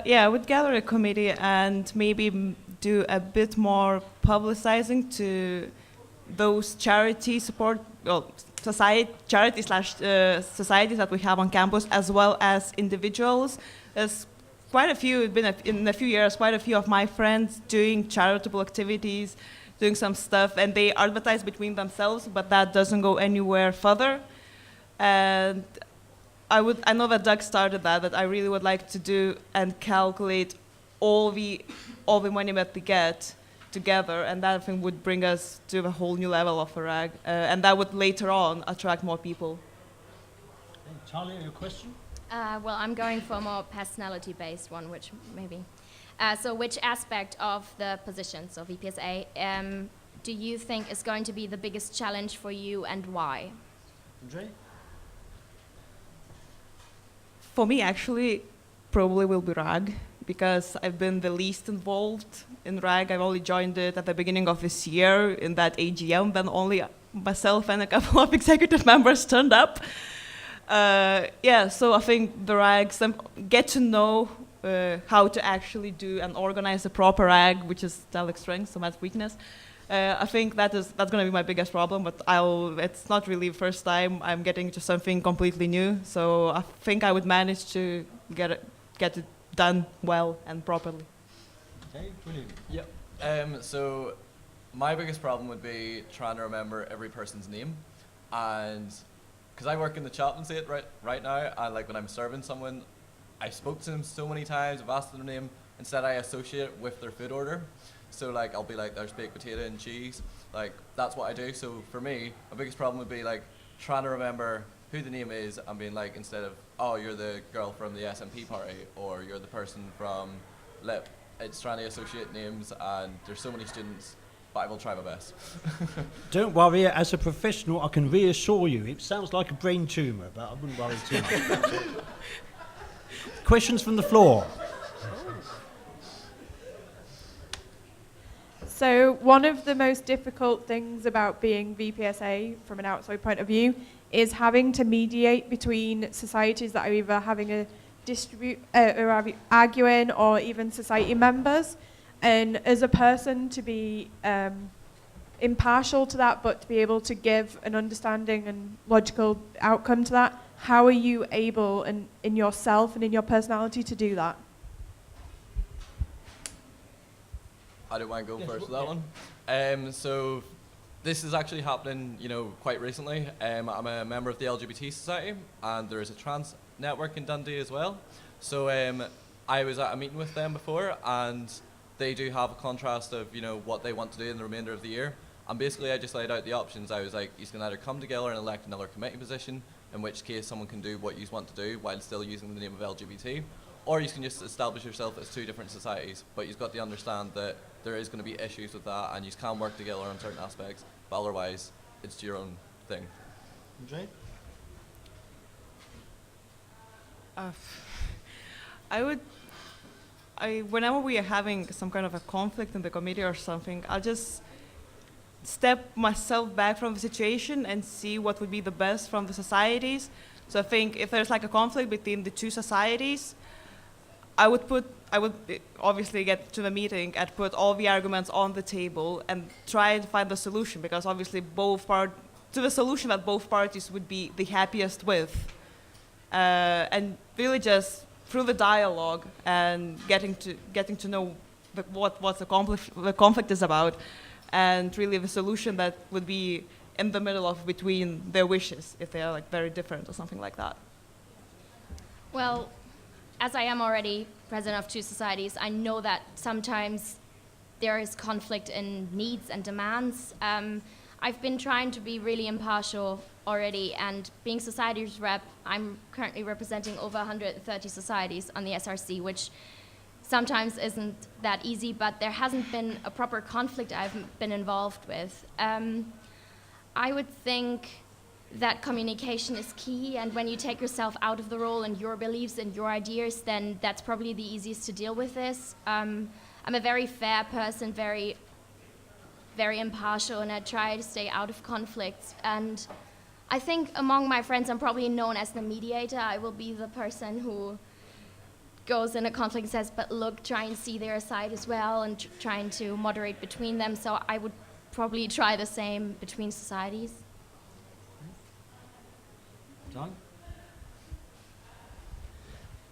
Yeah, I would gather a committee and maybe do a bit more publicizing to those charity support, well, charity slash societies that we have on campus, as well as individuals. There's quite a few, in a few years, quite a few of my friends doing charitable activities, doing some stuff, and they advertise between themselves, but that doesn't go anywhere further. And I know that Doug started that, but I really would like to do and calculate all the money that we get together, and that I think would bring us to a whole new level of a RAG, and that would later on attract more people. Talia, your question? Well, I'm going for a more personality-based one, which maybe. So which aspect of the positions of VPSA do you think is going to be the biggest challenge for you, and why? Andre? For me, actually, probably will be RAG, because I've been the least involved in RAG. I've only joined it at the beginning of this year in that AGM, then only myself and a couple of executive members turned up. Yeah, so I think the RAGs get to know how to actually do and organize a proper RAG, which is Talik's strength, so that's weakness. I think that's going to be my biggest problem, but it's not really the first time I'm getting to something completely new, so I think I would manage to get it done well and properly. Okay, brilliant. Yep. So my biggest problem would be trying to remember every person's name, and because I work in the chaplaincy right now, and like when I'm serving someone, I spoke to them so many times, I've asked them their name, instead I associate it with their food order. So like I'll be like, there's baked potato and cheese, like that's what I do. So for me, my biggest problem would be like trying to remember who the name is and being like, instead of, oh, you're the girl from the SMP party, or you're the person from LIP, it's trying to associate names, and there's so many students, but I will try my best. Don't worry, as a professional, I can reassure you, it sounds like a brain tumour, but I wouldn't worry too much. Questions from the floor? So one of the most difficult things about being VPSA from an outside point of view is having to mediate between societies that are either having a or arguing, or even society members. And as a person, to be impartial to that, but to be able to give an understanding and logical outcome to that, how are you able, in yourself and in your personality, to do that? I don't mind going first with that one. So this is actually happening, quite recently. I'm a member of the LGBT Society, and there is a trans network in Dundee as well. So I was at a meeting with them before, and they do have a contrast of, what they want to do in the remainder of the year. And basically I just laid out the options. I was like, you can either come together and elect another committee position, in which case someone can do what you want to do while still using the name of LGBT, or you can just establish yourself as two different societies, but you've got to understand that there is going to be issues with that, and you can work together on certain aspects, but otherwise it's your own thing. Andre? Whenever we are having some kind of a conflict in the committee or something, I'll just step myself back from the situation and see what would be the best from the societies. So I think if there's like a conflict between the two societies, I would obviously get to the meeting and put all the arguments on the table and try to find the solution, because obviously to the solution that both parties would be the happiest with. And really just through the dialogue and getting to know what the conflict is about, and really the solution that would be in the middle of between their wishes, if they are like very different or something like that. Well, as I am already president of two societies, I know that sometimes there is conflict in needs and demands. I've been trying to be really impartial already, and being societies rep, I'm currently representing over 130 societies on the SRC, which sometimes isn't that easy, but there hasn't been a proper conflict I've been involved with. I would think that communication is key, and when you take yourself out of the role and your beliefs and your ideas, then that's probably the easiest to deal with this. I'm a very fair person, very impartial, and I try to stay out of conflicts. And I think among my friends, I'm probably known as the mediator. I will be the person who goes in a conflict and says, but look, try and see their side as well, and trying to moderate between them. So I would probably try the same between societies. John?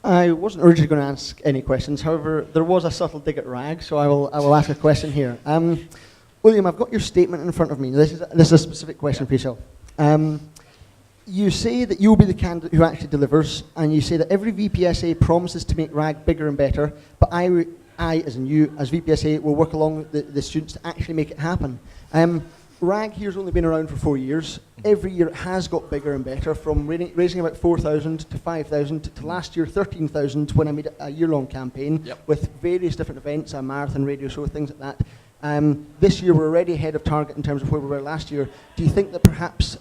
I wasn't originally going to ask any questions. However, there was a subtle dig at Rag, so I will ask a question here. William, I've got your statement in front of me. This is a specific question for yourself. You say that you'll be the candidate who actually delivers, and you say that every VPSA promises to make RAG bigger and better, but I as in you, as VPSA, will work along with the students to actually make it happen. RAG here's only been around for 4 years. Every year it has got bigger and better, from raising about 4,000 to 5,000 to last year 13,000 when I made a year-long campaign with various different events, a marathon, radio show, things like that. This year we're already ahead of target in terms of where we were last year. Do you think that perhaps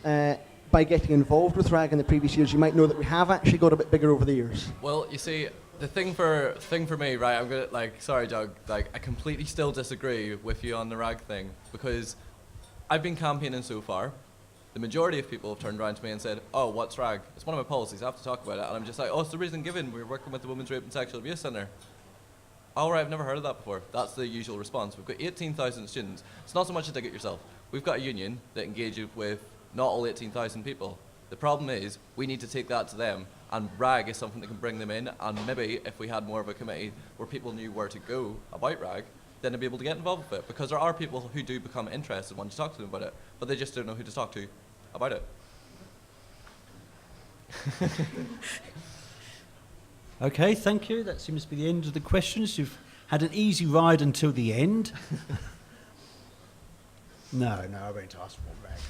by getting involved with RAG in the previous years, you might know that we have actually got a bit bigger over the years? Well, you see, the thing for me, right? I'm gonna sorry, Doug. I completely still disagree with you on the RAG thing, because I've been campaigning so far. The majority of people have turned around to me and said, "Oh, what's RAG? It's one of my policies. I have to talk about it." And I'm just like, "Oh, it's the reason given. We're working with the Women's Rape and Sexual Abuse Centre." All right, I've never heard of that before. That's the usual response. We've got 18,000 students. It's not so much a dig at yourself. We've got a union that engages with not all 18,000 people. The problem is we need to take that to them, and RAG is something that can bring them in. And maybe if we had more of a committee where people knew where to go about RAG, then they'd be able to get involved with it. Because there are people who do become interested when you talk to them about it, but they just don't know who to talk to about it. Okay, thank you. That seems to be the end of the questions. You've had an easy ride until the end. No, I won't ask what RAG.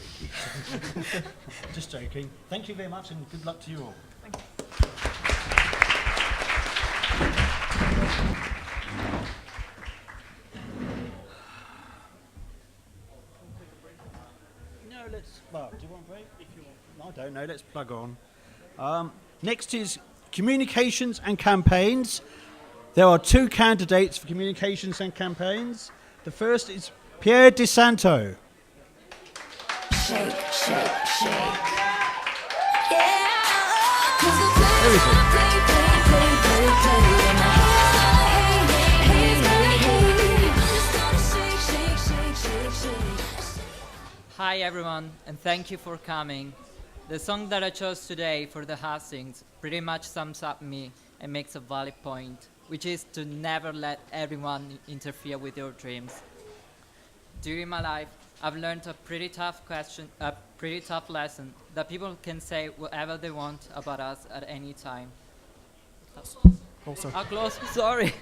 Just joking. Thank you very much, and good luck to you all. Thank you. No, well, do you want a break? If you want. I don't know, let's plug on. Next is communications and campaigns. There are 2 candidates for communications and campaigns. The first is Pierre DeSanto. Shake, shake, shake. There is it. Hi everyone, and thank you for coming. The song that I chose today for the Hustings pretty much sums up me and makes a valid point, which is to never let everyone interfere with your dreams. During my life, I've learned a pretty tough lesson that people can say whatever they want about us at any time. Close, sorry.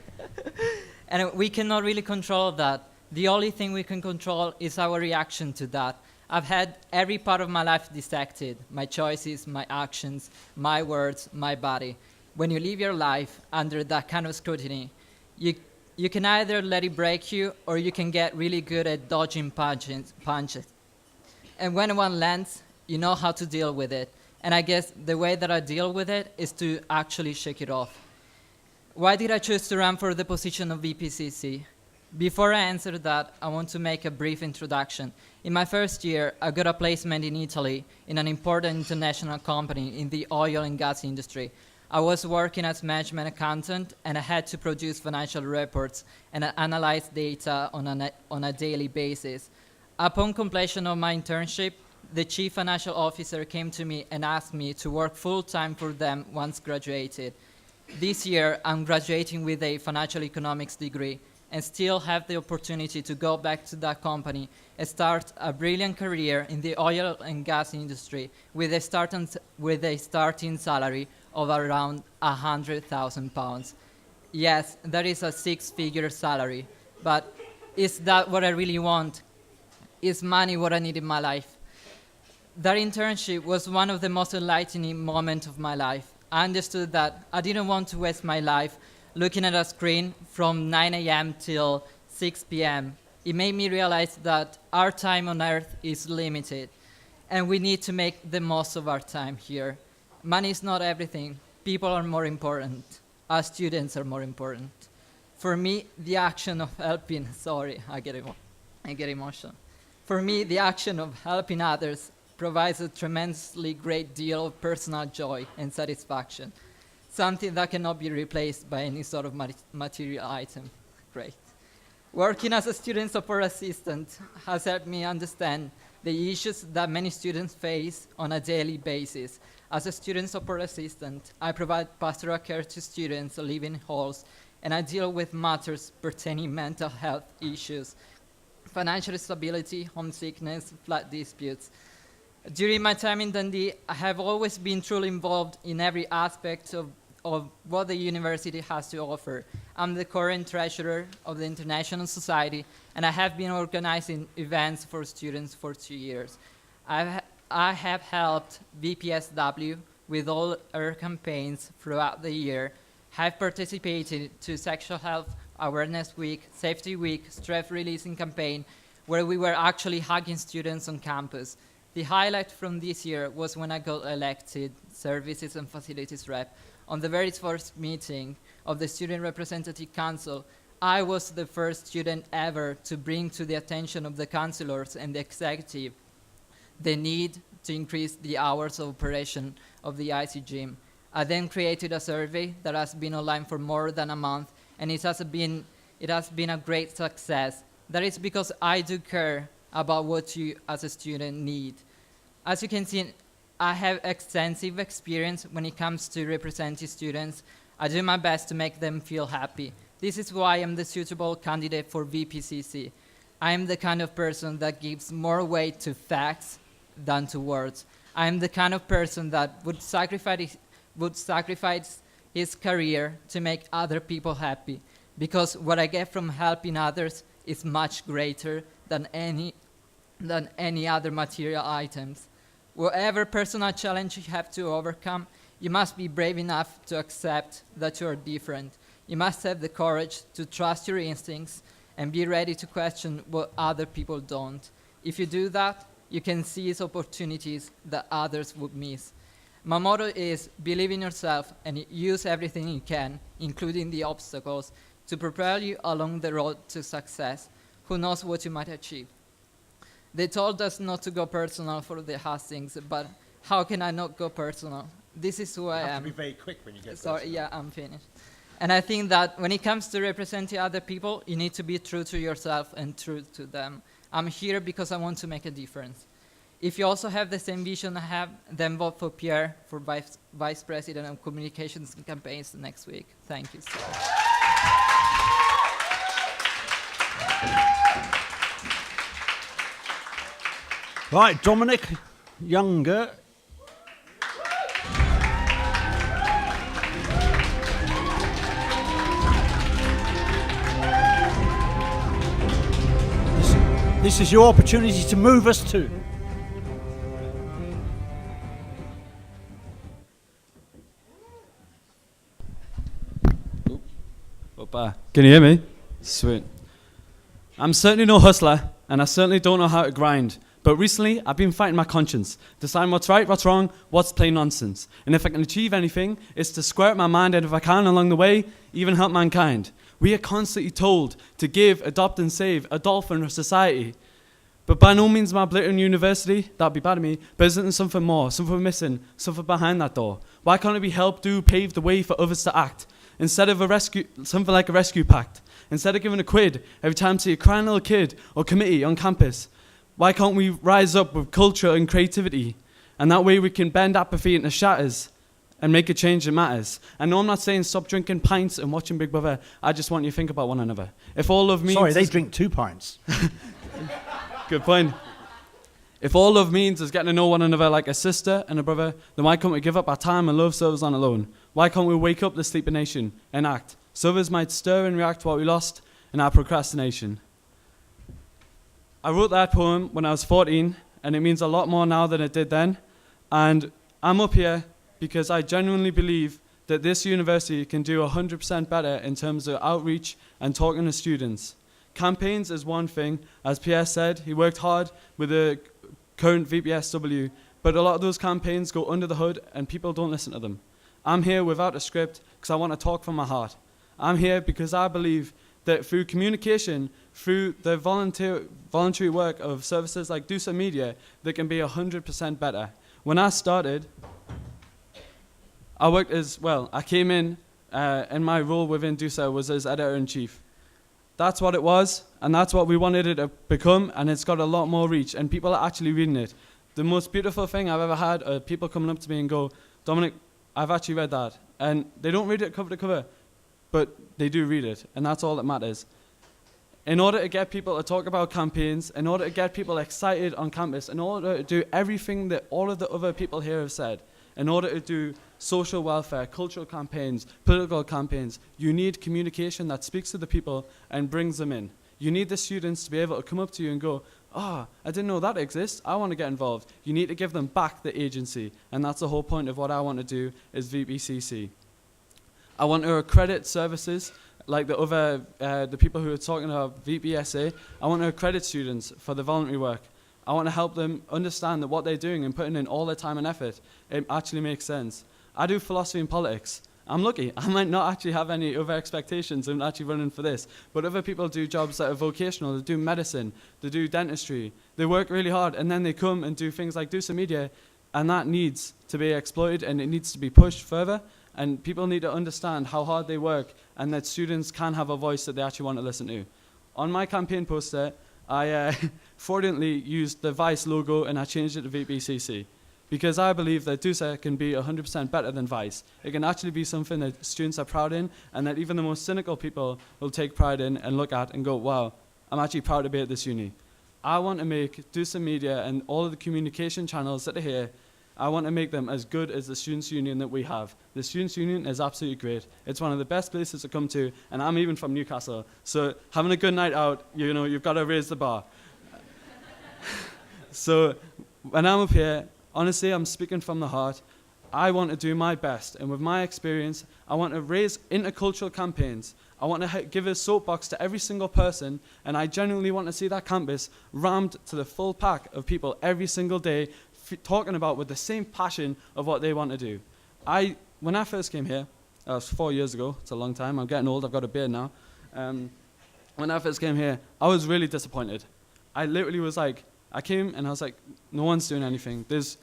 And we cannot really control that. The only thing we can control is our reaction to that. I've had every part of my life dissected, my choices, my actions, my words, my body. When you live your life under that kind of scrutiny, you can either let it break you, or you can get really good at dodging punches. And when one lands, you know how to deal with it. And I guess the way that I deal with it is to actually shake it off. Why did I choose to run for the position of VPCC? Before I answer that, I want to make a brief introduction. In my first year, I got a placement in Italy in an important international company in the oil and gas industry. I was working as management accountant, and I had to produce financial reports and analyze data on a daily basis. Upon completion of my internship, the chief financial officer came to me and asked me to work full-time for them once graduated. This year, I'm graduating with a financial economics degree and still have the opportunity to go back to that company and start a brilliant career in the oil and gas industry with a starting salary of around £100,000. Yes, that is a 6-figure salary, but is that what I really want? Is money what I need in my life? That internship was one of the most enlightening moments of my life. I understood that I didn't want to waste my life looking at a screen from 9 a.m. till 6 p.m., it made me realize that our time on Earth is limited, and we need to make the most of our time here. Money is not everything. People are more important. Our students are more important. For me, the action of helping, sorry, I get emotional. For me, the action of helping others provides a tremendously great deal of personal joy and satisfaction, something that cannot be replaced by any sort of material item. Great. Working as a student support assistant has helped me understand the issues that many students face on a daily basis. As a student support assistant, I provide pastoral care to students living in halls, and I deal with matters pertaining mental health issues, financial stability, homesickness, flat disputes. During my time in Dundee, I have always been truly involved in every aspect of what the university has to offer. I'm the current treasurer of the International Society, and I have been organizing events for students for 2 years. I have helped VPSW with all our campaigns throughout the year, have participated to Sexual Health Awareness Week, Safety Week, Stress Releasing Campaign, where we were actually hugging students on campus. The highlight from this year was when I got elected Services and Facilities Rep. On the very first meeting of the Student Representative Council, I was the first student ever to bring to the attention of the councillors and the executive the need to increase the hours of operation of the IC gym. I then created a survey that has been online for more than a month, and it has been a great success. That is because I do care about what you as a student need. As you can see, I have extensive experience when it comes to representing students. I do my best to make them feel happy. This is why I'm the suitable candidate for VPCC. I am the kind of person that gives more weight to facts than to words. I am the kind of person that would sacrifice his career to make other people happy, because what I get from helping others is much greater than any other material items. Whatever personal challenge you have to overcome, you must be brave enough to accept that you are different. You must have the courage to trust your instincts and be ready to question what other people don't. If you do that, you can seize opportunities that others would miss. My motto is believe in yourself and use everything you can, including the obstacles, to propel you along the road to success. Who knows what you might achieve? They told us not to go personal for the Hustings, but how can I not go personal? This is who I am. You have to be very quick when you get Sorry, personal. yeah, I'm finished. And I think that when it comes to representing other people, you need to be true to yourself and true to them. I'm here because I want to make a difference. If you also have the same vision I have, then vote for Pierre for Vice President of Communications and Campaigns next week. Thank you so much. Right, Dominic, younger. This is your opportunity to move us too. Can you hear me? Sweet. I'm certainly no hustler, and I certainly don't know how to grind. But recently, I've been fighting my conscience, deciding what's right, what's wrong, what's plain nonsense. And if I can achieve anything, it's to square up my mind, and if I can along the way, even help mankind. We are constantly told to give, adopt and save, a dolphin or society. But by no means am I belittling university, that'd be bad of me, but isn't there something more, something we're missing, something behind that door? Why can't it be help do, pave the way for others to act? Instead of something like a rescue pact, instead of giving a quid every time to a crying little kid or committee on campus, why can't we rise up with culture and creativity? And that way we can bend apathy into shatters and make a change that matters. I know I'm not saying stop drinking pints and watching Big Brother. I just want you to think about one another. If all love means... Sorry, they drink 2 pints. Good point. If all love means is getting to know one another like a sister and a brother, then why can't we give up our time and love so others on alone? Why can't we wake up the sleeping nation and act, so others might stir and react to what we lost in our procrastination? I wrote that poem when I was 14, and it means a lot more now than it did then. And I'm up here because I genuinely believe that this university can do 100% better in terms of outreach and talking to students. Campaigns is one thing. As Pierre said, he worked hard with the current VPSW, but a lot of those campaigns go under the hood and people don't listen to them. I'm here without a script because I want to talk from my heart. I'm here because I believe that through communication, through the voluntary work of services like DUSA Media, they can be 100% better. When I started, I worked as, well, I came in and my role within DUSA was as editor-in-chief. That's what it was, and that's what we wanted it to become, and it's got a lot more reach, and people are actually reading it. The most beautiful thing I've ever had are people coming up to me and go, Dominic, I've actually read that. And they don't read it cover to cover, but they do read it, and that's all that matters. In order to get people to talk about campaigns, in order to get people excited on campus, in order to do everything that all of the other people here have said, in order to do social welfare, cultural campaigns, political campaigns, you need communication that speaks to the people and brings them in. You need the students to be able to come up to you and go, I didn't know that exists, I want to get involved. You need to give them back the agency, and that's the whole point of what I want to do as VPCC. I want to accredit services like the people who are talking about VPSA. I want to accredit students for the voluntary work. I want to help them understand that what they're doing and putting in all their time and effort, it actually makes sense. I do philosophy and politics. I'm lucky. I might not actually have any other expectations in actually running for this, but other people do jobs that are vocational. They do medicine, they do dentistry. They work really hard, and then they come and do things like DUSA Media, and that needs to be exploited, and it needs to be pushed further, and people need to understand how hard they work, and that students can have a voice that they actually want to listen to. On my campaign poster, I fraudulently used the Vice logo, and I changed it to VPCC. Because I believe that DUSA can be 100% better than Vice. It can actually be something that students are proud in, and that even the most cynical people will take pride in and look at and go, wow, I'm actually proud to be at this uni. I want to make DUSA Media and all of the communication channels that are here, I want to make them as good as the Students' Union that we have. The Students' Union is absolutely great. It's one of the best places to come to, and I'm even from Newcastle. So having a good night out, you've got to raise the bar. So when I'm up here, honestly, I'm speaking from the heart. I want to do my best, and with my experience, I want to raise intercultural campaigns. I want to give a soapbox to every single person, and I genuinely want to see that campus rammed to the full pack of people every single day, talking about with the same passion of what they want to do. When I first came here, that was 4 years ago. It's a long time. I'm getting old. I've got a beard now. When I first came here, I was really disappointed. I literally was like, I came and I was like, no one's doing anything. There's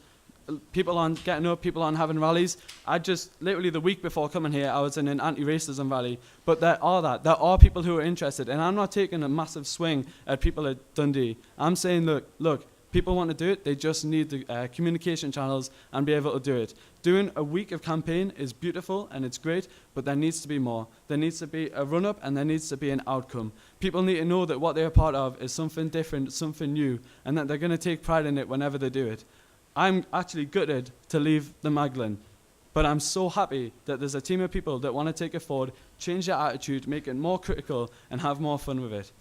people aren't getting up, people aren't having rallies. I just, literally the week before coming here, I was in an anti-racism rally. But there are people who are interested, and I'm not taking a massive swing at people at Dundee. I'm saying, look, people want to do it, they just need the communication channels and be able to do it. Doing a week of campaign is beautiful and it's great, but there needs to be more. There needs to be a run-up and there needs to be an outcome. People need to know that what they're part of is something different, something new, and that they're going to take pride in it whenever they do it. I'm actually gutted to leave the Magdalen, but I'm so happy that there's a team of people that want to take it forward, change their attitude, make it more critical, and have more fun with it.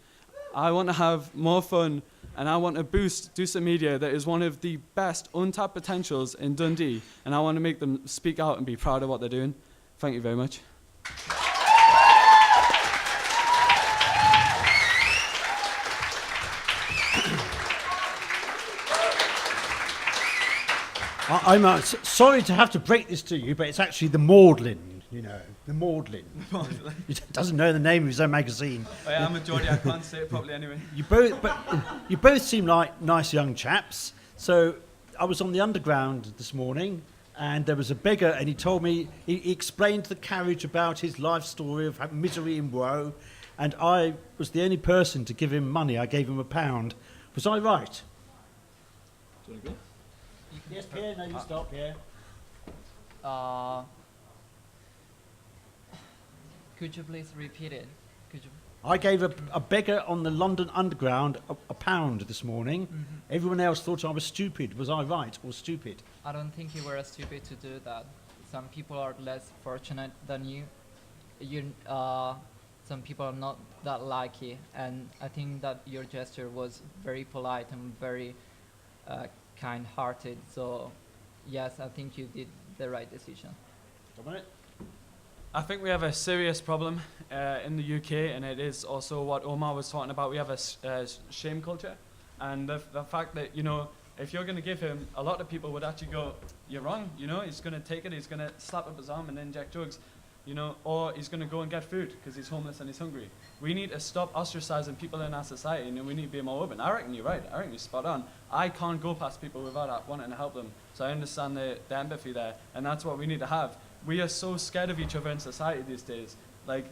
I want to have more fun, and I want to boost DUSA Media that is one of the best untapped potentials in Dundee, and I want to make them speak out and be proud of what they're doing. Thank you very much. I'm sorry to have to break this to you, but it's actually the Maudlin, the Maudlin. He doesn't know the name of his own magazine. I'm a Geordie, I can't say it properly anyway. You both seem like nice young chaps. So I was on the underground this morning, and there was a beggar, and he told me, he explained to the carriage about his life story of misery and woe, and I was the only person to give him money. I gave him £1. Was I right? Do you want to go? Yes, Pierre, no, you stop, Pierre. Could you please repeat it? I gave a beggar on the London Underground £1 this morning. Mm-hmm. Everyone else thought I was stupid. Was I right or stupid? I don't think you were stupid to do that. Some people are less fortunate than you. Some people are not that lucky, and I think that your gesture was very polite and very kind-hearted. So, yes, I think you did the right decision. Dominic? I think we have a serious problem in the UK, and it is also what Omar was talking about. We have a shame culture, and the fact that, you know, if you're going to give him, a lot of people would actually go, you're wrong, you know, he's going to take it, he's going to slap up his arm and inject drugs, you know, or he's going to go and get food because he's homeless and he's hungry. We need to stop ostracizing people in our society, and we need to be more open. I reckon you're right. I reckon you're spot on. I can't go past people without wanting to help them, so I understand the empathy there, and that's what we need to have. We are so scared of each other in society these days. Like,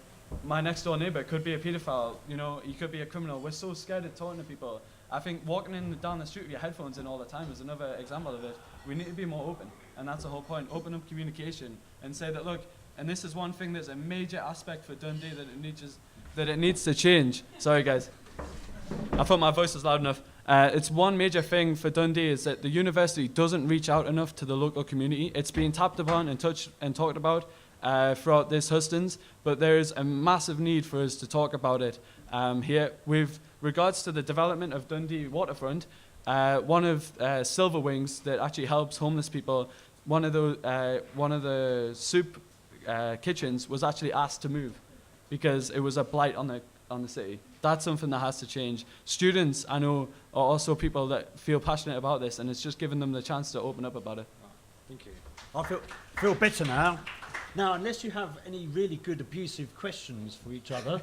my next door neighbor could be a pedophile, you know, he could be a criminal. We're so scared of talking to people. I think walking down the street with your headphones in all the time is another example of it. We need to be more open, and that's the whole point. Open up communication and say that, look, and this is one thing that's a major aspect for Dundee that it needs to change. Sorry, guys. I thought my voice was loud enough. It's one major thing for Dundee is that the university doesn't reach out enough to the local community. It's been tapped upon and touched and talked about throughout this Hustings, but there's a massive need for us to talk about it here. With regards to the development of Dundee waterfront, one of Silver Wings that actually helps homeless people, one of the soup kitchens was actually asked to move because it was a blight on the city. That's something that has to change. Students, I know, are also people that feel passionate about this, and it's just giving them the chance to open up about it. Thank you. I feel better now. Now, unless you have any really good abusive questions for each other.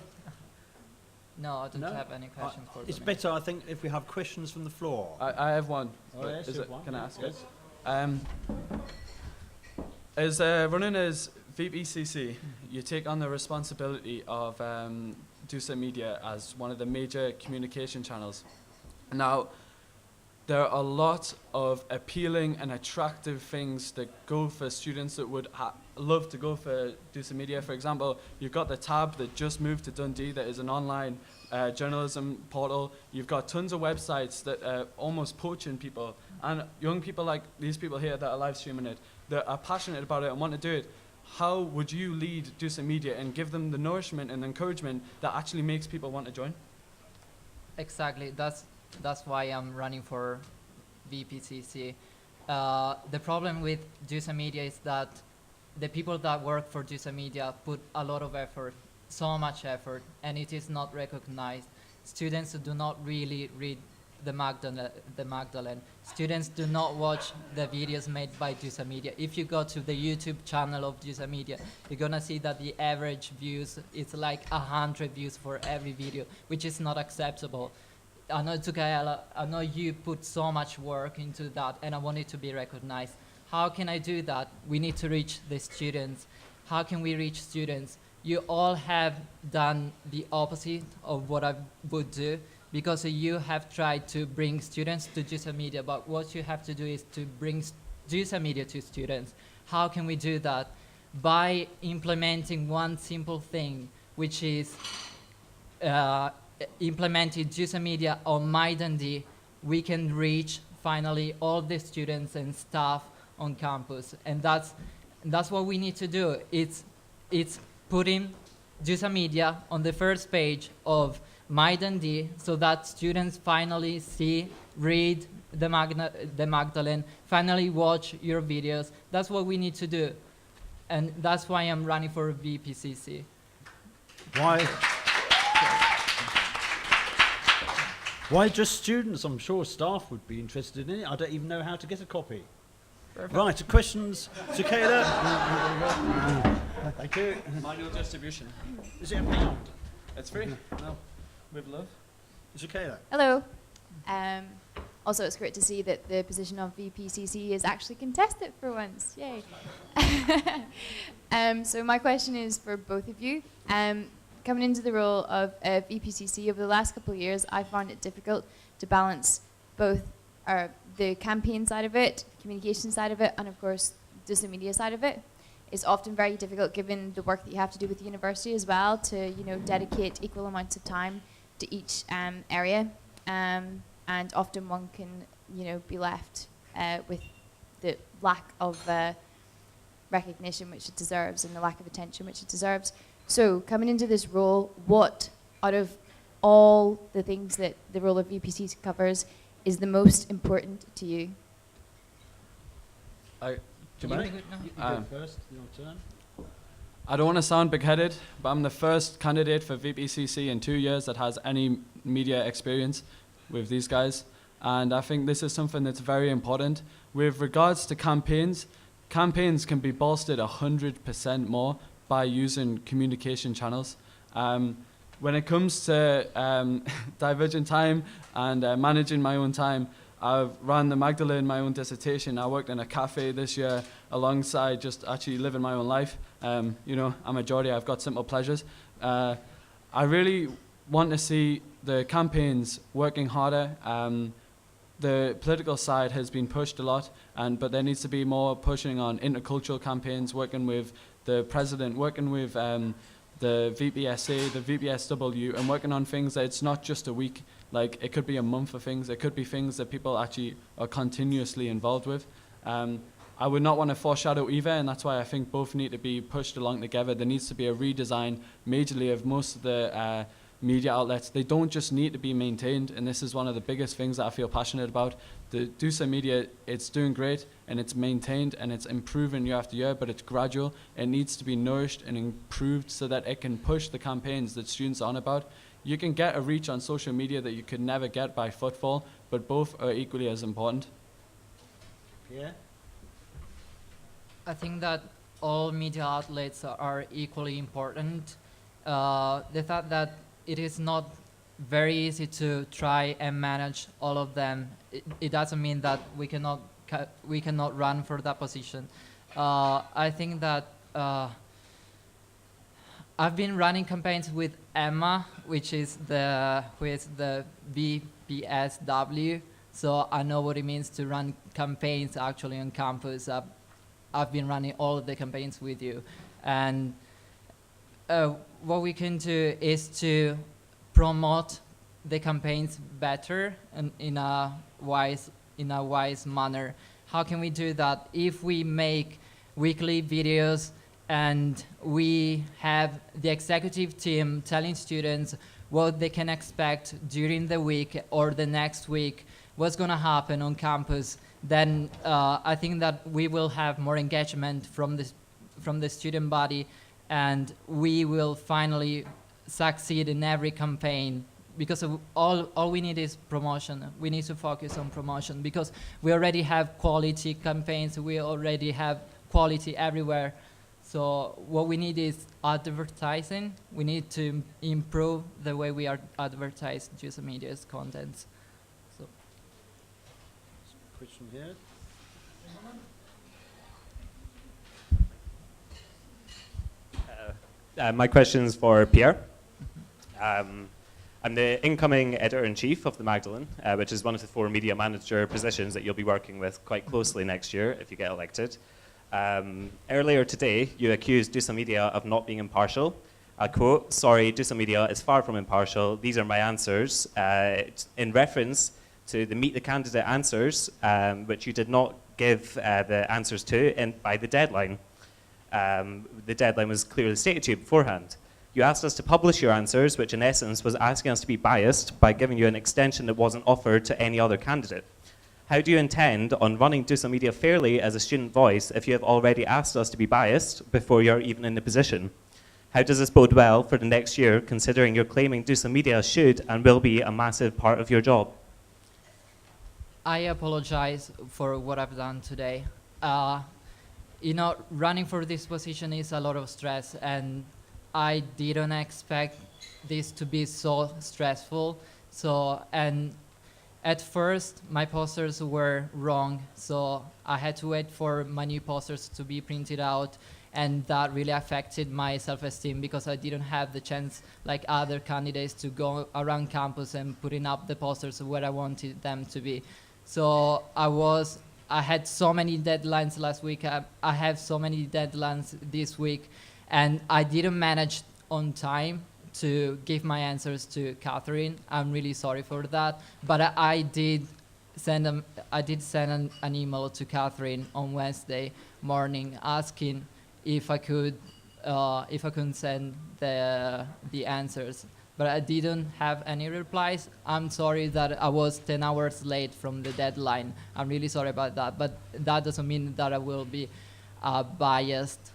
No, I don't have any questions for It's them. better, I think, if we have questions from the floor. I have one. Oh, yes, you have one. Can I ask Yes. it? As running as VPCC, you take on the responsibility of DUSA Media as one of the major communication channels. Now, there are a lot of appealing and attractive things that go for students that would love to go for DUSA Media. For example, you've got the Tab that just moved to Dundee that is an online journalism portal. You've got tons of websites that are almost poaching people, and young people like these people here that are live streaming it, that are passionate about it and want to do it. How would you lead DUSA Media and give them the nourishment and encouragement that actually makes people want to join? Exactly. That's why I'm running for VPCC. The problem with DUSA Media is that the people that work for DUSA Media put a lot of effort, so much effort, and it is not recognized. Students do not really read the Magdalene. Students do not watch the videos made by DUSA Media. If you go to the YouTube channel of DUSA Media, you're gonna see that the average views, it's like 100 views for every video, which is not acceptable. I know, Tukaela, I know you put so much work into that, and I want it to be recognized. How can I do that? We need to reach the students. How can we reach students? You all have done the opposite of what I would do, because you have tried to bring students to DUSA Media, but what you have to do is to bring DUSA Media to students. How can we do that? By implementing one simple thing, which is implementing DUSA Media on My Dundee, we can reach finally all the students and staff on campus, and that's what we need to do. It's putting DUSA Media on the first page of My Dundee, so that students finally see, read the Magdalene, finally watch your videos. That's what we need to do, and that's why I'm running for VPCC. Why just students? I'm sure staff would be interested in it. I don't even know how to get a copy. Perfect. Right, questions to Kayla? Thank you. Manual distribution. Is it a pound? It's free. No, with love. Is it Kayla? Hello. Also, it's great to see that the position of VPCC is actually contested for once. Yay. So my question is for both of you. Coming into the role of VPCC over the last couple of years, I found it difficult to balance both the campaign side of it, communication side of it, and of course, DUSA Media side of it. It's often very difficult given the work that you have to do with the university as well to, dedicate equal amounts of time to each area. And often one can, be left with the lack of recognition which it deserves and the lack of attention which it deserves. So coming into this role, what out of all the things that the role of VPC covers is the most important to you? Do you mind? You go first, your turn. I don't want to sound big-headed, but I'm the first candidate for VPCC in 2 years that has any media experience with these guys. And I think this is something that's very important. With regards to campaigns, campaigns can be bolstered 100% more by using communication channels. When it comes to divergent time and managing my own time, I've ran the Magdala in my own dissertation. I worked in a cafe this year alongside just actually living my own life. You know, I'm a Geordie, I've got simple pleasures. I really want to see the campaigns working harder. The political side has been pushed a lot, but there needs to be more pushing on intercultural campaigns, working with the president, working with the VPSA, the VPSW, and working on things that it's not just a week. Like, it could be a month of things. It could be things that people actually are continuously involved with. I would not want to foreshadow either, and that's why I think both need to be pushed along together. There needs to be a redesign majorly of most of the media outlets. They don't just need to be maintained, and this is one of the biggest things that I feel passionate about. The DUSA media, it's doing great, and it's maintained, and it's improving year after year, but it's gradual. It needs to be nourished and improved so that it can push the campaigns that students are on about. You can get a reach on social media that you could never get by footfall, but both are equally as important. Yeah. I think that all media outlets are equally important. The fact that it is not very easy to try and manage all of them, it doesn't mean that we cannot run for that position. I think that I've been running campaigns with Emma, who is the VPSW, so I know what it means to run campaigns actually on campus. I've been running all of the campaigns with you, and what we can do is to promote the campaigns better and in a wise manner. How can we do that? If we make weekly videos and we have the executive team telling students what they can expect during the week or the next week, what's going to happen on campus, then I think that we will have more engagement from the student body, and we will finally succeed in every campaign, because all we need is promotion. We need to focus on promotion because we already have quality campaigns, we already have quality everywhere. So what we need is advertising. We need to improve the way we advertise DUSA Media's contents. So. Question here. My question is for Pierre. I'm the incoming editor-in-chief of the Magdalene, which is one of the 4 media manager positions that you'll be working with quite closely next year if you get elected. Earlier today, you accused DUSA Media of not being impartial. I quote, "Sorry, DUSA Media is far from impartial. These are my answers," in reference to the Meet the Candidate answers, which you did not give the answers to by the deadline. The deadline was clearly stated to you beforehand. You asked us to publish your answers, which in essence was asking us to be biased by giving you an extension that wasn't offered to any other candidate. How do you intend on running DUSA Media fairly as a student voice if you have already asked us to be biased before you're even in the position? How does this bode well for the next year, considering you're claiming DUSA Media should and will be a massive part of your job? I apologize for what I've done today. You know, running for this position is a lot of stress, and I didn't expect this to be so stressful. And at first, my posters were wrong, so I had to wait for my new posters to be printed out, and that really affected my self-esteem because I didn't have the chance, like other candidates, to go around campus and putting up the posters where I wanted them to be. So I had so many deadlines last week. I have so many deadlines this week, and I didn't manage on time to give my answers to Catherine. I'm really sorry for that, but I did send an email to Catherine on Wednesday morning asking if I could send the answers, but I didn't have any replies. I'm sorry that I was 10 hours late from the deadline. I'm really sorry about that, but that doesn't mean that I will be biased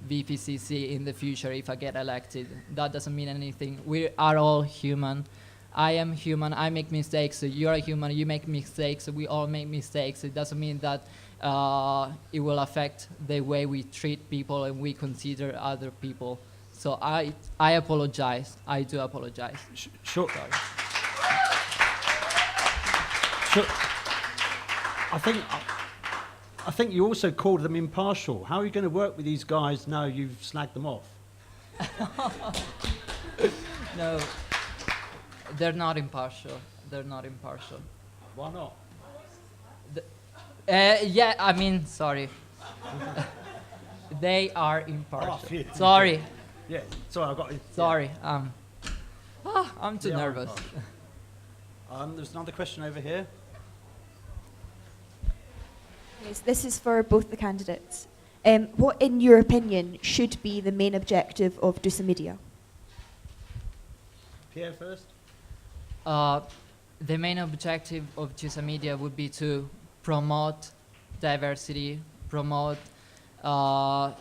VPCC in the future if I get elected. That doesn't mean anything. We are all human. I am human, I make mistakes, you're a human, you make mistakes, we all make mistakes. It doesn't mean that it will affect the way we treat people and we consider other people. So I apologize, I do apologize. Sure. Sorry. So, I think you also called them impartial. How are you going to work with these guys now you've slagged them off? No. They're not impartial. They're not impartial. Why not? Yeah, I mean, sorry. They are impartial. Oh, sorry. Yeah, sorry, I got it. Sorry. I'm too They are nervous. impartial. There's another question over here. Yes, this is for both the candidates. What, in your opinion, should be the main objective of DUSA Media? Pierre first. The main objective of DUSA Media would be to promote diversity, promote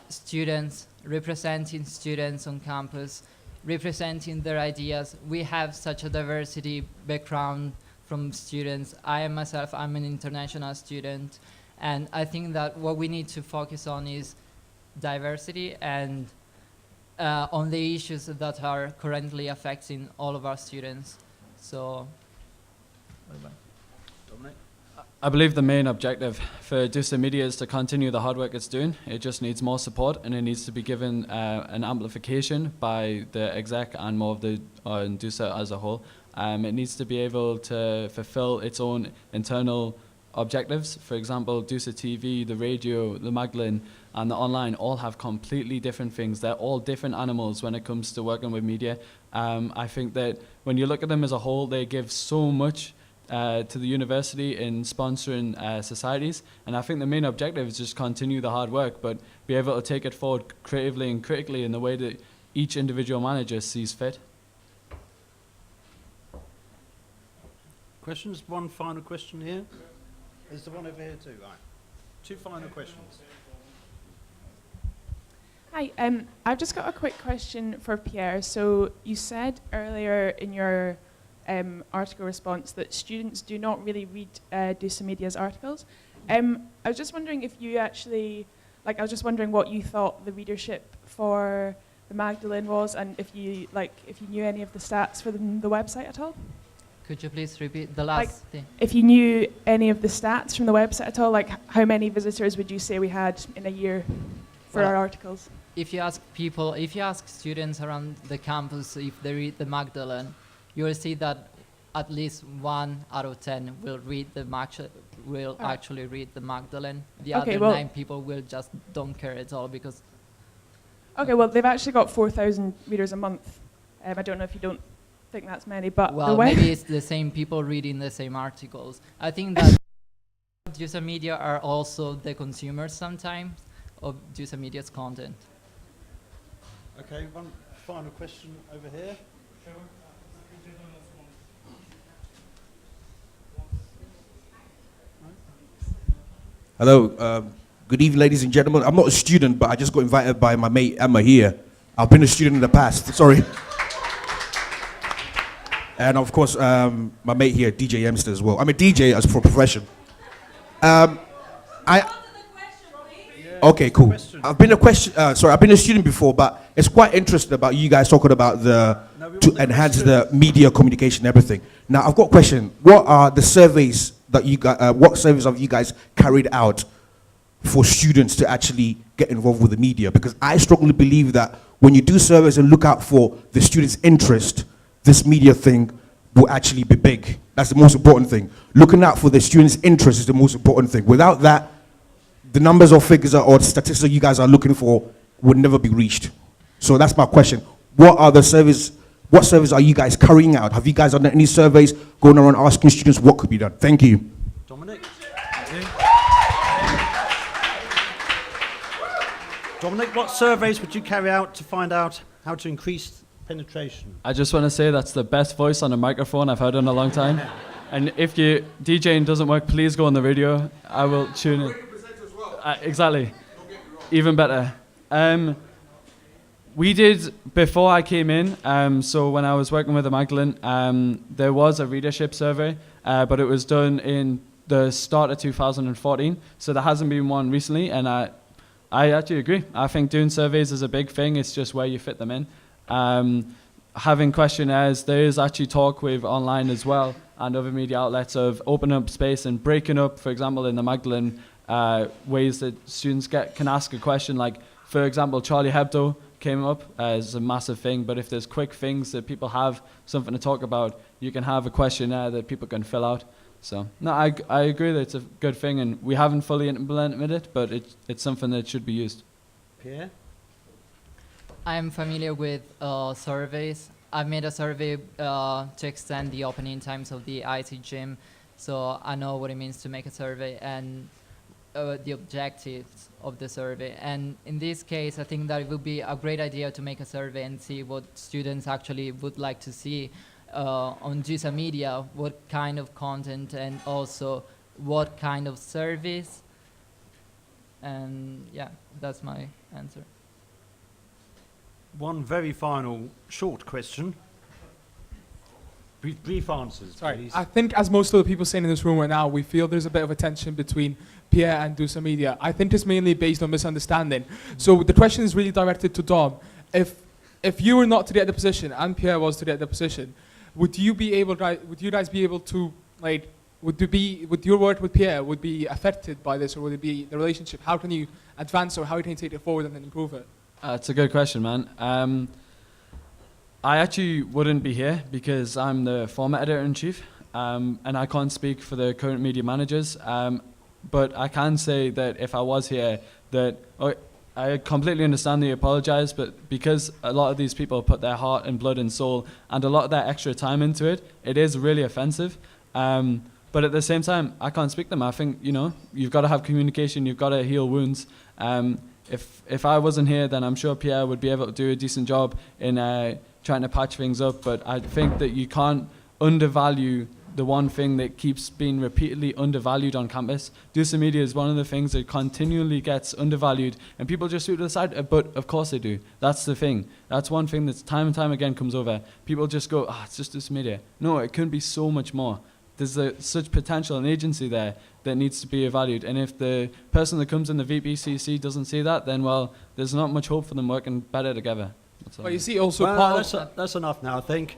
students, representing students on campus, representing their ideas. We have such a diversity background from students. I am myself, I'm an international student, and I think that what we need to focus on is diversity and on the issues that are currently affecting all of our students. So, what about Dominic? I believe the main objective for DUSA Media is to continue the hard work it's doing. It just needs more support, and it needs to be given an amplification by the exec and more of the DUSA as a whole. It needs to be able to fulfill its own internal objectives. For example, DUSA TV, the radio, the Magdalene, and the online all have completely different things. They're all different animals when it comes to working with media. I think that when you look at them as a whole, they give so much to the university in sponsoring societies, and I think the main objective is just continue the hard work, but be able to take it forward creatively and critically in the way that each individual manager sees fit. Questions? One final question here. There's the one over here too, right? Two final questions. Hi, I've just got a quick question for Pierre. So you said earlier in your article response that students do not really read DUSA Media's articles. I was just wondering if you actually, I was just wondering what you thought the readership for the Magdalene was, and if you knew any of the stats for the website at all. Could you please repeat the last thing? If you knew any of the stats from the website at all, like how many visitors would you say we had in a year for our articles? If you ask people, if you ask students around the campus if they read the Magdalene, you will see that at least 1 out of 10 will read the actually read the Magdalene. The Okay, other well- 9 people will just don't care at all because. Okay, well they've actually got 4,000 readers a month. I don't know if you don't think that's many, but Well, maybe it's the same people reading the same articles. I think that DUSA Media are also the consumers sometimes of DUSA Media's content. Okay, one final question over here. Hello, good evening, ladies and gentlemen. I'm not a student, but I just got invited by my mate Emma here. I've been a student in the past, sorry. And of course, my mate here, DJ Emster as well. I'm a DJ as for profession. Okay, cool. I've been a student before, but it's quite interesting about you guys talking about to enhance the media communication and everything. Now, I've got a question. What are the surveys that you guys, what surveys have you guys carried out for students to actually get involved with the media? Because I strongly believe that when you do surveys and look out for the students' interest, this media thing will actually be big. That's the most important thing. Looking out for the students' interest is the most important thing. Without that, the numbers or figures or statistics that you guys are looking for would never be reached. So that's my question. What surveys are you guys carrying out? Have you guys done any surveys going around asking students what could be done? Thank you. Dominic? Dominic, what surveys would you carry out to find out how to increase penetration? I just want to say that's the best voice on a microphone I've heard in a long time. And if your DJing doesn't work, please go on the radio. I will tune in. Exactly. Even better. We did before I came in. So when I was working with the Magdalene, there was a readership survey, but it was done in the start of 2014. So there hasn't been one recently, and I actually agree. I think doing surveys is a big thing. It's just where you fit them in. Having questionnaires, there is actually talk with online as well and other media outlets of opening up space and breaking up, for example, in the Magdalene, ways that students can ask a question. Like, for example, Charlie Hebdo came up as a massive thing, but if there's quick things that people have something to talk about, you can have a questionnaire that people can fill out. So, no, I agree that it's a good thing, and we haven't fully implemented it, but it's something that should be used. Pierre? I'm familiar with surveys. I've made a survey to extend the opening times of the IT gym, so I know what it means to make a survey and the objectives of the survey. And in this case, I think that it would be a great idea to make a survey and see what students actually would like to see on DUSA Media, what kind of content and also what kind of service. And yeah, that's my answer. One very final short question. Brief answers, please. I think, as most of the people saying in this room right now, we feel there's a bit of a tension between Pierre and DUSA Media. I think it's mainly based on misunderstanding. So the question is really directed to Dom. If you were not today at the position and Pierre was today at the position, would you guys be able to, like, would your work with Pierre would be affected by this, or would it be the relationship? How can you advance, or how can you take it forward and then improve it? It's a good question, man. I actually wouldn't be here because I'm the former editor-in-chief, and I can't speak for the current media managers. But I can say that if I was here, that I completely understand that you apologize, but because a lot of these people put their heart and blood and soul and a lot of their extra time into it, it is really offensive. But at the same time, I can't speak them. I think, you've got to have communication, you've got to heal wounds. If I wasn't here, then I'm sure Pierre would be able to do a decent job in trying to patch things up. But I think that you can't undervalue the one thing that keeps being repeatedly undervalued on campus. DUSA Media is one of the things that continually gets undervalued, and people just do it aside, but of course they do. That's the thing. That's one thing that's time and time again comes over. People just go, it's just DUSA Media. No, it can be so much more. There's such potential and agency there that needs to be evaluated. And if the person that comes in the VPCC doesn't see that, then, well, there's not much hope for them working better together. But you see also that's enough now, I think.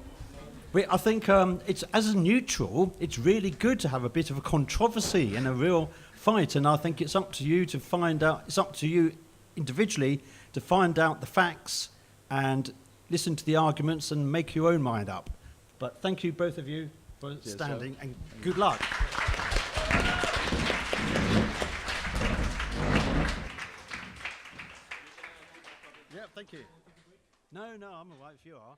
I think it's, as a neutral, it's really good to have a bit of a controversy and a real fight. And I think it's up to you to find out, it's up to you individually to find out the facts and listen to the arguments and make your own mind up. But thank you, both of you, for standing, and good luck. Yeah, thank you. No, I'm all right if you are.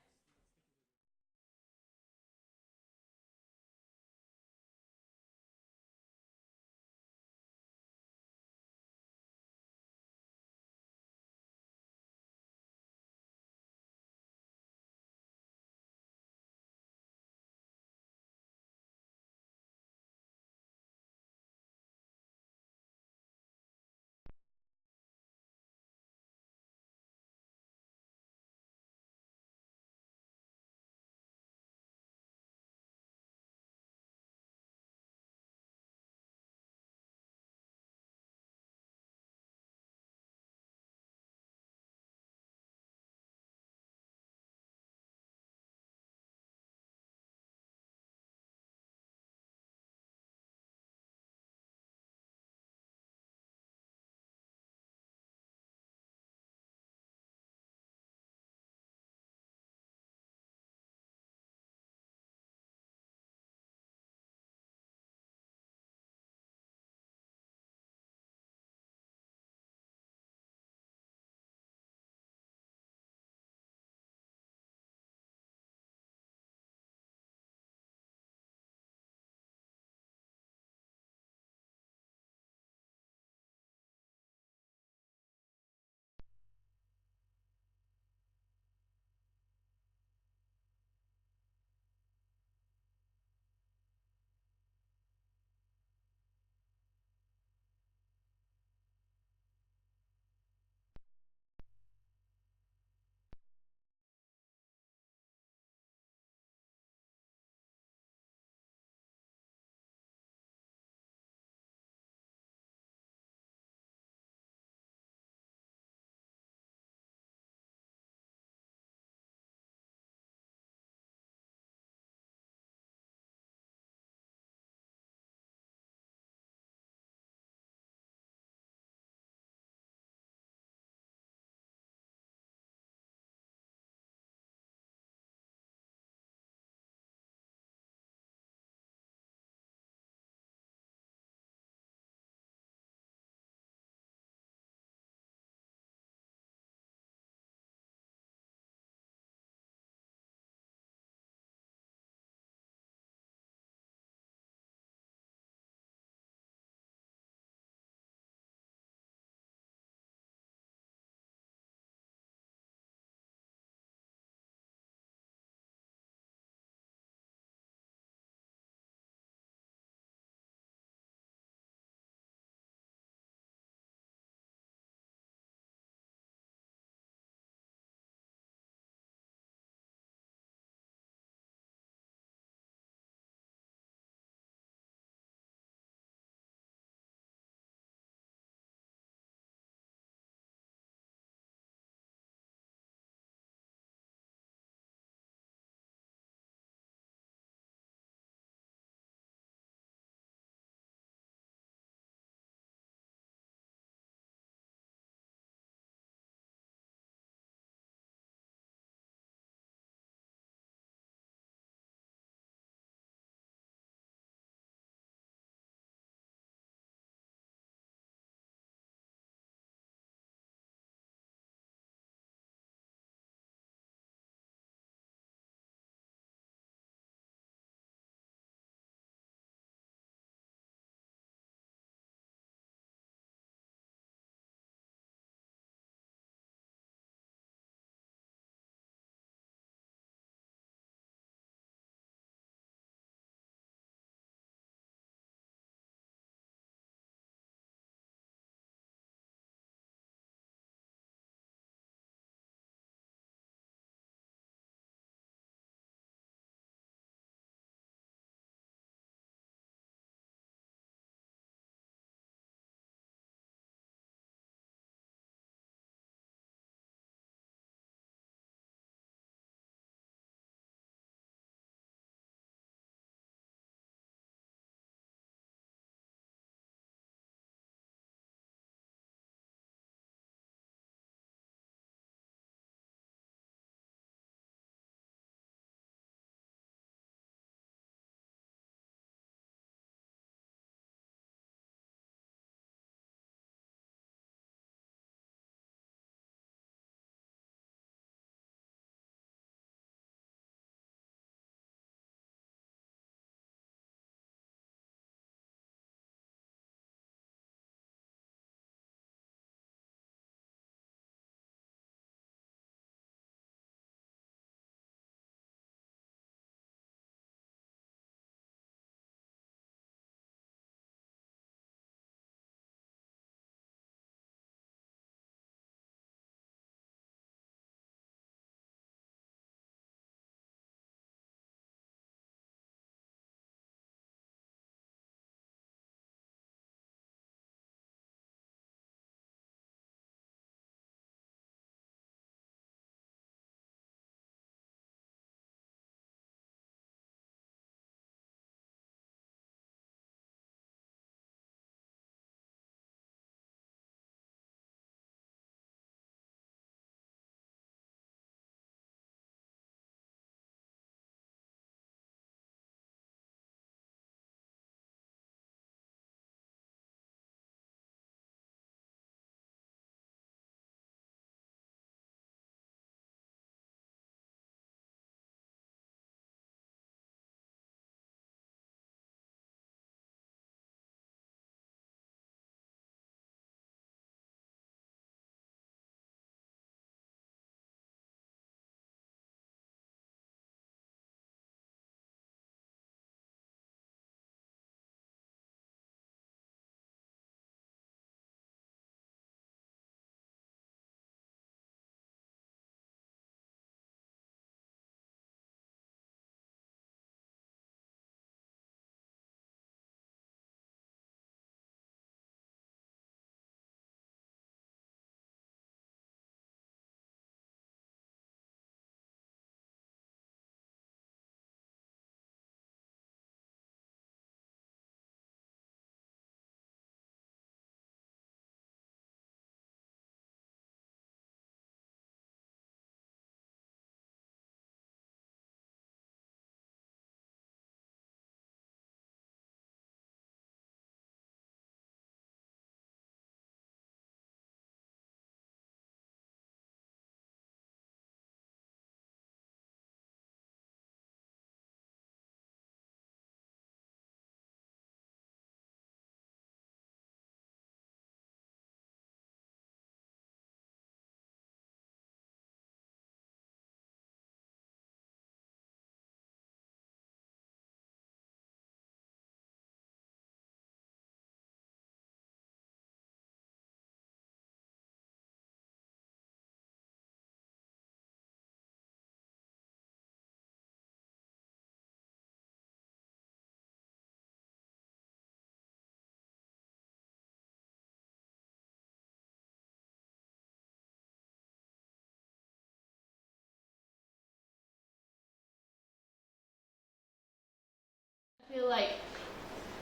feel like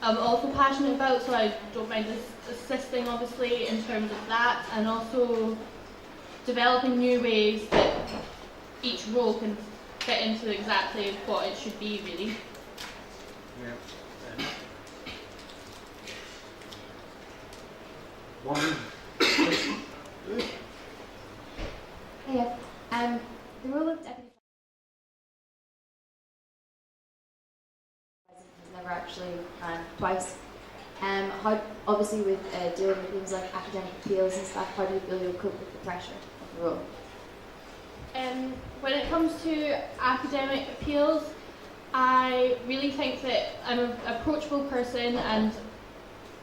I'm also passionate about, so I don't mind assisting obviously in terms of that, and also developing new ways that each role can fit into exactly what it should be, really. Hey, the role of deputy president has never actually ran twice. How, obviously, with dealing with things like academic appeals and stuff, how do you feel you'll cope with the pressure of the role? When it comes to academic appeals, I really think that I'm an approachable person, and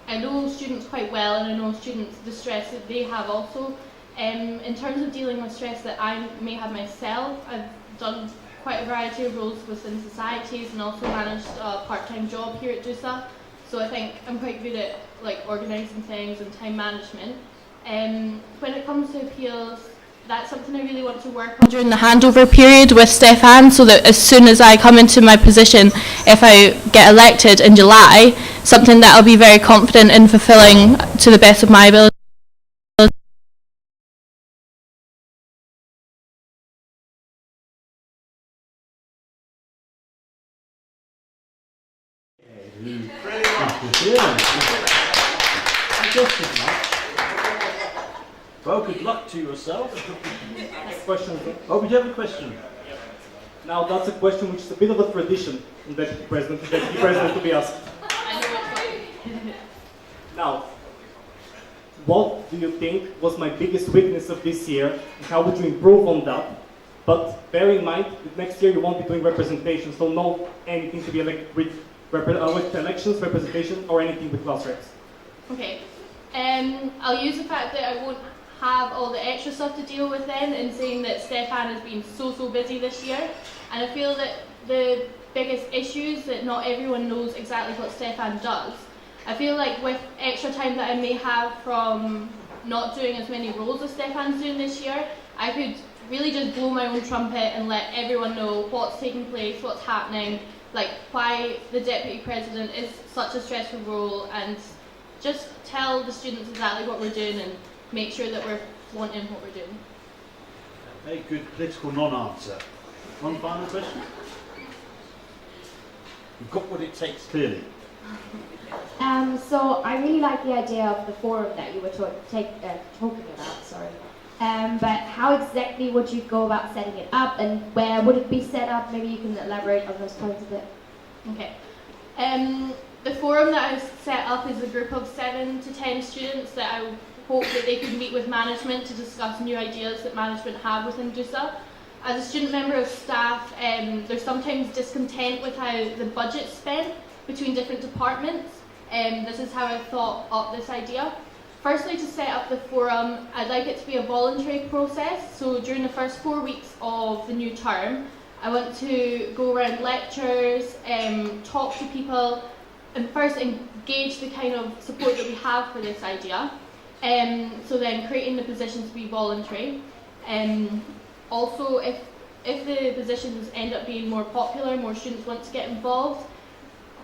I know students quite well, and I know students the stress that they have also. In terms of dealing with stress that I may have myself, I've done quite a variety of roles within societies and also managed a part-time job here at DUSA. So I think I'm quite good at organising things and time management. When it comes to appeals, that's something I really want to work on during the handover period with Stefan, so that as soon as I come into my position, if I get elected in July, something that I'll be very confident in fulfilling to the best of my ability. Well, good luck to yourself. Question. Oh, we do have a question. Now that's a question which is a bit of a tradition in Deputy President to be asked. Now, what do you think was my biggest weakness of this year, and how would you improve on that? But bear in mind that next year you won't be doing representation, so no anything to be with elections, representation, or anything with class reps. Okay. I'll use the fact that I won't have all the extra stuff to deal with then, in saying that Stefan has been so busy this year, and I feel that the biggest issue is that not everyone knows exactly what Stefan does. I feel like with extra time that I may have from not doing as many roles as Stefan's doing this year, I could really just blow my own trumpet and let everyone know what's taking place, what's happening, like why the Deputy President is such a stressful role, and just tell the students exactly what we're doing and make sure that we're flaunting what we're doing. Very good political non-answer. One final question? You've got what it takes, clearly. So I really like the idea of the forum that you were talking about, sorry. But how exactly would you go about setting it up, and where would it be set up? Maybe you can elaborate on those points a bit. Okay. The forum that I've set up is a group of 7 to 10 students that I hope that they could meet with management to discuss new ideas that management have within DUSA. As a student member of staff, there's sometimes discontent with how the budget's spent between different departments. This is how I thought up this idea. Firstly, to set up the forum, I'd like it to be a voluntary process. So during the first 4 weeks of the new term, I want to go around lectures, talk to people, and first engage the kind of support that we have for this idea. So then creating the positions to be voluntary. Also, if the positions end up being more popular, more students want to get involved,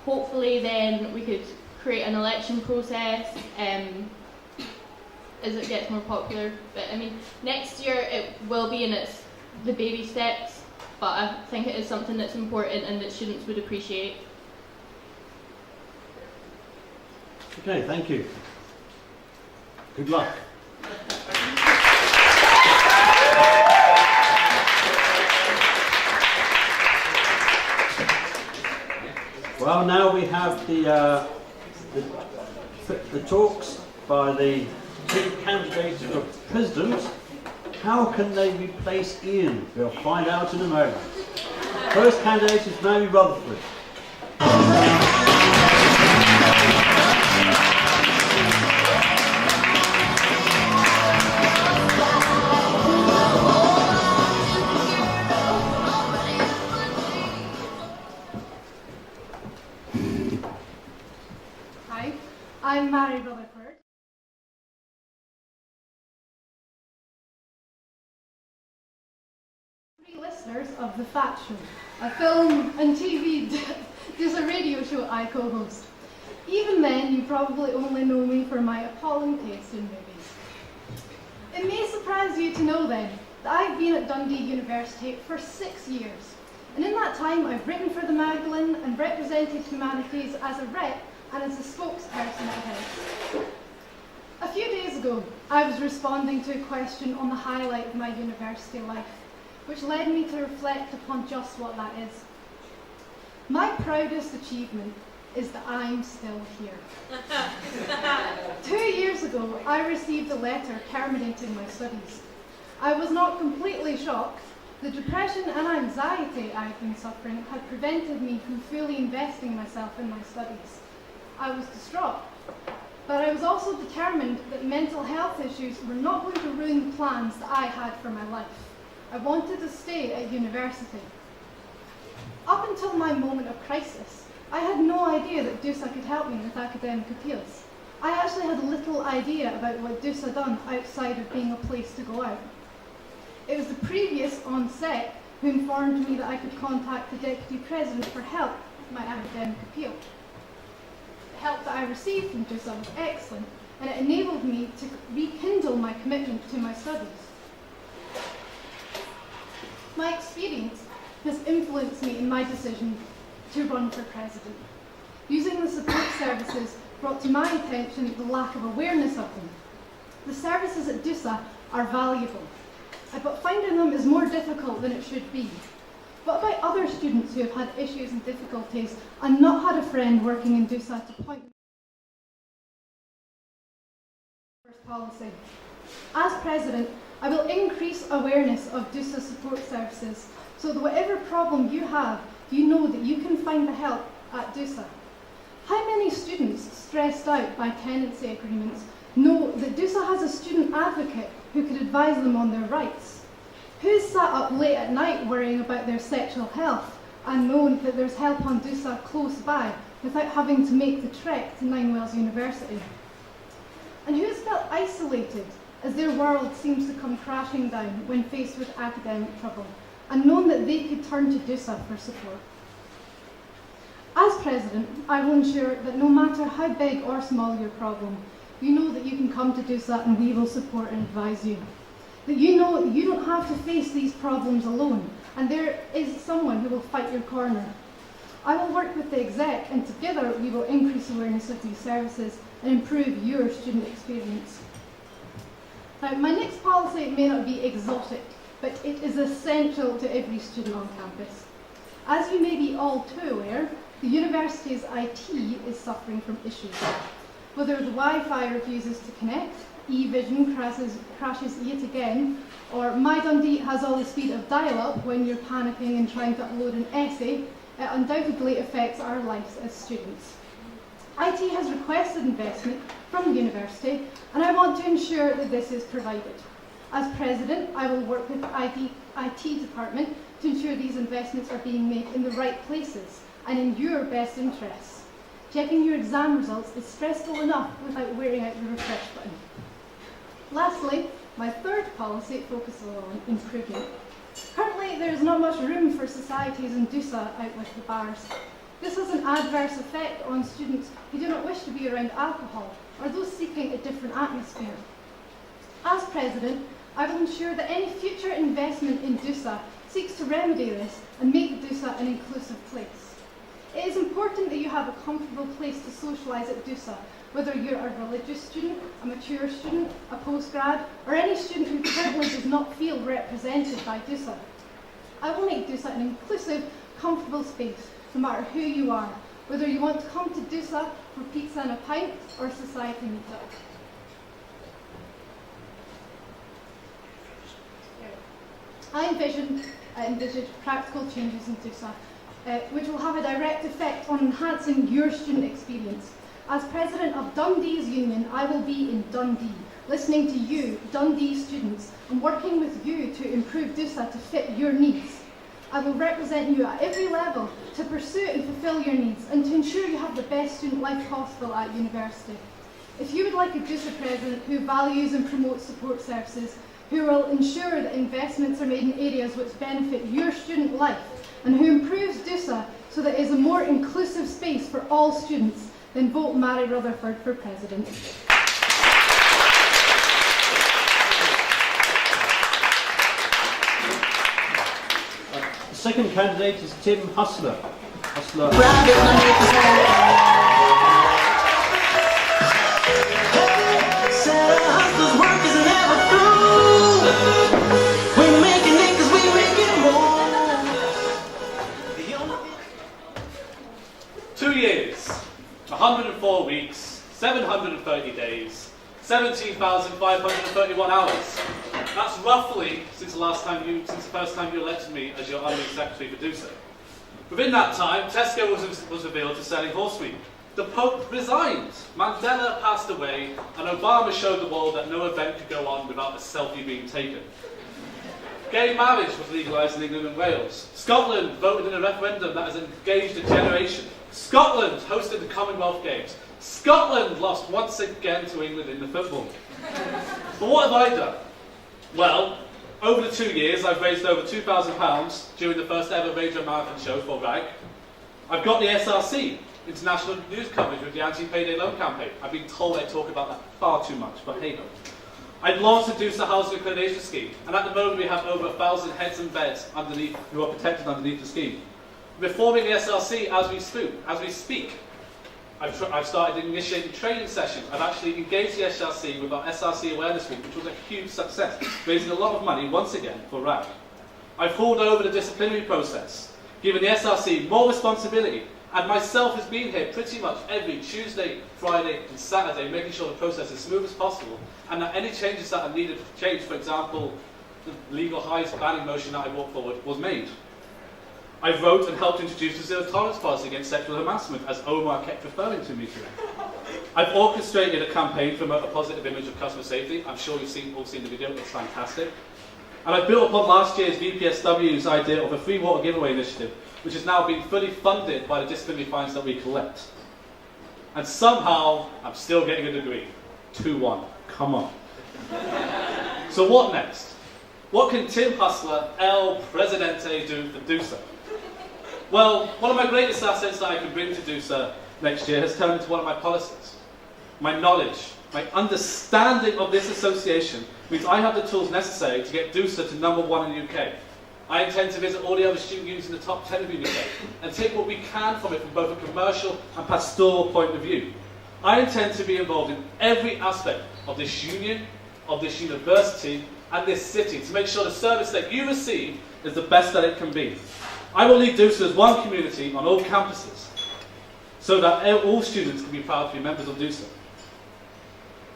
hopefully then we could create an election process as it gets more popular. But I mean, next year it will be in the baby steps, but I think it is something that's important and that students would appreciate. Okay, thank you. Good luck. Well, now we have the talks by the 2 candidates for president. How can they replace Ian? We'll find out in a moment. First candidate is Mary Rutherford. Hi, I'm Mary Rutherford. Listeners of The Faction, a film and TV DUSA radio show I co-host. Even then, you probably only know me for my appalling taste in movies. It may surprise you to know then that I've been at Dundee University for 6 years. And in that time, I've written for the Magdalene and represented humanities as a rep and as a spokesperson at Heads. A few days ago, I was responding to a question on the highlight of my university life, which led me to reflect upon just what that is. My proudest achievement is that I'm still here. 2 years ago, I received a letter terminating my studies. I was not completely shocked. The depression and anxiety I've been suffering had prevented me from fully investing myself in my studies. I was distraught, but I was also determined that mental health issues were not going to ruin the plans that I had for my life. I wanted to stay at university. Up until my moment of crisis, I had no idea that DUSA could help me with academic appeals. I actually had little idea about what DUSA done outside of being a place to go out. It was the previous on-sec who informed me that I could contact the Deputy President for help with my academic appeal. The help that I received from DUSA was excellent, and it enabled me to rekindle my commitment to my studies. My experience has influenced me in my decision to run for president. Using the support services brought to my attention the lack of awareness of them. The services at DUSA are valuable, but finding them is more difficult than it should be. What about other students who have had issues and difficulties and not had a friend working in DUSA to point them to first policy? As president, I will increase awareness of DUSA support services so that whatever problem you have, you know that you can find the help at DUSA. How many students stressed out by tenancy agreements know that DUSA has a student advocate who could advise them on their rights? Who's sat up late at night worrying about their sexual health and known that there's help on DUSA close by without having to make the trek to Ninewells University? And who's felt isolated as their world seems to come crashing down when faced with academic trouble, and known that they could turn to DUSA for support? As president, I will ensure that no matter how big or small your problem, you know that you can come to DUSA and we will support and advise you. That you know that you don't have to face these problems alone, and there is someone who will fight your corner. I will work with the exec, and together we will increase awareness of these services and improve your student experience. Now, my next policy may not be exotic, but it is essential to every student on campus. As you may be all too aware, the university's IT is suffering from issues. Whether the Wi-Fi refuses to connect, eVision crashes yet again, or My Dundee has all the speed of dial-up when you're panicking and trying to upload an essay, it undoubtedly affects our lives as students. IT has requested investment from the university, and I want to ensure that this is provided. As president, I will work with the IT department to ensure these investments are being made in the right places and in your best interests. Checking your exam results is stressful enough without wearing out the refresh button. Lastly, my third policy focuses on improvement. Currently, there is not much room for societies and DUSA out with the bars. This has an adverse effect on students who do not wish to be around alcohol or those seeking a different atmosphere. As president, I will ensure that any future investment in DUSA seeks to remedy this and make DUSA an inclusive place. It is important that you have a comfortable place to socialise at DUSA, whether you're a religious student, a mature student, a postgrad, or any student who currently does not feel represented by DUSA. I will make DUSA an inclusive, comfortable space, no matter who you are, whether you want to come to DUSA for pizza and a pint or society meetup. I envisage practical changes in DUSA, which will have a direct effect on enhancing your student experience. As president of Dundee's union, I will be in Dundee, listening to you, Dundee students, and working with you to improve DUSA to fit your needs. I will represent you at every level to pursue and fulfil your needs and to ensure you have the best student life possible at university. If you would like a DUSA president who values and promotes support services, who will ensure that investments are made in areas which benefit your student life, and who improves DUSA so that it is a more inclusive space for all students, then vote Mary Rutherford for President. The second candidate is Tim Hustler. Years, 104 weeks, 730 days, 17,531 hours. That's roughly since the first time you elected me as your honorary secretary for DUSA. Within that time, Tesco was revealed to selling horse meat. The Pope resigned. Mandela passed away, and Obama showed the world that no event could go on without a selfie being taken. Gay marriage was legalised in England and Wales. Scotland voted in a referendum that has engaged a generation. Scotland hosted the Commonwealth Games. Scotland lost once again to England in the football. But what have I done? Well, over the 2 years, I've raised over £2,000 during the first ever radio marathon show for RAG. I've got the SRC, international news coverage with the anti-payday loan campaign. I've been told I talk about that far too much, but hey ho. I've launched the DUSA Housing Accreditation Scheme, and at the moment we have over 1,000 heads and beds underneath who are protected underneath the scheme. Reforming the SRC as we speak. I've started initiating training sessions. I've actually engaged the SRC with our SRC Awareness Week, which was a huge success, raising a lot of money once again for RAG. I've pulled over the disciplinary process, given the SRC more responsibility, and myself has been here pretty much every Tuesday, Friday and Saturday, making sure the process is as smooth as possible, and that any changes that are needed to change, for example, the legal highs banning motion that I brought forward, was made. I wrote and helped introduce the zero tolerance policy against sexual harassment, as Omar kept referring to me today. I've orchestrated a campaign to promote a positive image of customer safety. I'm sure you've all seen the video, it's fantastic. And I've built upon last year's VPSW's idea of a free water giveaway initiative, which has now been fully funded by the disciplinary fines that we collect. And somehow, I'm still getting a degree. 2-1, come on. So what next? What can Tim Hustler, El Presidente, do for DUSA? Well, one of my greatest assets that I can bring to DUSA next year has turned into one of my policies. My knowledge, my understanding of this association means I have the tools necessary to get DUSA to #1 in the UK. I intend to visit all the other student unions in the top 10 of the UK and take what we can from it from both a commercial and pastoral point of view. I intend to be involved in every aspect of this union, of this university, and this city to make sure the service that you receive is the best that it can be. I will lead DUSA as one community on all campuses so that all students can be proud to be members of DUSA.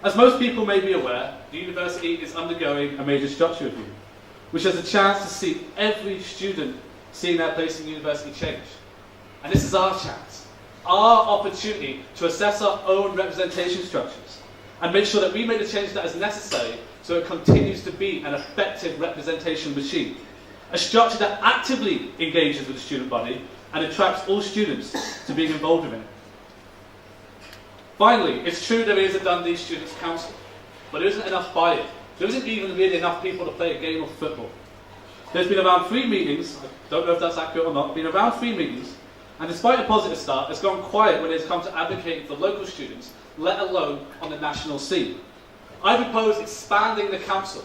As most people may be aware, the university is undergoing a major structure review, which has a chance to see every student seeing their place in the university change. And this is our chance, our opportunity to assess our own representation structures and make sure that we make the change that is necessary so it continues to be an effective representation machine. A structure that actively engages with the student body and attracts all students to being involved in it. Finally, it's true there is a Dundee Students' Council, but there isn't enough buy-in. There isn't even really enough people to play a game of football. There's been around 3 meetings, I don't know if that's accurate or not, been around 3 meetings, and despite a positive start, it's gone quiet when it's come to advocating for local students, let alone on the national scene. I propose expanding the council,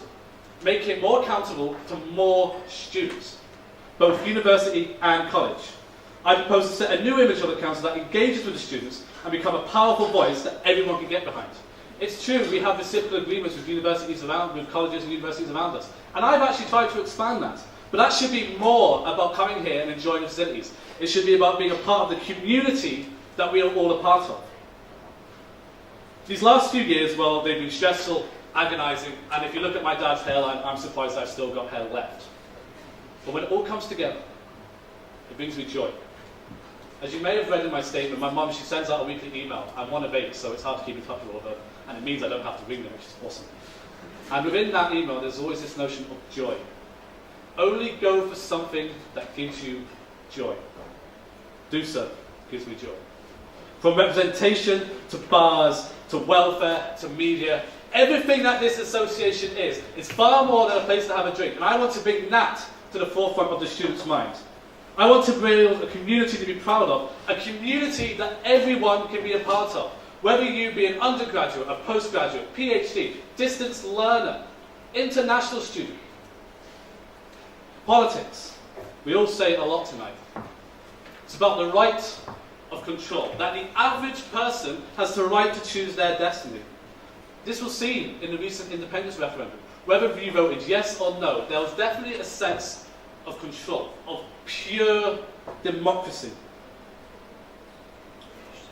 making it more accountable to more students, both university and college. I propose to set a new image of the council that engages with the students and become a powerful voice that everyone can get behind. It's true, we have reciprocal agreements with universities around, with colleges and universities around us, and I've actually tried to expand that. But that should be more about coming here and enjoying the facilities. It should be about being a part of the community that we are all a part of. These last few years, well, they've been stressful, agonising, and if you look at my dad's hairline, I'm surprised I've still got hair left. But when it all comes together, it brings me joy. As you may have read in my statement, my mum, she sends out a weekly email. I'm one of 8, so it's hard to keep in touch with all of her, and it means I don't have to ring them, which is awesome. And within that email, there's always this notion of joy. Only go for something that gives you joy. DUSA gives me joy. From representation, to bars, to welfare, to media, everything that this association is far more than a place to have a drink. And I want to bring that to the forefront of the students' minds. I want to build a community to be proud of, a community that everyone can be a part of. Whether you be an undergraduate, a postgraduate, PhD, distance learner, international student. Politics. We all say it a lot tonight. It's about the right of control, that the average person has the right to choose their destiny. This was seen in the recent independence referendum. Whether you voted yes or no, there was definitely a sense of control, of pure democracy.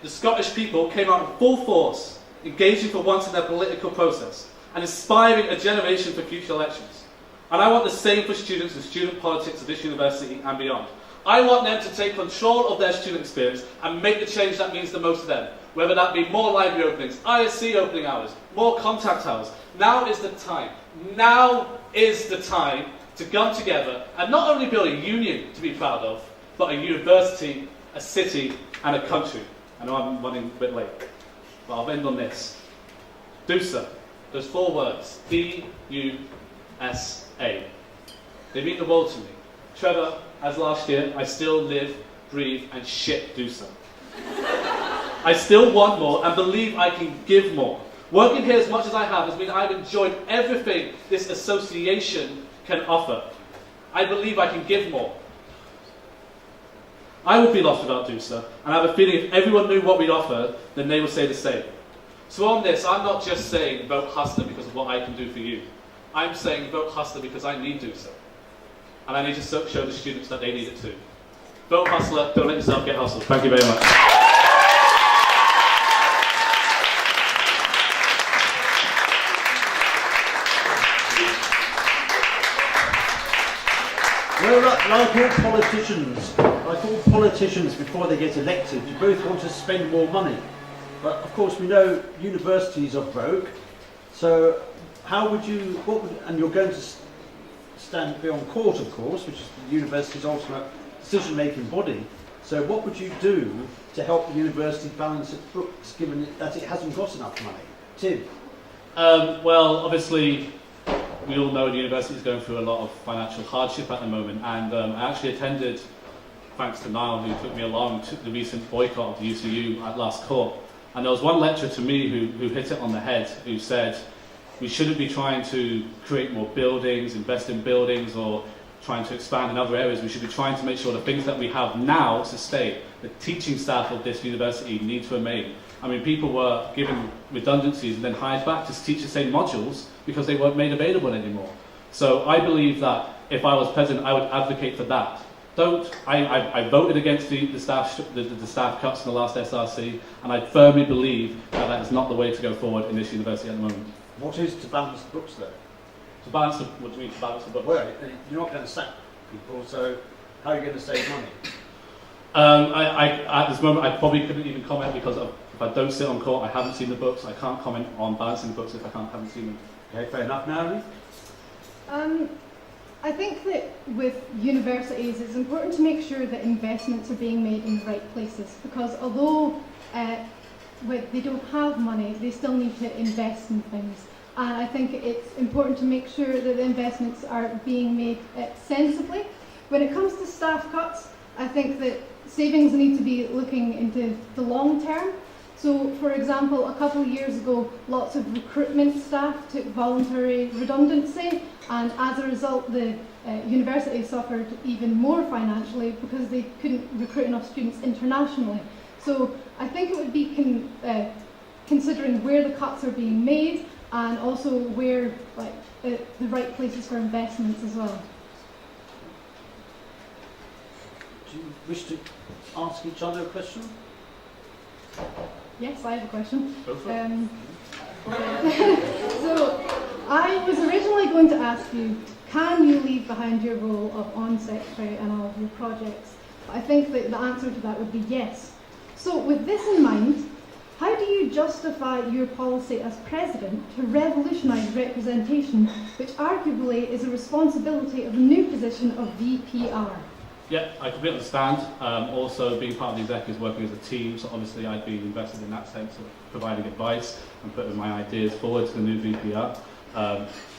The Scottish people came out in full force, engaging for once in their political process, and inspiring a generation for future elections. And I want the same for students in student politics at this university and beyond. I want them to take control of their student experience and make the change that means the most to them. Whether that be more library openings, ISC opening hours, more contact hours. Now is the time. Now is the time to come together and not only build a union to be proud of, but a university, a city, and a country. I know I'm running a bit late, but I'll end on this. DUSA, those 4 words, D-U-S-A. They mean the world to me. Trevor, as last year, I still live, breathe, and shit DUSA. I still want more and believe I can give more. Working here as much as I have has meant I've enjoyed everything this association can offer. I believe I can give more. I would be lost without DUSA, and I have a feeling if everyone knew what we'd offer, then they would say the same. So on this, I'm not just saying vote Hustler because of what I can do for you. I'm saying vote Hustler because I need DUSA. And I need to show the students that they need it too. Vote Hustler, don't let yourself get hustled. Thank you very much. Well, like all politicians before they get elected, you both want to spend more money. But of course we know universities are broke, so how would you, and you're going to be on court, of course, which is the university's ultimate decision-making body. So what would you do to help the university balance its books, given that it hasn't got enough money? Tim? Well, obviously, we all know the university is going through a lot of financial hardship at the moment, and I actually attended, thanks to Niall, who took me along to the recent boycott of the UCU at last court. And there was one lecturer to me who hit it on the head, who said, we shouldn't be trying to create more buildings, invest in buildings, or trying to expand in other areas. We should be trying to make sure the things that we have now sustain. The teaching staff of this university need to remain. I mean, people were given redundancies and then hired back to teach the same modules because they weren't made available anymore. So I believe that if I was president, I would advocate for that. I voted against the staff cuts in the last SRC, and I firmly believe that that is not the way to go forward in this university at the moment. What is to balance the books, though? To balance the, what do you mean to balance the books? Well, you're not going to sack people, so how are you going to save money? At this moment, I probably couldn't even comment because if I don't sit on court, I haven't seen the books. I can't comment on balancing the books if I haven't seen them. Okay, fair enough. Now, I think that with universities, it's important to make sure that investments are being made in the right places, because although they don't have money, they still need to invest in things. And I think it's important to make sure that the investments are being made sensibly. When it comes to staff cuts, I think that savings need to be looking into the long term. So, for example, a couple of years ago, lots of recruitment staff took voluntary redundancy, and as a result, the university suffered even more financially because they couldn't recruit enough students internationally. So, I think it would be considering where the cuts are being made, and also where the right places for investments as well. Do you wish to ask each other a question? Yes, I have a question. Go for it. So, I was originally going to ask you, can you leave behind your role of on-secretary and all of your projects? I think that the answer to that would be yes. So, with this in mind, how do you justify your policy as president to revolutionise representation, which arguably is a responsibility of the new position of VPR? Yeah, I completely understand. Also, being part of the executive, working as a team, so obviously I'd be invested in that sense of providing advice and putting my ideas forward to the new VPR.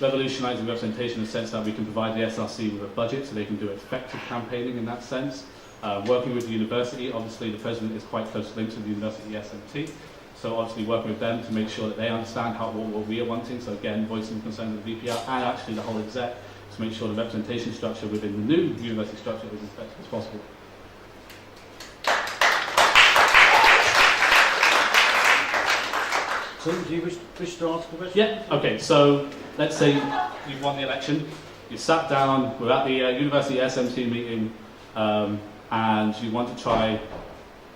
Revolutionising representation in the sense that we can provide the SRC with a budget so they can do effective campaigning in that sense. Working with the university, obviously the president is quite close linked to the university SMT, so obviously working with them to make sure that they understand what we are wanting, so again, voicing concerns of the VPR and actually the whole exec to make sure the representation structure within the new university structure is as effective as possible. Tim, do you wish to ask a question? Yeah, okay, so let's say you've won the election, you sat down, we're at the university SMT meeting, and you want to try,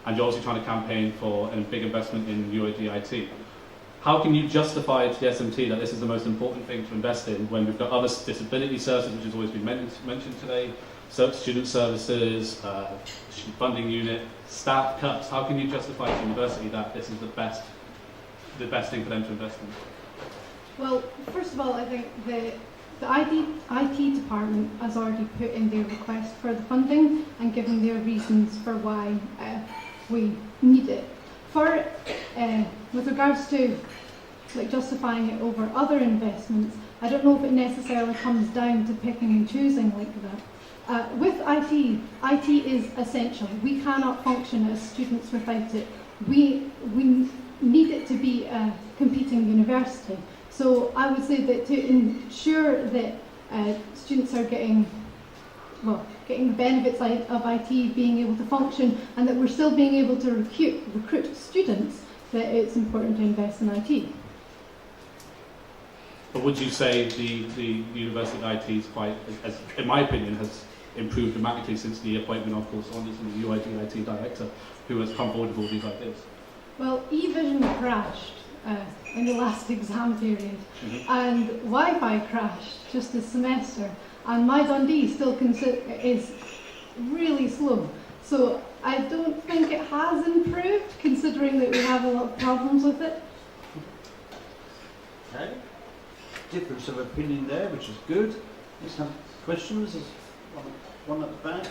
and you're also trying to campaign for a big investment in UODIT. How can you justify to the SMT that this is the most important thing to invest in when we've got other disability services, which has always been mentioned today, student services, funding unit, staff cuts? How can you justify to the university that this is the best thing for them to invest in? Well, first of all, I think the IT department has already put in their request for the funding and given their reasons for why we need it. For with regards to justifying it over other investments, I don't know if it necessarily comes down to picking and choosing like that. With IT is essential. We cannot function as students without it. We need it to be a competing university. So I would say that to ensure that students are getting the benefits of IT being able to function and that we're still being able to recruit students, that it's important to invest in IT. But would you say the university IT is quite, in my opinion, has improved dramatically since the appointment of course on the UID IT director who has come forward with all these ideas? Well, eVision crashed in the last exam period, and Wi-Fi crashed just this semester, and my Dundee still is really slow. So I don't think it has improved, considering that we have a lot of problems with it. Okay. Difference of opinion there, which is good. Let's have questions. There's one at the back.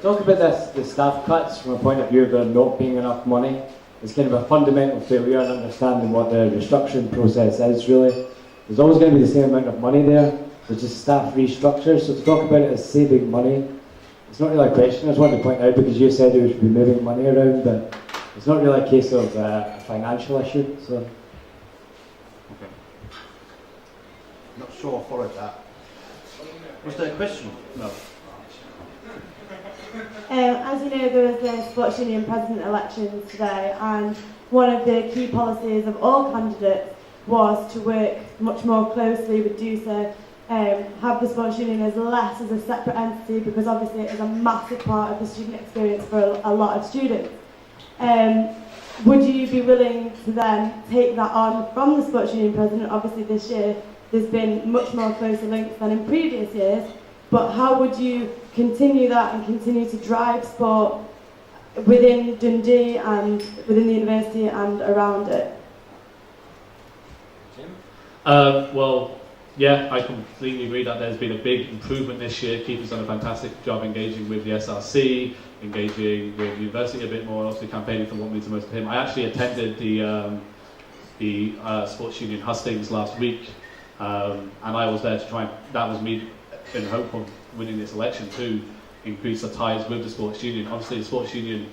Talk about the staff cuts from a point of view of there not being enough money. It's kind of a fundamental failure in understanding what the restructuring process is really. There's always going to be the same amount of money there, there's just staff restructure. So to talk about it as saving money, it's not really a question. I just wanted to point out because you said we should be moving money around, but it's not really a case of a financial issue. So. Okay. Not sure I followed that. Was there a question? No. As you know, there was the Sports Union President elections today, and one of the key policies of all candidates was to work much more closely with DUSA, have the Sports Union as less as a separate entity, because obviously it is a massive part of the student experience for a lot of students. Would you be willing to then take that on from the Sports Union President? Obviously this year there's been much more closer links than in previous years, but how would you continue that and continue to drive sport within Dundee and within the university and around it? Well, yeah, I completely agree that there's been a big improvement this year. Keith has done a fantastic job engaging with the SRC, engaging with the university a bit more, also campaigning for what means the most to him. I actually attended the Sports Union Hustings last week, and I was there to try and, that was me in hope of winning this election to increase the ties with the Sports Union. Obviously the Sports Union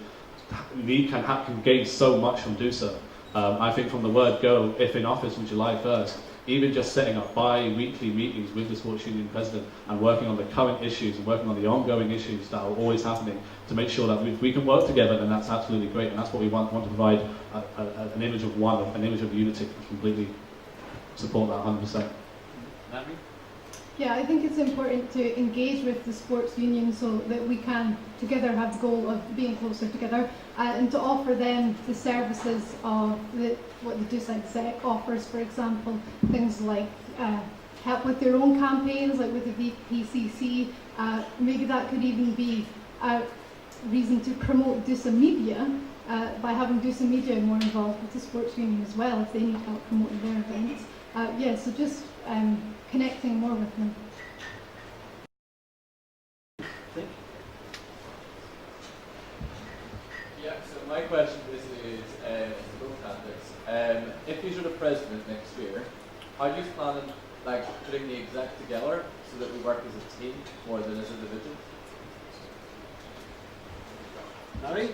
can gain so much from DUSA. I think from the word go, if in office from July 1st, even just setting up bi-weekly meetings with the Sports Union President and working on the current issues and working on the ongoing issues that are always happening to make sure that we can work together, then that's absolutely great, and that's what we want to provide an image of one, an image of unity. Completely support that 100%. Yeah, I think it's important to engage with the sports union so that we can together have the goal of being closer together, and to offer them the services of what the DUSA exec offers, for example, things like help with their own campaigns, like with the VPCC. Maybe that could even be a reason to promote DUSA Media by having DUSA Media more involved with the sports union as well, if they need help promoting their events. Yeah, so just connecting more with them. Yeah, so my question basically is to both candidates. If you're the president next year, how do you plan on like putting the exec together so that we work as a team more than as individuals? Larry?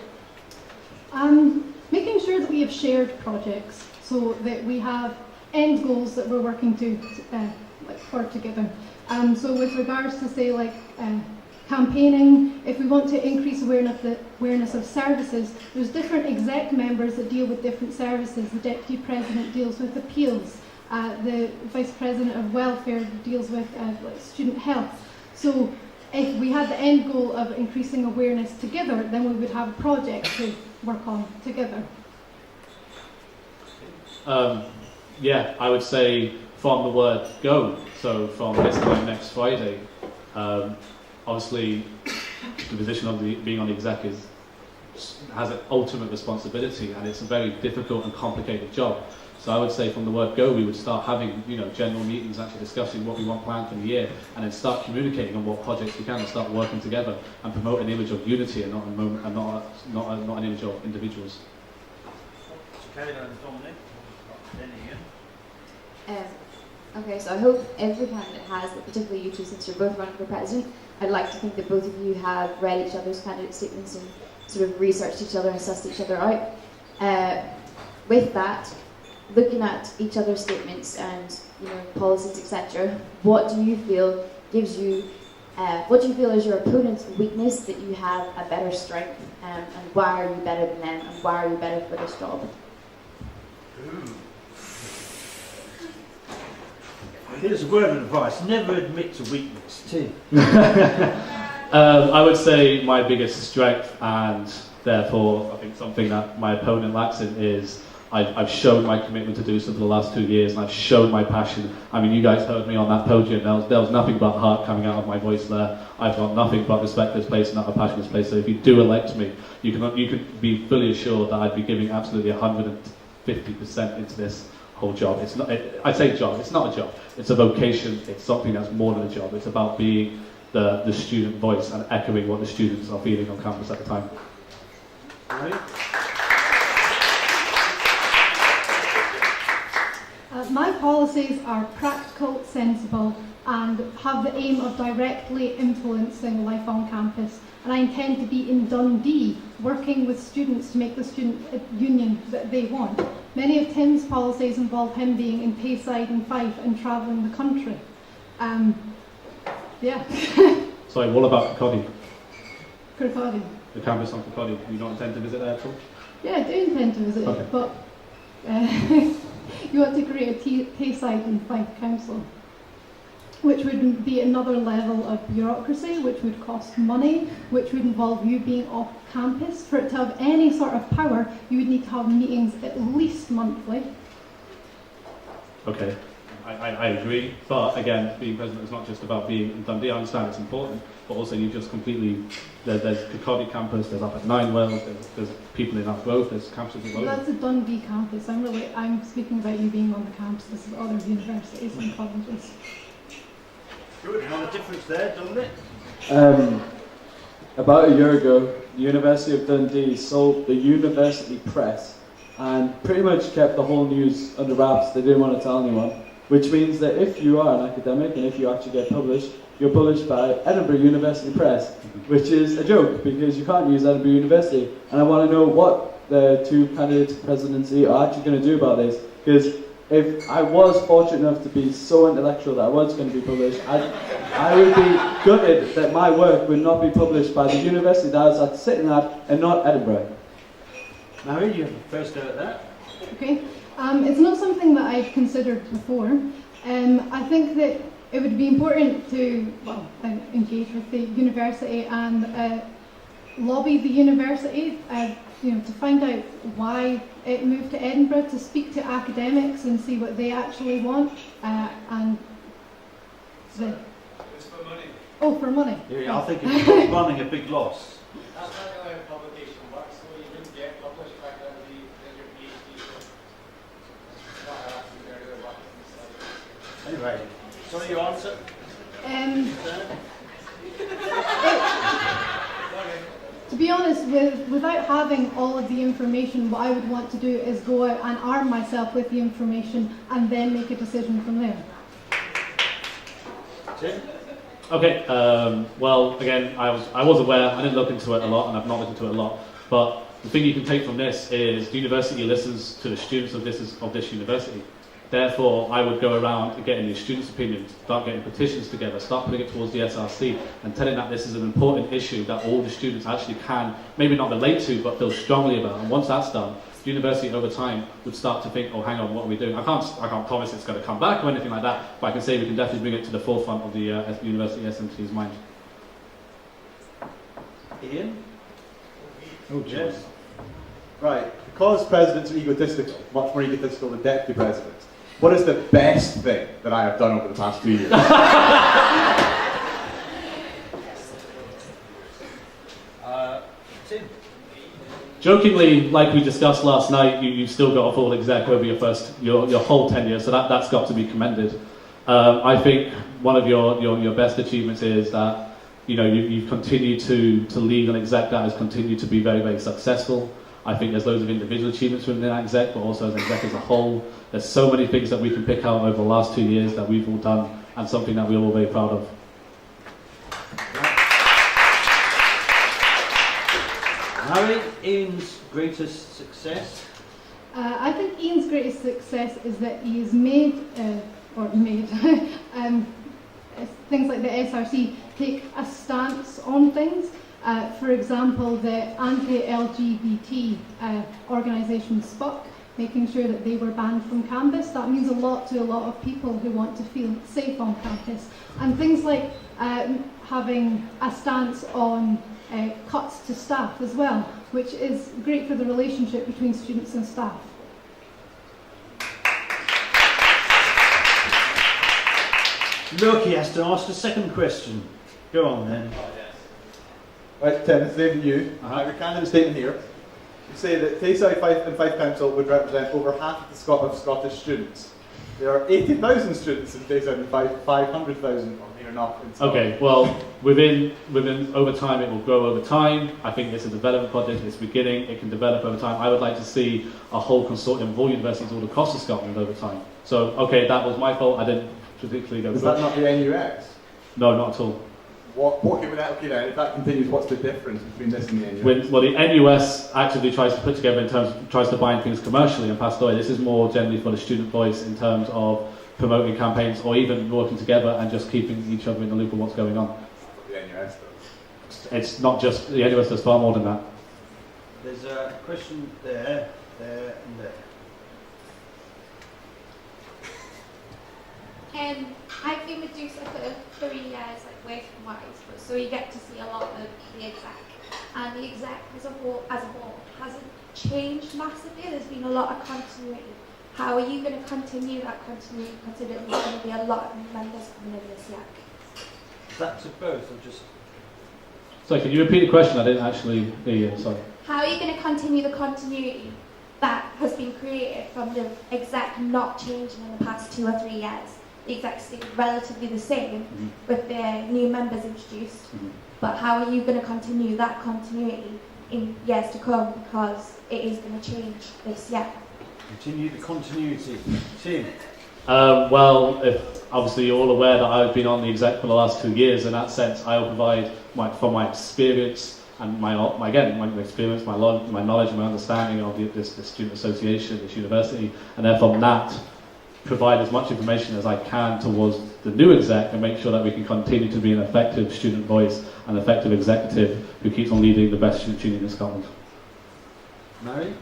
Making sure that we have shared projects so that we have end goals that we're working to like for together. So with regards to say like campaigning, if we want to increase awareness of services, there's different exec members that deal with different services. The deputy president deals with appeals. The vice president of welfare deals with like student health. So if we had the end goal of increasing awareness together, then we would have a project to work on together. Yeah, I would say from the word go, so from this time next Friday, obviously the position of being on the exec has an ultimate responsibility, and it's a very difficult and complicated job. So I would say from the word go, we would start having general meetings, actually discussing what we want planned for the year, and then start communicating on what projects we can, and start working together and promote an image of unity and not an image of individuals. Okay, so I hope every candidate has, but particularly you two, since you're both running for president, I'd like to think that both of you have read each other's candidate statements and sort of researched each other and sussed each other out. With that, looking at each other's statements and policies, etc., what do you feel gives you? What do you feel is your opponent's weakness that you have a better strength, and why are you better than them, and why are you better for this job? Here's a word of advice: never admit to weakness. Too. I would say my biggest strength, and therefore I think something that my opponent lacks in, is I've shown my commitment to do so for the last 2 years, and I've shown my passion. I mean, you guys heard me on that podium. There was nothing but heart coming out of my voice there. I've got nothing but respect for this place and not a passion for this place. So if you do elect me, you can be fully assured that I'd be giving absolutely 150% into this whole job. It's not. I say job. It's not a job. It's a vocation. It's something that's more than a job. It's about being the student voice and echoing what the students are feeling on campus at the time. Right. My policies are practical, sensible, and have the aim of directly influencing life on campus. And I intend to be in Dundee, working with students to make the student union that they want. Many of Tim's policies involve him being in Tayside and Fife and travelling the country. Yeah. Sorry, what about Kirkcaldy? Kirkcaldy. The campus on Kirkcaldy. Do you not intend to visit there at all? Yeah, I do intend to visit Okay. it, but you want to create a Tayside and Fife council, which would be another level of bureaucracy, which would cost money, which would involve you being off campus. For it to have any sort of power, you would need to have meetings at least monthly. Okay, I agree. But again, being president is not just about being in Dundee. I understand it's important, but also you just completely, there's Kirkcaldy campus, there's up at Ninewells, there's people in Upgrove, there's campuses all over. That's a Dundee campus. I'm speaking about you being on the campuses of other universities and colleges. Good. Now the difference there, doesn't it? About a year ago, the University of Dundee sold the university press and pretty much kept the whole news under wraps. They didn't want to tell anyone, which means that if you are an academic and if you actually get published, you're published by Edinburgh University Press, which is a joke because you can't use Edinburgh University. And I want to know what the two candidates for presidency are actually going to do about this, because if I was fortunate enough to be so intellectual that I was going to be published, I would be gutted that my work would not be published by the university that I was sitting at and not Edinburgh. Mary, you have the first go at that. Okay, it's not something that I've considered before. I think that it would be important to engage with the university and lobby the university, to find out why it moved to Edinburgh, to speak to academics and see what they actually want. It's for money. Oh, for money. Yeah, I think it's running a big loss. That's not the way a publication works, so you wouldn't get published back then in your PhD. Anyway, so your answer? To be honest, without having all of the information, what I would want to do is go out and arm myself with the information and then make a decision from there. Okay, well, again, I was aware, I didn't look into it a lot, and I've not looked into it a lot, but the thing you can take from this is the university listens to the students of this university. Therefore, I would go around getting the students' opinions, start getting petitions together, start putting it towards the SRC, and telling that this is an important issue that all the students actually can, maybe not relate to, but feel strongly about. And once that's done, the university over time would start to think, oh, hang on, what are we doing? I can't promise it's going to come back or anything like that, but I can say we can definitely bring it to the forefront of the university SMT's mind. Ian? Oh, yes. Right, because presidents are egotistical, much more egotistical than deputy presidents, what is the best thing that I have done over the past 2 years? Tim? Jokingly, like we discussed last night, you've still got a full exec over your whole tenure, so that's got to be commended. I think one of your best achievements is that you've continued to lead an exec that has continued to be very, very successful. I think there's loads of individual achievements within that exec, but also as an exec as a whole. There's so many things that we can pick out over the last 2 years that we've all done, and something that we're all very proud of. Harry, Ian's greatest success? I think Ian's greatest success is that he has made things like the SRC take a stance on things. For example, the anti-LGBT organisation SPUC, making sure that they were banned from campus. That means a lot to a lot of people who want to feel safe on campus. And things like having a stance on cuts to staff as well, which is great for the relationship between students and staff. Loki has to ask the second question. Go on then. Right, Tim, it's aimed at you. I have your candidate statement here. You say that Tayside and Fife Council would represent over half of the Scottish students. There are 80,000 students in Tayside and Fife, 500,000 or near enough in Scotland. Okay, well, within over time, it will grow over time. I think it's a development project, it's beginning, it can develop over time. I would like to see a whole consortium of all universities all across the Scotland over time. So, okay, that was my fault, I didn't particularly go. Is that not the NUS? No, not at all. What can we okay then, if that continues, what's the difference between this and the NUS? Well, the NUS actively tries to put together tries to bind things commercially and pass away. This is more generally for the student voice in terms of promoting campaigns or even working together and just keeping each other in the loop of what's going on. The NUS does. It's not just, the NUS does far more than that. There's a question there, and there. I've been with DUSA for 3 years, like working-wise, so you get to see a lot of the exec. And the exec as a whole hasn't changed massively. There's been a lot of continuity. How are you going to continue that continuity, considering there's going to be a lot of new members coming in this year? Is that to both or just... Sorry, can you repeat the question? I didn't actually hear you, sorry. How are you going to continue the continuity that has been created from the exec not changing in the past 2 or 3 years? The exec stayed relatively the same with the new members introduced, but how are you going to continue that continuity in years to come, because it is going to change this year? Continue the continuity. Tim? Well, obviously you're all aware that I've been on the exec for the last 2 years. In that sense, I will provide from my experience and my experience, my knowledge, my understanding of this student association, this university, and then from that, provide as much information as I can towards the new exec and make sure that we can continue to be an effective student voice and effective executive who keeps on leading the best student union in Scotland. Mary?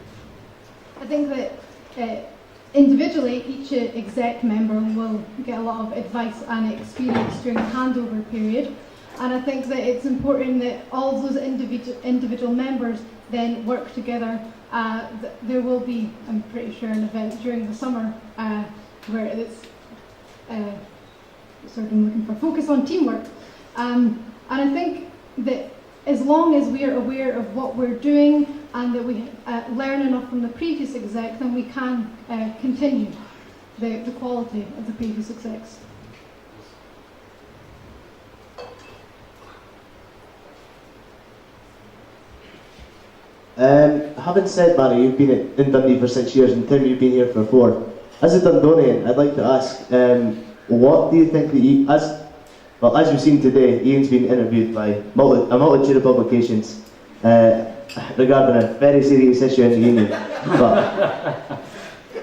I think that individually, each exec member will get a lot of advice and experience during the handover period. And I think that it's important that all those individual members then work together. There will be, I'm pretty sure, an event during the summer where it's sort of looking for focus on teamwork. And I think that as long as we are aware of what we're doing and that we learn enough from the previous exec, then we can continue the quality of the previous execs. Having said, Barry, you've been in Dundee for 6 years, and Tim, you've been here for 4. As a Dundonian, I'd like to ask, what do you think that Well, as you've seen today, Ian's been interviewed by a multitude of publications regarding a very serious issue in the union. But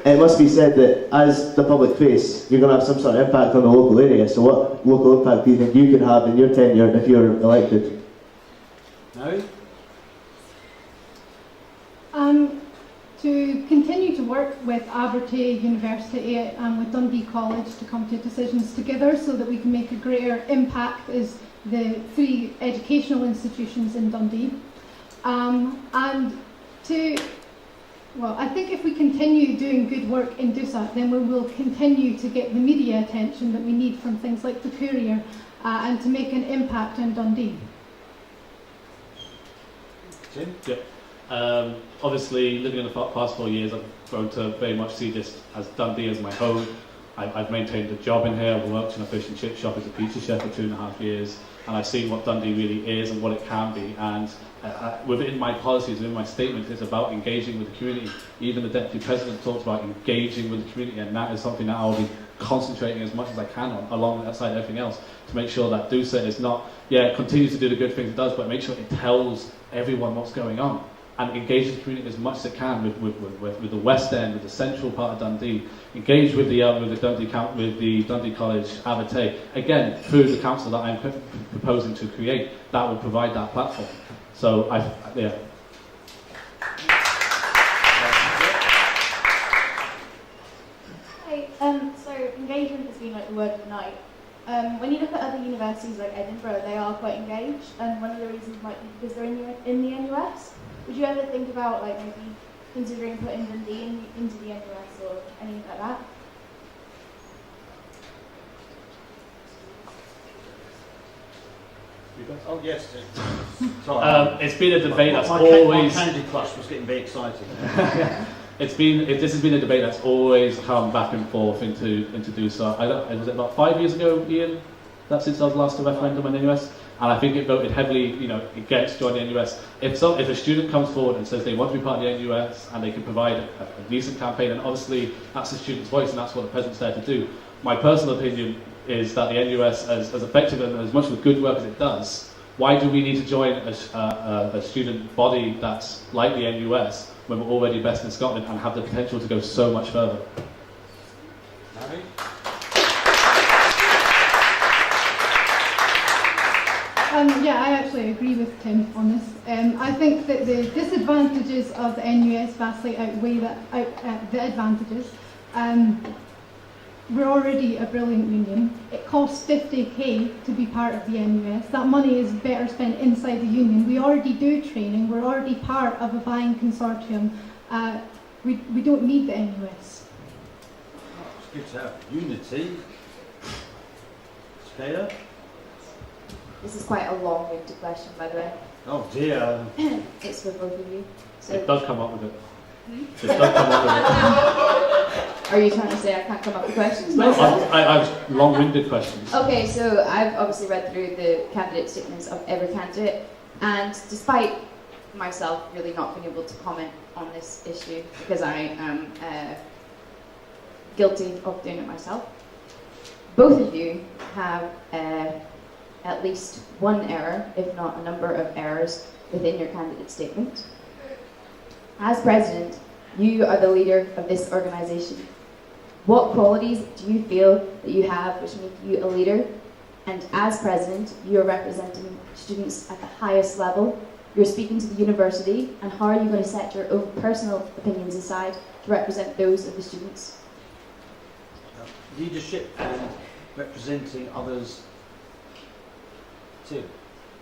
it must be said that as the public face, you're going to have some sort of impact on the local area. So what local impact do you think you could have in your tenure if you're elected? No? To continue to work with Abertay University and with Dundee College to come to decisions together so that we can make a greater impact as the 3 educational institutions in Dundee. And to, well, I think if we continue doing good work in DUSA, then we will continue to get the media attention that we need from things like the Courier and to make an impact in Dundee. Jim? Yeah. Obviously, living in the past 4 years, I've grown to very much see this as Dundee as my home. I've maintained a job in here. I've worked in a fish and chip shop as a pizza chef for 2.5 years, and I've seen what Dundee really is and what it can be. And within my policies, within my statements, it's about engaging with the community. Even the Deputy President talks about engaging with the community, and that is something that I'll be concentrating as much as I can on, alongside everything else, to make sure that DUSA is not, it continues to do the good things it does, but make sure it tells everyone what's going on. And engage the community as much as it can with the West End, with the central part of Dundee. Engage with the Dundee College Abertay. Again, through the council that I'm proposing to create, that will provide that platform. So yeah. Hi. So engagement has been like the word of the night. When you look at other universities like Edinburgh, they are quite engaged, and one of the reasons might be because they're in the NUS. Would you ever think about like maybe considering putting Dundee into the NUS or anything like that? Oh yes. It's been a debate that's always. My Candy Crush was getting very excited. This has been a debate that's always come back and forth into DUSA. Was it about 5 years ago, Ian? That's since I was last a referendum on the NUS. And I think it voted heavily, against joining the NUS. If a student comes forward and says they want to be part of the NUS and they can provide a decent campaign, and obviously that's the student's voice and that's what the president's there to do. My personal opinion is that the NUS, as effective and as much of good work as it does, why do we need to join a student body that's like the NUS when we're already best in Scotland and have the potential to go so much further? Mary? I actually agree with Tim on this. I think that the disadvantages of the NUS vastly outweigh the advantages. We're already a brilliant union. It costs 50k to be part of the NUS. That money is better spent inside the union. We already do training. We're already part of a buying consortium. We don't need the NUS. It's good to have unity. Scaler? This is quite a long-winded question, by the way. Oh dear. It's for both of you. So It does come up with it. It does come up with it. Are you trying to say I can't come up with questions? No, I've long-winded questions. Okay, so I've obviously read through the candidate statements of every candidate, and despite myself really not being able to comment on this issue because I am guilty of doing it myself, both of you have at least one error, if not a number of errors, within your candidate statement. As president, you are the leader of this organisation. What qualities do you feel that you have which make you a leader? And as president, you are representing students at the highest level. You're speaking to the university, and how are you going to set your own personal opinions aside to represent those of the students? Leadership and representing others too.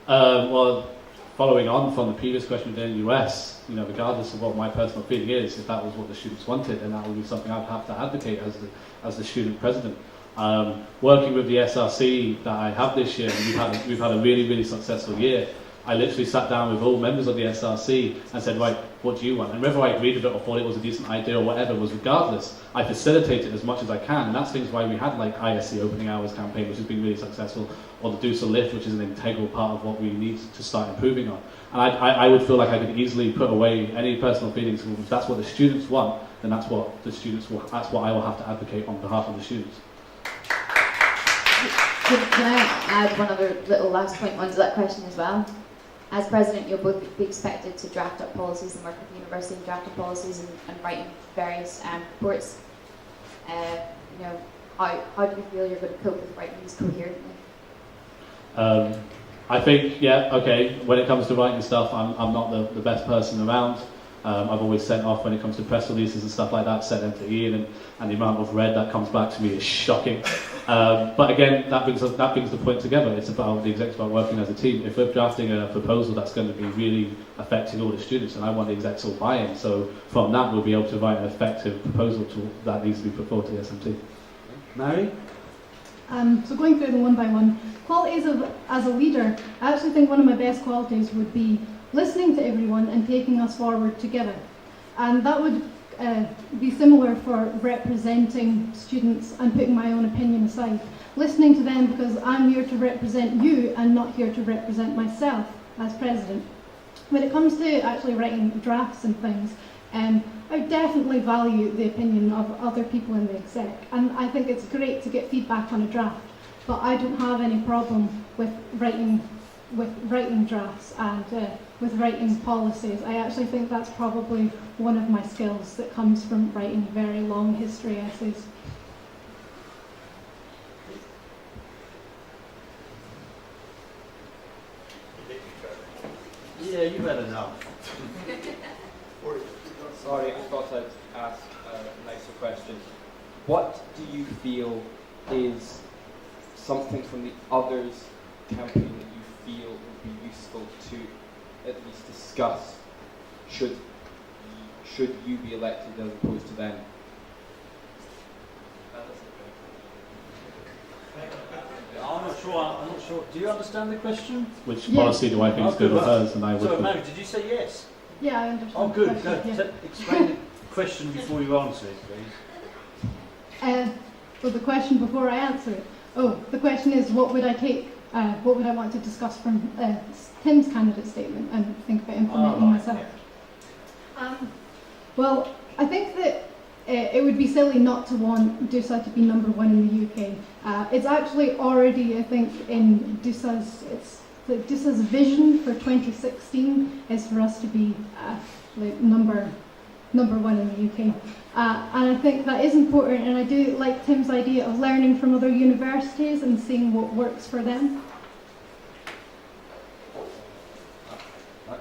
Well, following on from the previous question with the US, regardless of what my personal feeling is, if that was what the students wanted, then that would be something I'd have to advocate as the student president. Working with the SRC that I have this year, and we've had a really, really successful year. I literally sat down with all members of the SRC and said, right, what do you want? And whether I agreed with it or thought it was a decent idea or whatever was regardless, I facilitated as much as I can. And that's things why we had like ISC Opening Hours campaign, which has been really successful, or the DUSA Lift, which is an integral part of what we need to start improving on. And I would feel like I could easily put away any personal feelings. If that's what the students want, then that's what I will have to advocate on behalf of the students. Can I add one other little last point onto that question as well? As president, you'll both be expected to draft up policies and work with the university in drafting policies and writing various reports. You know, how do you feel you're going to cope with writing these coherently? I think, yeah, okay, when it comes to writing stuff, I'm not the best person around. I've always sent off, when it comes to press releases and stuff like that, sent them to Ian, and the amount of red that comes back to me is shocking. But again, that brings the point together. It's about the execs about working as a team. If we're drafting a proposal that's going to be really affecting all the students, and I want the execs all buy-in, so from that we'll be able to write an effective proposal that needs to be put forward to the SMT. Mary? So going through them one by one, qualities as a leader, I actually think one of my best qualities would be listening to everyone and taking us forward together. And that would be similar for representing students and putting my own opinion aside. Listening to them because I'm here to represent you and not here to represent myself as president. When it comes to actually writing drafts and things, I definitely value the opinion of other people in the exec, and I think it's great to get feedback on a draft, but I don't have any problem with writing drafts and with writing policies. I actually think that's probably one of my skills that comes from writing very long history essays. Yeah, you've had enough. Sorry, I thought I'd ask a nicer question. What do you feel is something from the others campaign that you feel would be useful to at least discuss should you be elected as opposed to them? I'm not sure. Do you understand the question? Which policy do I think is good with hers? And I would. So, Mary, did you say yes? Yeah, I understand. Oh, good. the question, Go. yeah. Explain the question before you answer it, please. Well, the question before I answer it. Oh, the question is, what would I take? What would I want to discuss from Tim's candidate statement and think about implementing myself? Yeah. Well, I think that it would be silly not to want DUSA to be number one in the UK. It's actually already, I think, in DUSA's vision for 2016 is for us to be like number one in the UK. And I think that is important, and I do like Tim's idea of learning from other universities and seeing what works for them.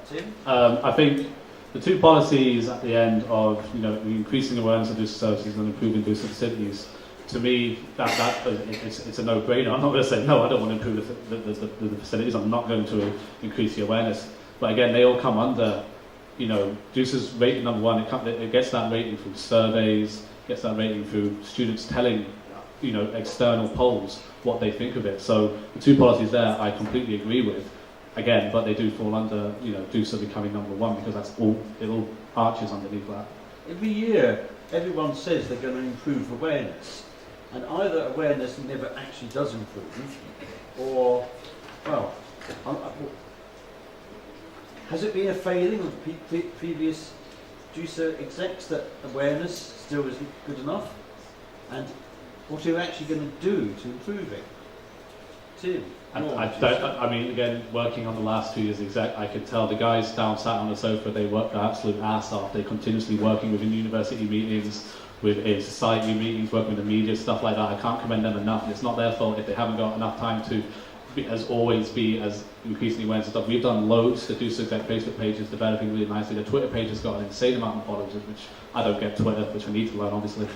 Tim? I think the two policies at the end of increasing awareness of DUSA services and improving DUSA facilities, to me, it's a no-brainer. I'm not going to say, no, I don't want to improve the facilities. I'm not going to increase the awareness. But again, they all come under, DUSA's rating number one. It gets that rating through surveys, gets that rating through students telling, external polls what they think of it. So the two policies there, I completely agree with. Again, but they do fall under, DUSA becoming number one because it all arches underneath that. Every year, everyone says they're going to improve awareness. And either awareness never actually does improve, or, well, has it been a failing of previous DUSA execs that awareness still isn't good enough? And what are you actually going to do to improve it? Tim? I mean, again, working on the last 2 years exec, I could tell the guys down sat on the sofa, they work their absolute ass off. They're continuously working within university meetings, with society meetings, working with the media, stuff like that. I can't commend them enough. It's not their fault if they haven't got enough time to be as increasingly awareness and stuff. We've done loads. The DUSA exec Facebook page is developing really nicely. The Twitter page has got an insane amount of followers, which I don't get Twitter, which I need to learn, obviously.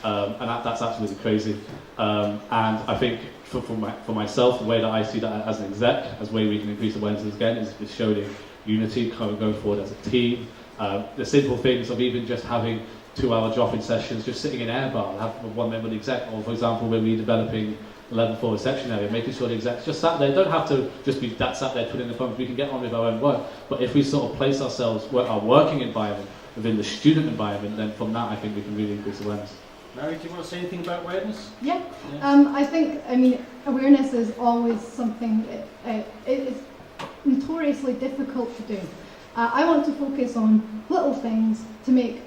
And that's absolutely crazy. And I think for myself, the way that I see that as an exec, as a way we can increase awareness again, is showing unity, kind of going forward as a team. The simple things of even just having 2-hour drop-in sessions, just sitting in air bar, have one member of the exec, or for example, when we're redeveloping the level 4 reception area, making sure the execs just sat there, don't have to just be sat there twiddling the thumbs, we can get on with our own work. But if we sort of place ourselves, our working environment, within the student environment, then from that I think we can really increase awareness. Mary, do you want to say anything about awareness? Yeah. I think, awareness is always something, it is notoriously difficult to do. I want to focus on little things to make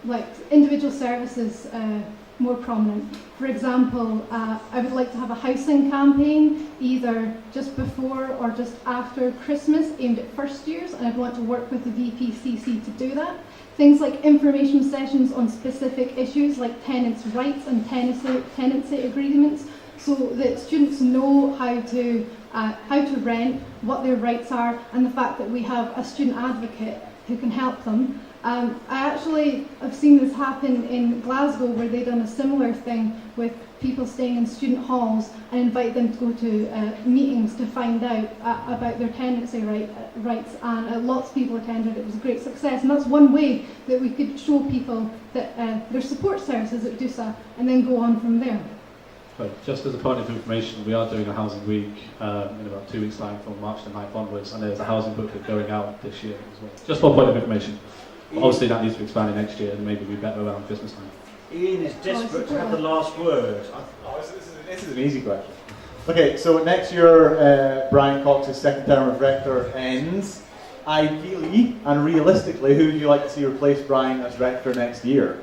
like individual services more prominent. For example, I would like to have a housing campaign either just before or just after Christmas aimed at first years, and I'd want to work with the VPCC to do that. Things like information sessions on specific issues like tenants' rights and tenancy agreements, so that students know how to rent, what their rights are, and the fact that we have a student advocate who can help them. I actually have seen this happen in Glasgow, where they've done a similar thing with people staying in student halls and invite them to go to meetings to find out about their tenancy rights, and lots of people attended. It was a great success, and that's one way that we could show people that there's support services at DUSA, and then go on from there. But just as a point of information, we are doing a housing week in about 2 weeks' time from March the 9th onwards, and there's a housing booklet going out this year as well. Just one point of information. Obviously that needs to be expanded next year, and maybe be better around Christmas time. Ian is desperate to have the last word. This is an easy question. Okay, so next year, Brian Cox's second term as rector ends. Ideally and realistically, who would you like to see replace Brian as rector next year?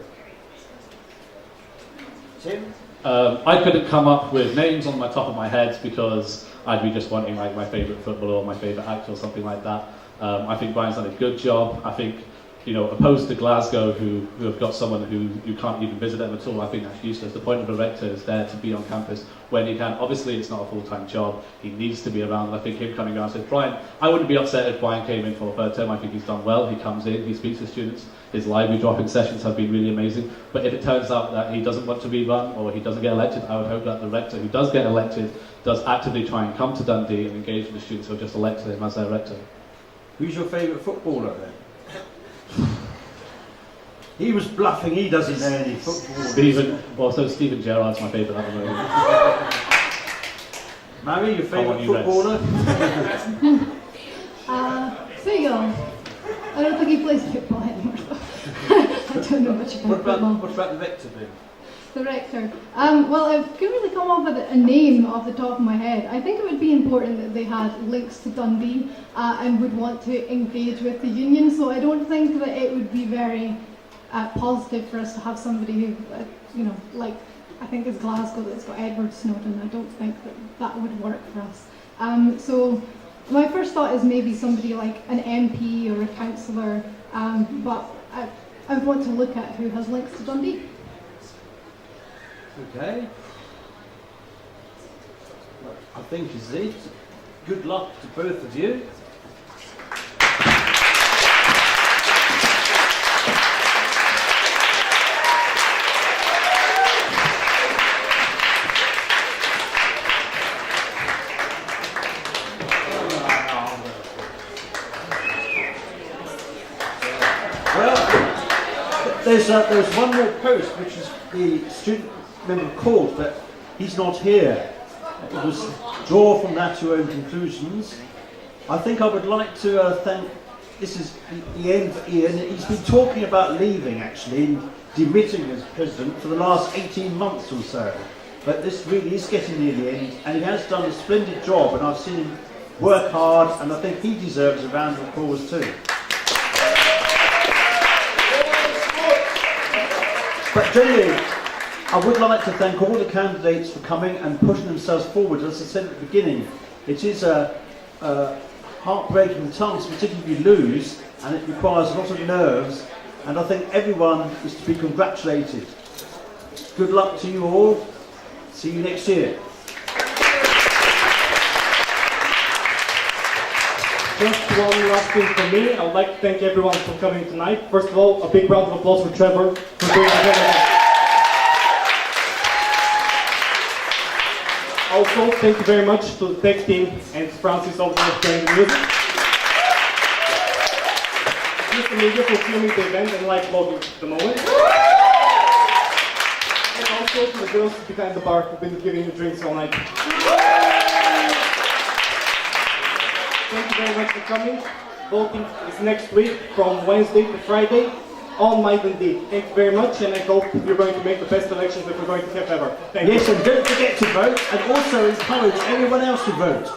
Tim? I couldn't come up with names on my top of my head because I'd be just wanting like my favourite footballer or my favourite actor or something like that. I think Brian's done a good job. I think, you know, opposed to Glasgow, who have got someone who can't even visit them at all, I think that's useless. The point of a rector is there to be on campus when he can. Obviously, it's not a full-time job. He needs to be around, and I think him coming around says, Brian, I wouldn't be upset if Brian came in for a third term. I think he's done well. He comes in, he speaks to students. His library drop-in sessions have been really amazing. But if it turns out that he doesn't want to rerun or he doesn't get elected, I would hope that the rector who does get elected does actively try and come to Dundee and engage with the students who have just elected him as their rector. Who's your favourite footballer then? He was bluffing, he doesn't know any football. Stephen Gerrard's my favourite at the moment. Mary, your favourite footballer? Seagull. I don't think he plays football anymore, though. I don't know much about football. What about the rector then? The rector. Well, I couldn't really come up with a name off the top of my head. I think it would be important that they had links to Dundee and would want to engage with the union, so I don't think that it would be very positive for us to have somebody who, you know, like I think it's Glasgow that's got Edward Snowden. I don't think that would work for us. So my first thought is maybe somebody like an MP or a councillor, but I would want to look at who has links to Dundee. Okay. I think is it. Good luck to both of you. There's one more post, which is the student member called, but he's not here. It was draw from that to your own conclusions. I think I would like to thank, this is the end for Ian. He's been talking about leaving, actually, and demitting as president for the last 18 months or so. But this really is getting near the end, and he has done a splendid job, and I've seen him work hard, and I think he deserves a round of applause too. But generally, I would like to thank all the candidates for coming and pushing themselves forward. As I said at the beginning, it is a heartbreaking task, particularly if you lose, and it requires a lot of nerves, and I think everyone is to be congratulated. Good luck to you all. See you next year. Just one last thing from me. I would like to thank everyone for coming tonight. First of all, a big round of applause for Trevor for doing the Also, thank you very much to the tech team and Francis over there playing the music. Mr. Media for filming the event and live vlogging at the moment. And also to the girls behind the bar who've been giving you drinks all night. Thank you very much for coming. Voting is next week from Wednesday to Friday on My Dundee. Thank you very much, and I hope you're going to make the best elections that we're going to have ever. Thank you. Yes, and don't forget to vote, and also encourage everyone else to vote.